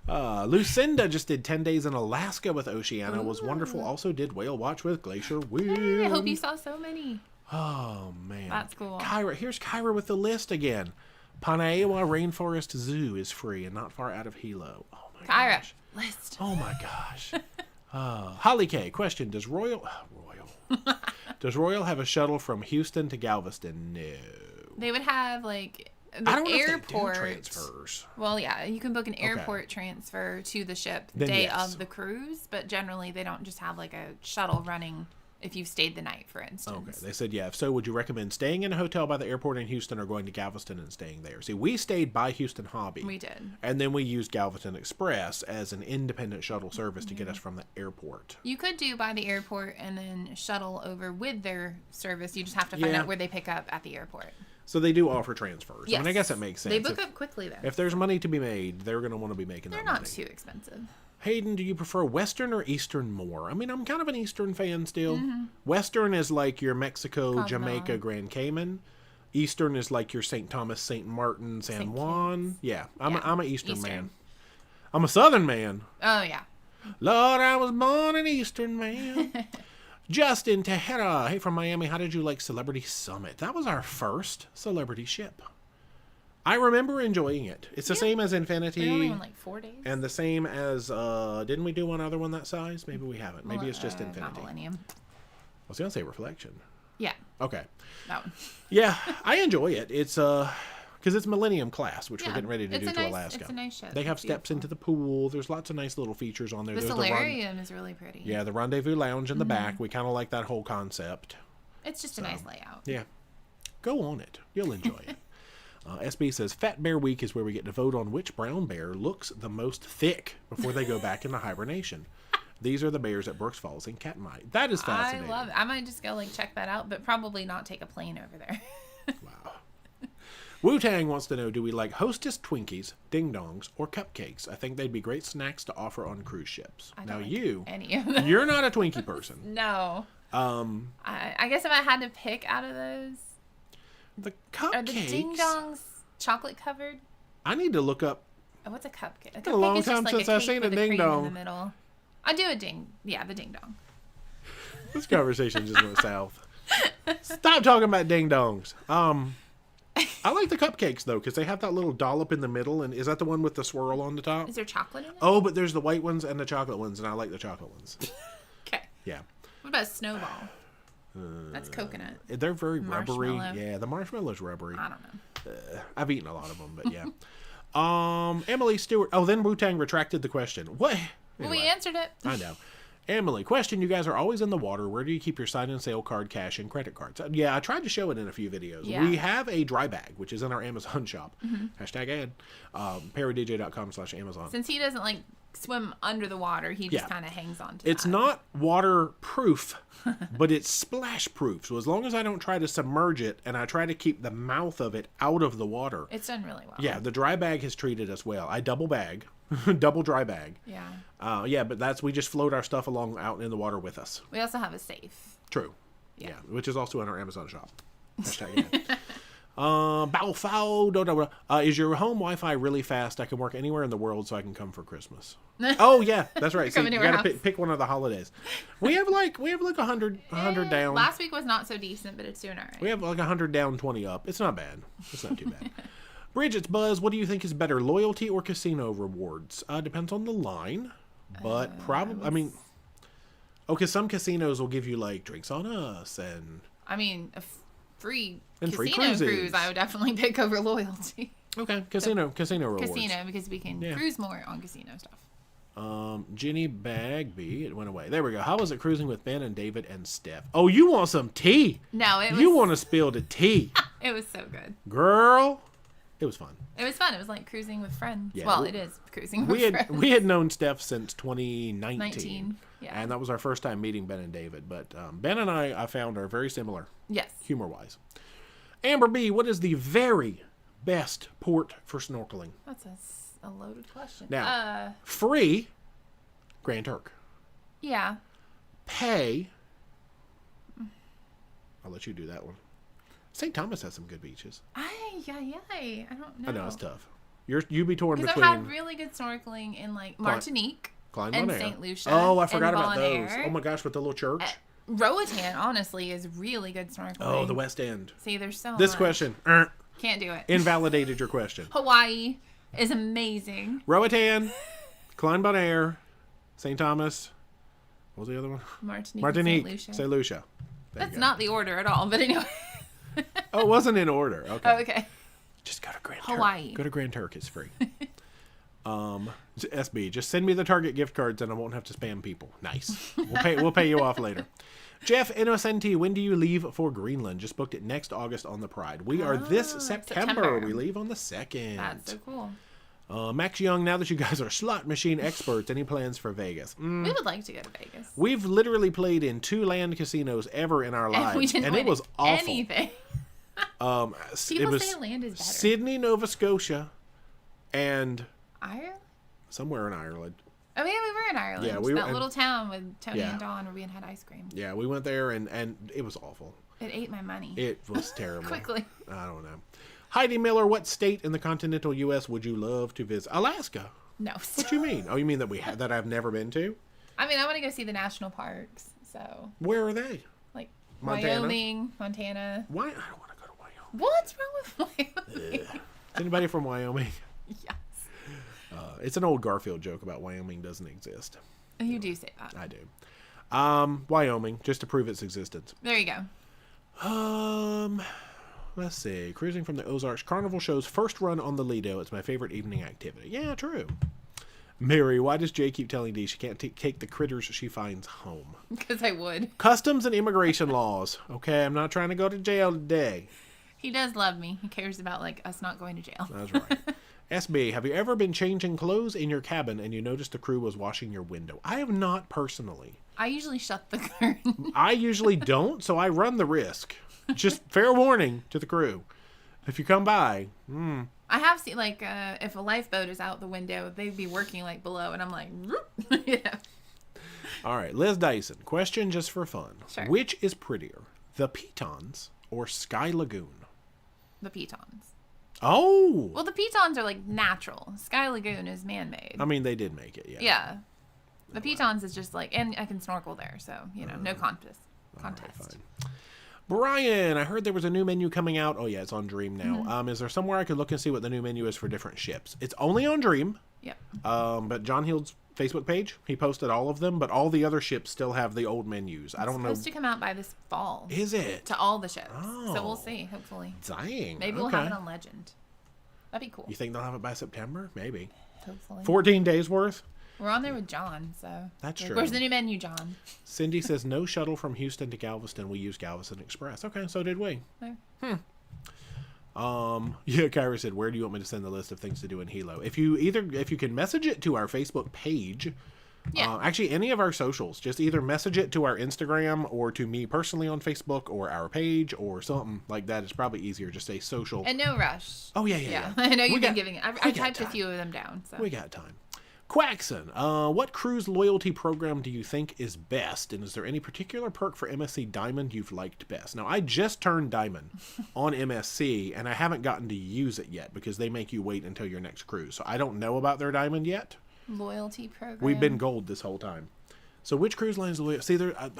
Stop. Lucinda just did 10 days in Alaska with Oceana. Was wonderful. Also did Whale Watch with Glacier Will. I hope you saw so many. Oh, man. That's cool. Here's Kyra with the list again. Panaewa Rainforest Zoo is free and not far out of Hilo. Oh, my gosh. List. Oh, my gosh. Holly K, question: Does Royal have a shuttle from Houston to Galveston? No. They would have like the I don't know airport if they do transfers. Well, yeah, you can book an airport transfer to the ship the day of the cruise, but generally they don't just have like a shuttle running if you've stayed the night, for instance. Okay, they said if so, would you recommend staying in a hotel by the airport in Houston or going to Galveston and staying there? See, we stayed by Houston Hobby. We did. And then we used Galveston Express as an independent shuttle service to get us from the airport. You could do by the airport and then shuttle over with their service. You just have to find out where they pick up at the airport. So they do offer transfers. Yes. I mean, I guess that makes sense. They book up quickly, though. If there's money to be made, they're going to want to be making that money. They're not too expensive. Hayden, do you prefer Western or Eastern more? I mean, I'm kind of an Eastern fan still. Mm-hmm. Western is like your Mexico, Jamaica, Grand Cayman. Eastern is like your St. Thomas, St. Martin, San Juan. Yeah, I'm an Eastern man. I'm a Southern man. Oh, yeah. Lord, I was born an Eastern man. Justin Tejera. Hey, from Miami, how did you like Celebrity Summit? That was our first celebrity ship. I remember enjoying it. It's the same as Infinity. We only went like 4 days. And the same as, didn't we do one other one that size? Maybe we haven't. Maybe it's just Infinity. Not Millennium. I was going to say Reflection. Yeah. Okay. That one. Yeah, I enjoy it. It's, because it's Millennium class, which we're getting ready to do to Alaska. It's a nice ship. They have steps into the pool. There's lots of nice little features on there. The solarium is really pretty. Yeah, the rendezvous lounge in the back. We kind of like that whole concept. It's just a nice layout. Yeah. Go on it. You'll enjoy it. SB says, Fat Bear Week is where we get to vote on which brown bear looks the most thick before they go back into hibernation. These are the bears at Brooks Falls and Katmai. That is fascinating. I love it. I might just go check that out, but probably not take a plane over there. Wow. Wu-Tang wants to know, do we like Hostess Twinkies, Ding Dongs, or cupcakes? I think they'd be great snacks to offer on cruise ships. Now any of them. You're not a Twinkie person. No. I guess if I had to pick out of those. The cupcakes. Are the Ding Dongs chocolate covered? I need to look up. Oh, what's a cupcake? It's been a long time since I've seen a Ding Dong. In the middle. I do the Ding Dong. This conversation just went south. Stop talking about Ding Dongs. I like the cupcakes though, because they have that little dollop in the middle, and is that the one with the swirl on the top? Is there chocolate in it? Oh, but there's the white ones and the chocolate ones, and I like the chocolate ones. Okay. Yeah. What about Snowball? That's coconut. They're very rubbery. Yeah, the marshmallow's rubbery. I don't know. I've eaten a lot of them, but yeah. Emily Stewart. Oh, then Wu-Tang retracted the question. What? Well, we answered it. I know. Emily, question, you guys are always in the water. Where do you keep your sign-in sale card, cash, and credit cards? Yeah, I tried to show it in a few videos. Yeah. We have a dry bag, which is in our Amazon shop. Hashtag ad. ParoDeeJay.com/Amazon. Since he doesn't like swim under the water, he just kind of hangs on to It's not waterproof, but it's splash proof. So as long as I don't try to submerge it and I try to keep the mouth of it out of the water. It's done really well. Yeah, the dry bag has treated us well. I double bag. Double dry bag. Yeah. Yeah, but we just float our stuff along out in the water with us. We also have a safe. True. Yeah, which is also in our Amazon shop. Hashtag Balfow. Is your home Wi-Fi really fast? I can work anywhere in the world, so I can come for Christmas. Oh yeah, that's right. So you got to pick one of the holidays. We have like 100 down. Last week was not so decent, but it's doing all right. We have like 100 down, 20 up. It's not bad. It's not too bad. Bridget's Buzz, what do you think is better, loyalty or casino rewards? Depends on the line, but probably, I mean, because some casinos will give you like drinks on us and... I mean, a free casino cruise, I would definitely pick over loyalty. Okay, casino rewards. Casino, because we can cruise more on casino stuff. Jenny Bagby, it went away. There we go. How was it cruising with Ben and David and Steph? Oh, you want some tea? No, you want to spill the tea. It was so good. Girl. It was fun. It was fun. It was like cruising with friends. Yeah, well, it is cruising with friends. We had known Steph since 2019. Yeah. And that was our first time meeting Ben and David. But Ben and I found, are very similar. Yes. Humor-wise. Amber B, what is the very best port for snorkeling? That's a loaded question. Now, free, Grand Turk. Yeah. Pay, I'll let you do that one. St. Thomas has some good beaches. I don't know. I know, it's tough. You'd be torn between... Because I've had really good snorkeling in, like, Martinique and St. Lucia. Oh, I forgot about those. Oh, my gosh, with the little church. Roatan, honestly, is really good snorkeling. Oh, the West End. See, there's so This much. question. Can't do it. Invalidated your question. Hawaii is amazing. Roatan, Klein Bonaire, St. Thomas. What was the other one? Martinique. St. Lucia. That's not the order at all, but anyway. Oh, it wasn't in order. Okay. Oh, okay. Just go to Grand Hawaii. Turk. Go to Grand Turk. It's free. SB, just send me the Target gift cards and I won't have to spam people. Nice. We'll pay you off later. Jeff Innocenti, when do you leave for Greenland? Just booked it next August on the Pride. We are this September. We leave on the 2nd. That's so cool. Max Young, now that you guys are slot machine experts, any plans for Vegas? We would like to go to Vegas. We've literally played in 2 land casinos ever in our lives, and it was awful. Anything. People say land is better. Sydney, Nova Scotia, and Ireland? Somewhere in Ireland. Oh yeah, we were in Ireland. Yeah, that little town with Tony and Dawn where we had ice cream. Yeah, we went there and it was awful. It ate my money. It was terrible. Quickly. I don't know. Heidi Miller, what state in the continental U.S. would you love to visit? Alaska. No. What do you mean? Oh, you mean that that I've never been to? I mean, I want to go see the national parks. So. Where are they? Like Montana? Wyoming, Montana. Why? I don't want to go to Wyoming. What's wrong with Wyoming? Is anybody from Wyoming? Yes. It's an old Garfield joke about Wyoming doesn't exist. You do say that. I do. Wyoming, just to prove its existence. There you go. Let's see. Cruising from the Ozarks. Carnival shows first run on the Lido. It's my favorite evening activity. Yeah, true. Mary, why does Jay keep telling Dee she can't take the critters she finds home? Because I would. Customs and immigration laws. Okay, I'm not trying to go to jail today. He does love me. He cares about like us not going to jail. That's right. SB, have you ever been changing clothes in your cabin and you noticed the crew was washing your window? I have not personally. I usually shut the curtain. I usually don't, so I run the risk. Just fair warning to the crew. If you come by, I have seen, like, if a lifeboat is out the window, they'd be working, like, below, and I'm like, yeah. All right, Liz Dyson, question just for fun. Sure. Which is prettier, the Pitons or Sky Lagoon? The Pitons. Oh! Well, the Pitons are, like, natural. Sky Lagoon is man-made. I mean, they did make it, yeah. Yeah. The Pitons is just, like, and I can snorkel there, so, you know, no contest. Right, fine. Brian, I heard there was a new menu coming out. Oh, yeah, it's on Dream now. Mm-hmm. Is there somewhere I could look and see what the new menu is for different ships? It's only on Dream. Yep. But John Hield's Facebook page, he posted all of them, but all the other ships still have the old menus. I don't know. It's supposed to come out by this fall. Is it? To all the ships. Oh. So we'll see, hopefully. Dang. Maybe we'll have it on Legend. That'd be cool. You think they'll have it by September? Maybe. Hopefully. 14 days worth? We're on there with John, so. That's true. Where's the new menu, John? Cindy says, no shuttle from Houston to Galveston. We use Galveston Express. Okay, so did we. There. Yeah, Kyra said, where do you want me to send the list of things to do in Hilo? If you can message it to our Facebook page. Yeah. Actually, any of our socials, just either message it to our Instagram or to me personally on Facebook or our page or something like that. It's probably easier. Just say social. And no rush. Oh, yeah. I know you've been giving it. I typed a few of them down. So. We got time. Quaxon, what cruise loyalty program do you think is best? And is there any particular perk for MSC Diamond you've liked best? Now, I just turned Diamond on MSC, and I haven't gotten to use it yet because they make you wait until your next cruise. So I don't know about their Diamond yet. Loyalty program. We've been gold this whole time. So which cruise lines loyal? See, the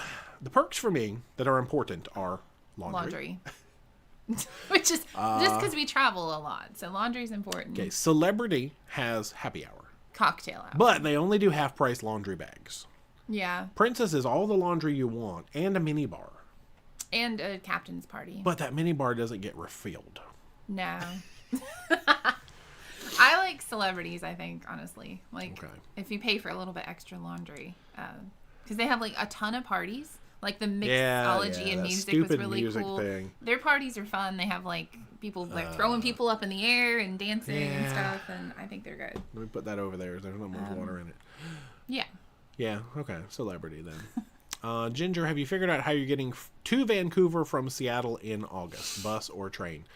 perks for me that are important are laundry. Which is just because we travel a lot. So laundry is important. Okay, Celebrity has happy hour. Cocktail hour. But they only do half-price laundry bags. Yeah. Princess is all the laundry you want and a mini bar. And a captain's party. But that mini bar doesn't get refilled. No. I like Celebrities, I think, honestly. Like, if you pay for a little bit extra laundry. Because they have, like, a ton of parties. Like, the mixology and music was really cool. Thing. Their parties are fun. They have, like, people like throwing people up in the air and dancing and stuff. And I think they're good. Let me put that over there. There's not much water in it. Yeah. Yeah, okay. Celebrity, then. Ginger, have you figured out how you're getting to Vancouver from Seattle in August? Bus or train?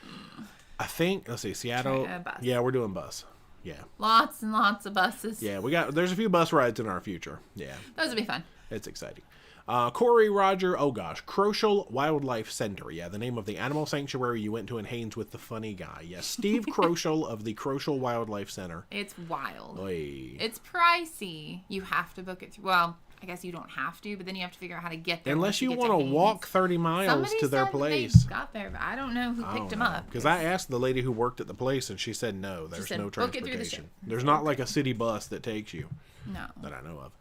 I think, let's see, Seattle. Bus. Yeah, we're doing bus. Yeah. Lots and lots of buses. Yeah, there's a few bus rides in our future. Yeah. Those will be fun. It's exciting. Corey Roger, Crochel Wildlife Center. Yeah, the name of the animal sanctuary you went to in Haines with the funny guy. Yes, Steve Crochel of the Crochel Wildlife Center. It's wild. Oy. It's pricey. You have to book it through. Well, I guess you don't have to, but then you have to figure out how to get there. Unless you want to walk 30 miles to their place. They got there, but I don't know who picked them up. Because I asked the lady who worked at the place, and she said no, there's no transportation. There's not like a city bus that takes you. No. That I know of.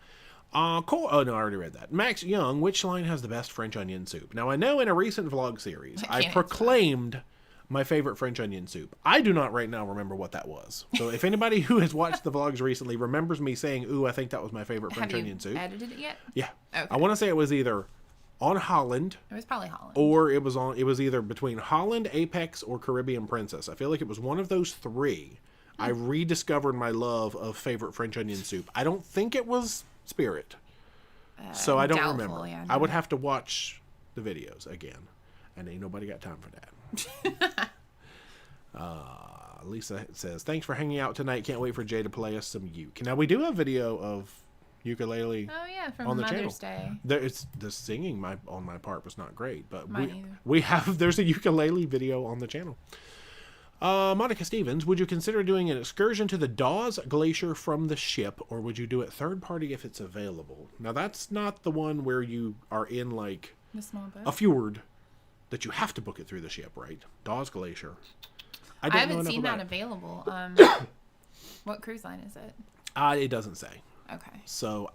Cool. Oh, no, I already read that. Max Young, which line has the best French onion soup? Now, I know in a recent vlog series, I proclaimed my favorite French onion soup. I do not right now remember what that was. So if anybody who has watched the vlogs recently remembers me saying, ooh, I think that was my favorite French onion soup. Have you edited it yet? Yeah. Okay. I want to say it was either on Holland. It was probably Holland. Or it was either between Holland, Apex, or Caribbean Princess. I feel like it was one of those three. I rediscovered my love of favorite French onion soup. I don't think it was Spirit. So I don't remember. Yeah, I would have to watch the videos again. And ain't nobody got time for that. Lisa says, thanks for hanging out tonight. Can't wait for Jay to play us some uke. Now, we do have video of ukulele from on the Mother's channel. Day. The singing on my part was not great. But there's a ukulele video on the channel. Monica Stevens, would you consider doing an excursion to the Dawes Glacier from the ship, or would you do it third party if it's available? Now, that's not the one where you are in, like, the small boat? A fjord that you have to book it through the ship, right? Dawes Glacier. I haven't seen that available. What cruise line is it? It doesn't say. Okay. So,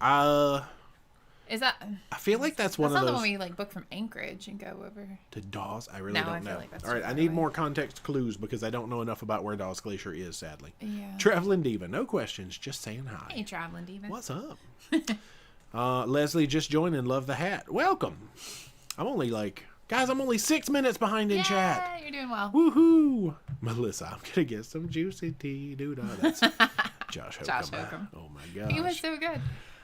is that? I feel like that's one of those. That's not the one where you book from Anchorage and go over to Dawes. I really don't know. Like that's all right, I need more context clues because I don't know enough about where Dawes Glacier is. Sadly. Yeah. Traveling Diva, no questions, just saying hi. Hey, Traveling Diva. What's up? Leslie just joined and love the hat. Welcome. I'm only 6 minutes behind in chat. Yeah, you're doing well. Woohoo! Melissa, I'm gonna get some juicy tea. That's Josh Hokum. Oh my gosh. He was so good.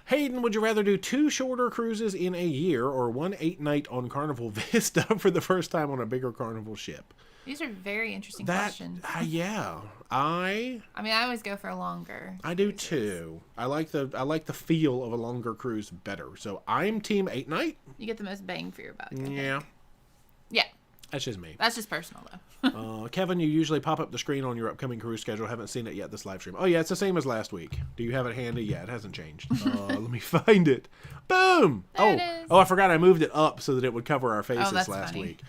Hayden, would you rather do 2 shorter cruises in a year or 1 8-night on Carnival Vista for the first time on a bigger Carnival ship? These are very interesting questions. Yeah. I always go for a longer. I do too. I like the feel of a longer cruise better. So I'm team 8-night. You get the most bang for your buck. Yeah. Yeah. That's just me. That's just personal, though. Kevin, you usually pop up the screen on your upcoming cruise schedule. Haven't seen it yet this live stream. Oh, yeah, it's the same as last week. Do you have it handy? Yeah, it hasn't changed. Let me find it. Boom! There it is. I forgot I moved it up so that it would cover our faces last week.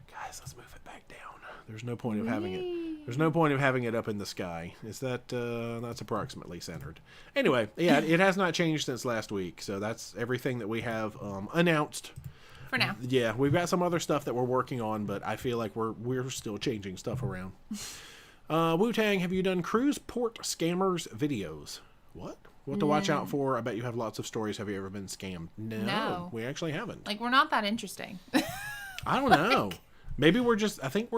Guys, let's move it back down. There's no point of having it. There's no point of having it up in the sky. Is that that's approximately centered? Anyway, yeah, it has not changed since last week. So that's everything that we have announced. For now. Yeah, we've got some other stuff that we're working on, but I feel like we're still changing stuff around. Wu-Tang, have you done cruise port scammers videos? What? What to watch out for? I bet you have lots of stories. Have you ever been scammed? No. We actually haven't. Like, we're not that interesting. I don't know. Maybe we're just, I think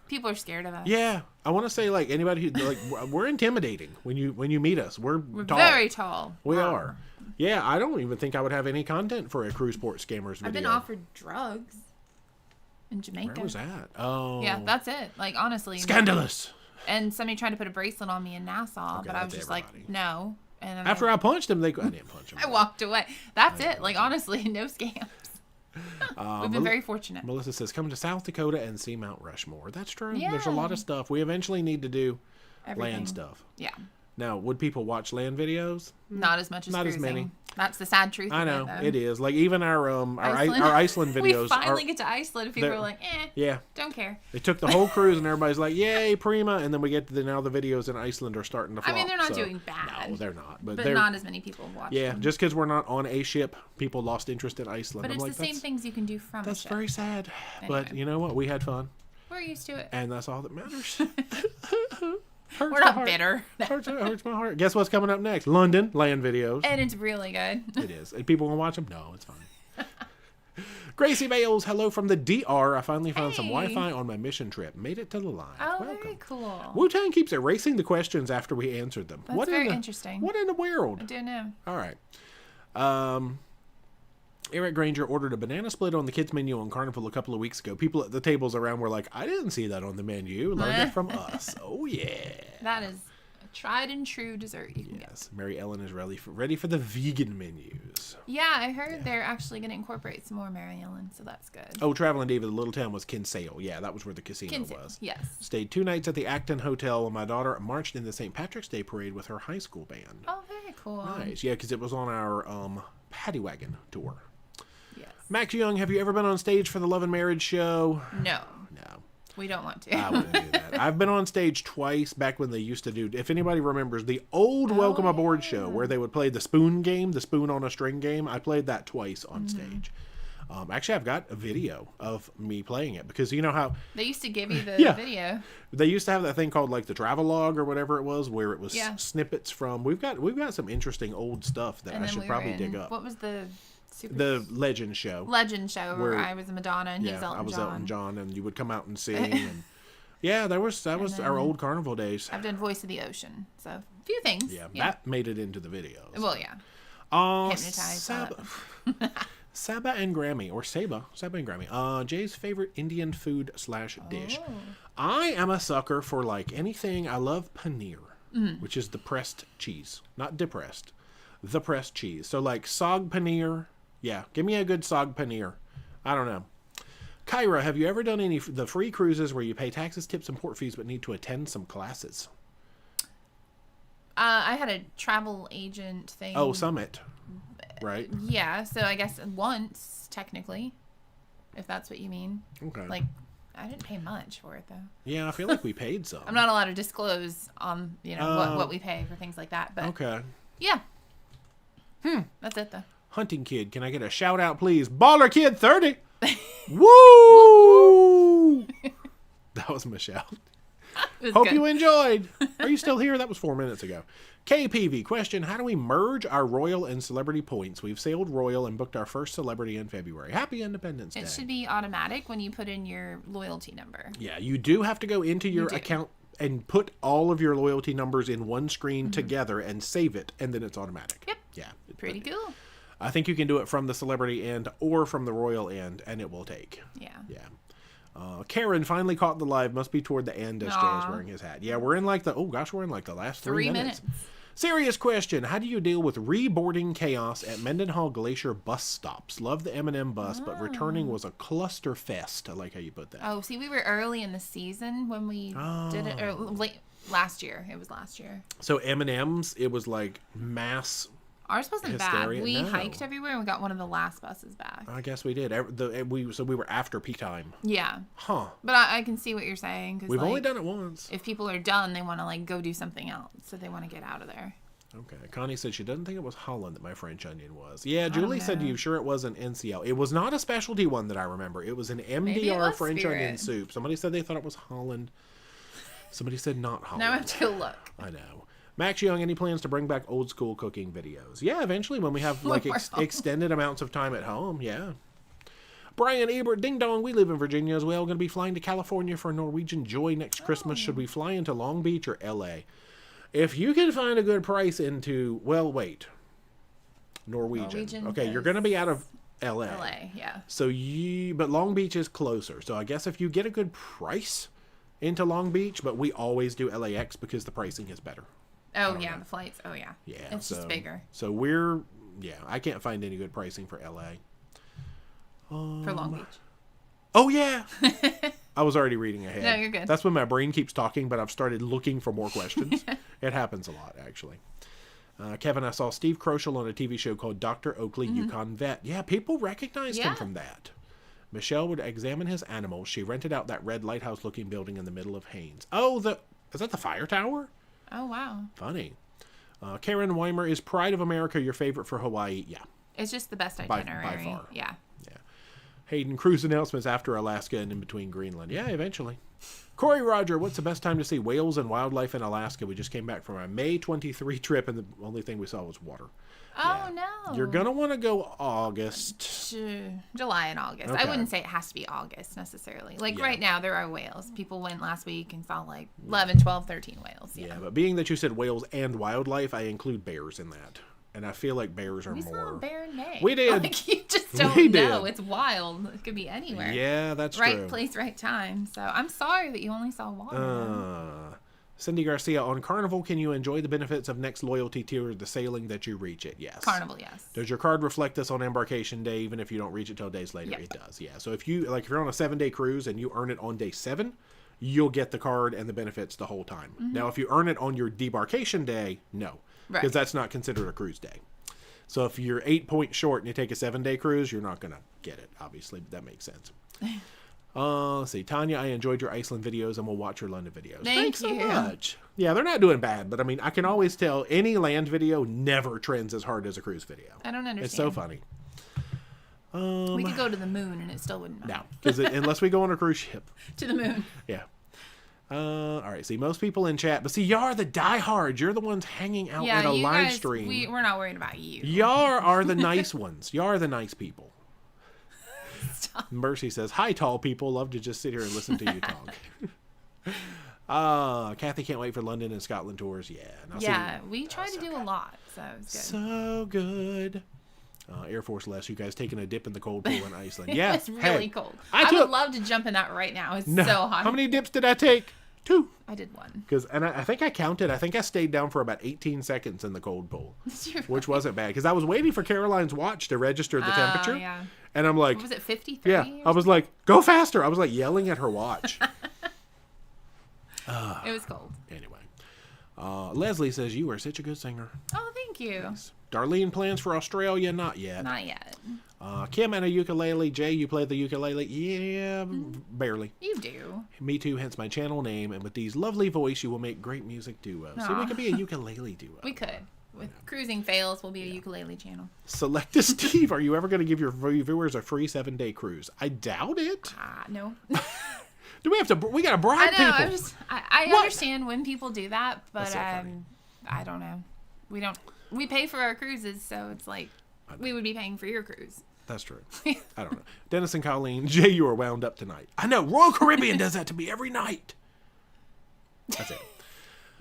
people are scared of us. Yeah. I want to say, like, anybody who, like, we're intimidating when you meet us. We're tall. Very tall. We are. Yeah, I don't even think I would have any content for a Cruise Port Scammers video. I've been offered drugs in Jamaica. Where was that? Oh. Yeah, that's it. Like, honestly. Scandalous. And somebody tried to put a bracelet on me in Nassau, but I was just like, no. And then after I punched him, I didn't punch him. I walked away. That's it. Like, honestly, no scams. We've been very fortunate. Melissa says, come to South Dakota and see Mount Rushmore. That's true. Yeah. There's a lot of stuff. We eventually need to do land stuff. Yeah. Now, would people watch land videos? Not as much as Not cruising. as many. That's the sad truth. I know it is. Like even our Iceland videos. We finally get to Iceland. People are like, yeah, don't care. They took the whole cruise and everybody's like, yay, prima. And then we get to now the videos in Iceland are starting to flop. I mean, they're not doing bad. No, they're not. But not as many people watch. Yeah, them. Just because we're not on a ship, people lost interest in Iceland. But it's the same things you can do from. That's a ship. very sad. Anyway. But you know what? We had fun. We're used to it, and that's all that matters. We're not bitter. hurts my heart. Guess what's coming up next? London land videos. And it's really good. It is. And people want to watch them? No, it's fine. Gracie Bales, hello from the DR. I finally found some Wi-Fi on my mission trip. Made it to the line. Oh, welcome. Very cool. Wu-Tang keeps erasing the questions after we answered them. That's very interesting. What in the world? I don't know. All right. Eric Granger ordered a banana split on the kids menu on Carnival a couple of weeks ago. People at the tables around were like, I didn't see that on the menu. Learned it from us. Oh, yeah. That is a tried and true dessert you can get. Mary Ellen is ready for the vegan menus. Yeah, I heard they're actually going to incorporate some more Mary Ellen, so that's good. Oh, Traveling Diva, the little town was Kinsale. Yeah, that was where the casino was. Yes. Stayed 2 nights at the Acton Hotel while my daughter marched in the St. Patrick's Day Parade with her high school band. Oh, very cool. Nice. Yeah, because it was on our Paddy Wagon tour. Yes. Max Young, have you ever been on stage for the Love and Marriage show? No. We don't want to. I wouldn't do that. I've been on stage twice back when they used to do, if anybody remembers, the old Welcome Aboard show where they would play the spoon game, the spoon on a string game. I played that twice on stage. Actually, I've got a video of me playing it because you know how they used to give you the video. They used to have that thing called like the Travelogue or whatever it was, where it was snippets from. We've got some interesting old stuff that I should probably dig up. What was the Legend show? Legend show where I was Madonna and he was Elton John. I was Elton John, and you would come out and sing. And yeah, that was our old Carnival days. I've done Voice of the Ocean, so a few things. Yeah, that made it into the videos. Well, yeah. Hypnotized. Saba and Grammy, or Saba and Grammy. Jay's favorite Indian food / dish. I am a sucker for like anything. I love paneer, which is the pressed cheese, not depressed, the pressed cheese. So like saag paneer. Yeah, give me a good saag paneer. I don't know. Kyra, have you ever done the free cruises where you pay taxes, tips, and port fees but need to attend some classes? I had a travel agent thing. Oh, Summit. Right? Yeah, so I guess once, technically, if that's what you mean. Okay. Like, I didn't pay much for it, though. Yeah, I feel like we paid some. I'm not allowed to disclose on, what we pay for things like that, but... Okay. Yeah. That's it, though. Hunting Kid, can I get a shout out, please? Baller Kid 30. Woo! That was Michelle. Hope you enjoyed. Are you still here? That was 4 minutes ago. KPV question: how do we merge our Royal and Celebrity points? We've sailed Royal and booked our first Celebrity in February. Happy Independence Day. It should be automatic when you put in your loyalty number. Yeah, you do have to go into your account and put all of your loyalty numbers in one screen together and save it, and then it's automatic. Yep. Yeah. Pretty cool. I think you can do it from the Celebrity end or from the Royal end, and it will take. Yeah. Yeah. Karen finally caught the live. Must be toward the end as Jay is wearing his hat. Yeah, we're in like the last 3 minutes. Serious question. How do you deal with reboarding chaos at Mendenhall Glacier bus stops? Love the M&M bus, but returning was a cluster fest. I like how you put that. Oh, see, we were early in the season when we did it. Or late last year. It was last year. So M&M's, it was like mass... Ours wasn't bad. We hiked everywhere and we got one of the last buses back. I guess we did. We were after peak time. Yeah. Huh. But I can see what you're saying. Cause we've only done it once. If people are done, they want to go do something else. So they want to get out of there. Okay. Connie said she doesn't think it was Holland that my French onion was. Yeah, Julie said, you sure it was an NCL? It was not a specialty one that I remember. It was an MDR French onion soup. Somebody said they thought it was Holland. Somebody said not Holland. Now I have to go look. I know. Max Young, any plans to bring back old school cooking videos? Yeah, eventually when we have like extended amounts of time at home. Yeah. Brian Ebert, ding dong, we live in Virginia as well. Going to be flying to California for Norwegian Joy next Christmas. Should we fly into Long Beach or LA? If you can find a good price into, well, wait. Norwegian. Okay, you're going to be out of LA. Yeah. So but Long Beach is closer. So I guess if you get a good price into Long Beach, but we always do LAX because the pricing is better. Oh, yeah, the flights. Oh, yeah. Yeah. It's just bigger. So I can't find any good pricing for LA. For Long Beach. Oh, yeah. I was already reading ahead. No, you're good. That's when my brain keeps talking, but I've started looking for more questions. It happens a lot, actually. Kevin, I saw Steve Kroschel on a TV show called Dr. Oakley, Yukon Vet. Yeah, people recognized him from that. Michelle would examine his animals. She rented out that red lighthouse-looking building in the middle of Haines. Oh, is that the fire tower? Oh, wow. Funny. Karen Weimer, is Pride of America your favorite for Hawaii? Yeah. It's just the best itinerary. By far. Yeah. Hayden, cruise announcements after Alaska and in between Greenland. Yeah, eventually. Corey Roger, what's the best time to see whales and wildlife in Alaska? We just came back from our May 23 trip, and the only thing we saw was water. Oh, no. You're going to want to go August. July and August. Okay. I wouldn't say it has to be August necessarily. Like right now, there are whales. People went last week and saw like 11, 12, 13 whales. Yeah, but being that you said whales and wildlife, I include bears in that. And I feel like bears are more. We saw a bear in May. We did. Like, you just don't know. It's wild. It could be anywhere. Yeah, that's true. Right place, right time. So I'm sorry that you only saw water. Cindy Garcia, on Carnival, can you enjoy the benefits of next loyalty tier, the sailing that you reach it? Yes. Carnival, yes. Does your card reflect this on embarkation day, even if you don't reach it till days later? Yep. It does, yeah. So if you're on a 7-day cruise and you earn it on day 7, you'll get the card and the benefits the whole time. Now, if you earn it on your debarkation day, no. Because that's not considered a cruise day. So if you're 8 points short and you take a 7-day cruise, you're not going to get it, obviously. But that makes sense. Let's see. Tanya, I enjoyed your Iceland videos and we'll watch your London videos. Thanks so much. Yeah, they're not doing bad. But, I mean, I can always tell any land video never trends as hard as a cruise video. I don't understand. It's so funny. We could go to the moon and it still wouldn't matter. No, because unless we go on a cruise ship. To the moon. Yeah. All right, see, most people in chat, but see, y'all are the diehards. You're the ones hanging out at a live stream. We're not worried about you. Y'all are the nice ones. Y'all are the nice people. Stop. Mercy says, hi, tall people. Love to just sit here and listen to you talk. Kathy can't wait for London and Scotland tours. Yeah. We try to do a lot, so it's good. So good. Air Force Les, you guys taking a dip in the cold pool in Iceland. Yeah. It's really cold. I would love to jump in that right now. It's so hot. How many dips did I take? 2. I did 1. I think I counted. I think I stayed down for about 18 seconds in the cold pool, which wasn't bad because I was waiting for Caroline's watch to register the temperature. Yeah. And I'm like, what was it, 53? Yeah. I was like, go faster. I was like yelling at her watch. It was cold. Anyway, Leslie says you are such a good singer. Oh, thank you. Thanks. Darlene, plans for Australia? Not yet. Not yet. Kim and a ukulele. Jay, you play the ukulele? Yeah, barely. You do. Me too, hence my channel name. And with these lovely voice, you will make great music duos. See, we could be a ukulele duo. We could. With Cruising Fails, we'll be a ukulele channel. Selecta Steve, are you ever going to give your viewers a free 7-day cruise? I doubt it. No. Do we have to? We got to bribe people. I know. I understand when people do that, but so I don't know. We don't. We pay for our cruises, so it's like we would be paying for your cruise. That's true. I don't know. Dennis and Colleen, Jay, you are wound up tonight. I know. Royal Caribbean does that to me every night. That's it.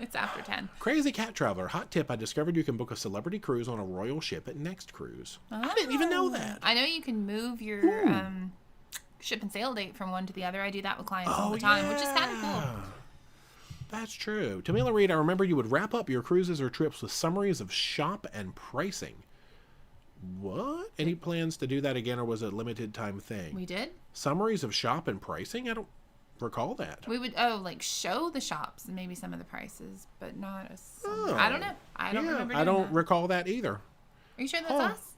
It's after 10. Crazy Cat Traveler. Hot tip. I discovered you can book a celebrity cruise on a royal ship at Next Cruise. Oh. I didn't even know that. I know you can move your ship and sail date from one to the other. I do that with clients all the time, which is kind of cool. That's true. Tamila Reed, I remember you would wrap up your cruises or trips with summaries of shop and pricing. What? Any plans to do that again, or was it a limited time thing? We did. Summaries of shop and pricing? I don't recall that. We would, show the shops and maybe some of the prices, but not a summary. I don't know. I don't remember doing I don't recall that either. Are you sure that's us?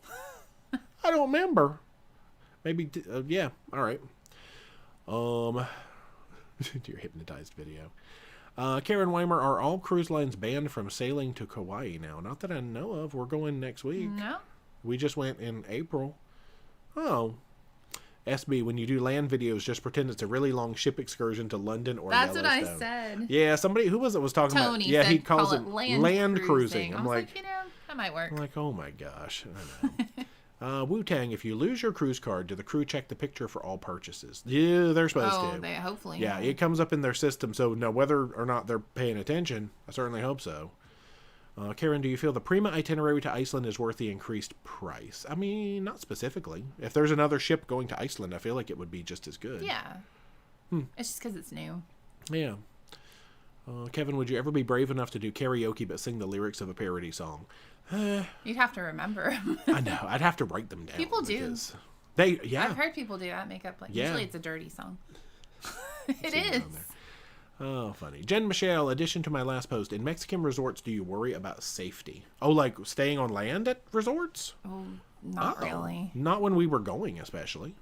I don't remember. Maybe, yeah. All right. Your hypnotized video. Karen Weimer, are all cruise lines banned from sailing to Kauai now? Not that I know of. We're going next week. No. We just went in April. Oh. SB, when you do land videos, just pretend it's a really long ship excursion to London or That's Yellowstone. what I said. Yeah, somebody, who was it, was talking Tony about... Yeah, said, he calls it land cruising. I'm like, that might work. I'm like, oh my gosh. I know. Wu-Tang, if you lose your cruise card, do the crew check the picture for all purchases? Yeah, they're supposed to. They hopefully. Yeah, it comes up in their system, so now whether or not they're paying attention, I certainly hope so. Karen, do you feel the Prima itinerary to Iceland is worth the increased price? I mean, not specifically. If there's another ship going to Iceland, I feel like it would be just as good. Yeah. It's just because it's new. Yeah. Kevin, would you ever be brave enough to do karaoke but sing the lyrics of a parody song? You'd have to remember. I know. I'd have to write them down. People do. I've heard people do that, make up usually it's a dirty song. It is. Oh, funny. Jen Michelle, addition to my last post, in Mexican resorts, do you worry about safety? Oh, like staying on land at resorts? Oh, not really. Not when we were going, especially.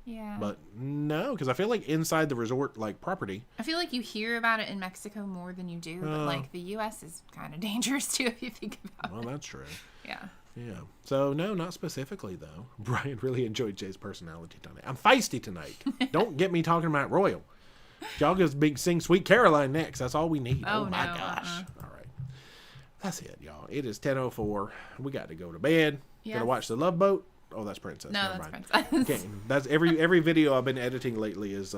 Yeah. But no, because I feel like inside the resort, like, property. I feel like you hear about it in Mexico more than you do, but like the U.S. is kind of dangerous too if you think about it. Well, that's true. Yeah. Yeah. So, no, not specifically, though. Brian really enjoyed Jay's personality tonight. I'm feisty tonight. Don't get me talking about Royal. Y'all just sing Sweet Caroline next. That's all we need. Oh my gosh. All right. That's it, y'all. It is 10:04. We got to go to bed. Yes. Gonna watch The Love Boat. Oh, that's Princess. No, that's Princess. Okay. That's every video I've been editing lately is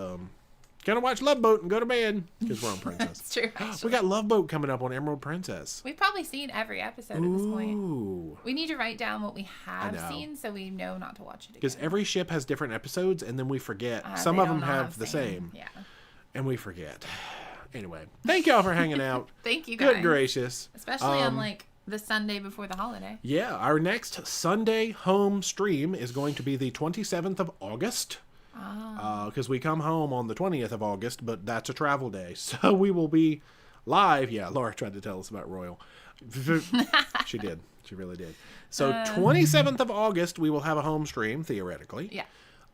gonna watch Love Boat and go to bed because we're on Princess. That's true. Actually. We got Love Boat coming up on Emerald Princess. We've probably seen every episode at this point. We need to write down what we have seen so we know not to watch it again. Because every ship has different episodes and then we forget. Some of them have the same. Yeah. And we forget. Anyway, thank y'all for hanging out. Thank you guys. Good gracious. Especially on like the Sunday before the holiday. Yeah, our next Sunday home stream is going to be the 27th of August. Because we come home on the 20th of August, but that's a travel day. So we will be live. Yeah, Laura tried to tell us about Royal. She did. She really did. So 27th of August, we will have a home stream, theoretically. Yeah.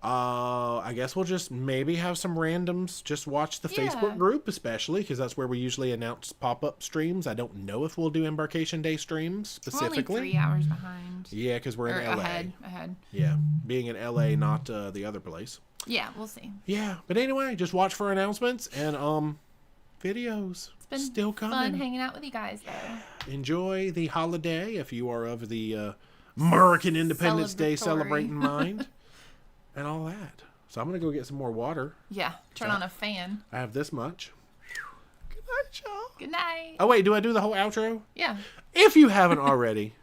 I guess we'll just maybe have some randoms just watch the Facebook group, especially because that's where we usually announce pop-up streams. I don't know if we'll do Embarkation Day streams specifically. We're only 3 hours behind. Yeah, because we're in LA. Ahead. Yeah, being in LA, not the other place. Yeah, we'll see. Yeah, but anyway, just watch for announcements and videos. It's been still coming. Fun hanging out with you guys, though. Enjoy the holiday if you are of the American Independence Day celebrating mind. And all that. So I'm going to go get some more water. Yeah. Turn on a fan. I have this much. Good night, y'all. Good night. Oh, wait. Do I do the whole outro? Yeah. If you haven't already,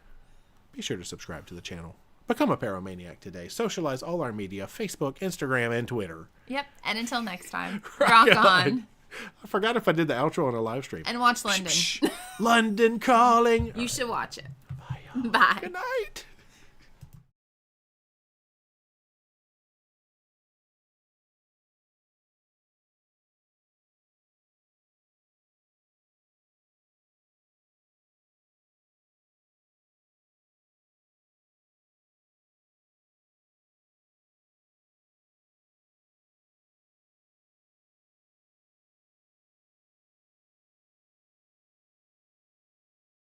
be sure to subscribe to the channel. Become a Paromaniac today. Socialize all our media. Facebook, Instagram, and Twitter. Yep. And until next time. Rock on. I forgot if I did the outro on a live stream. And watch London. London Calling. You should watch it. Bye, y'all. Bye. Good night.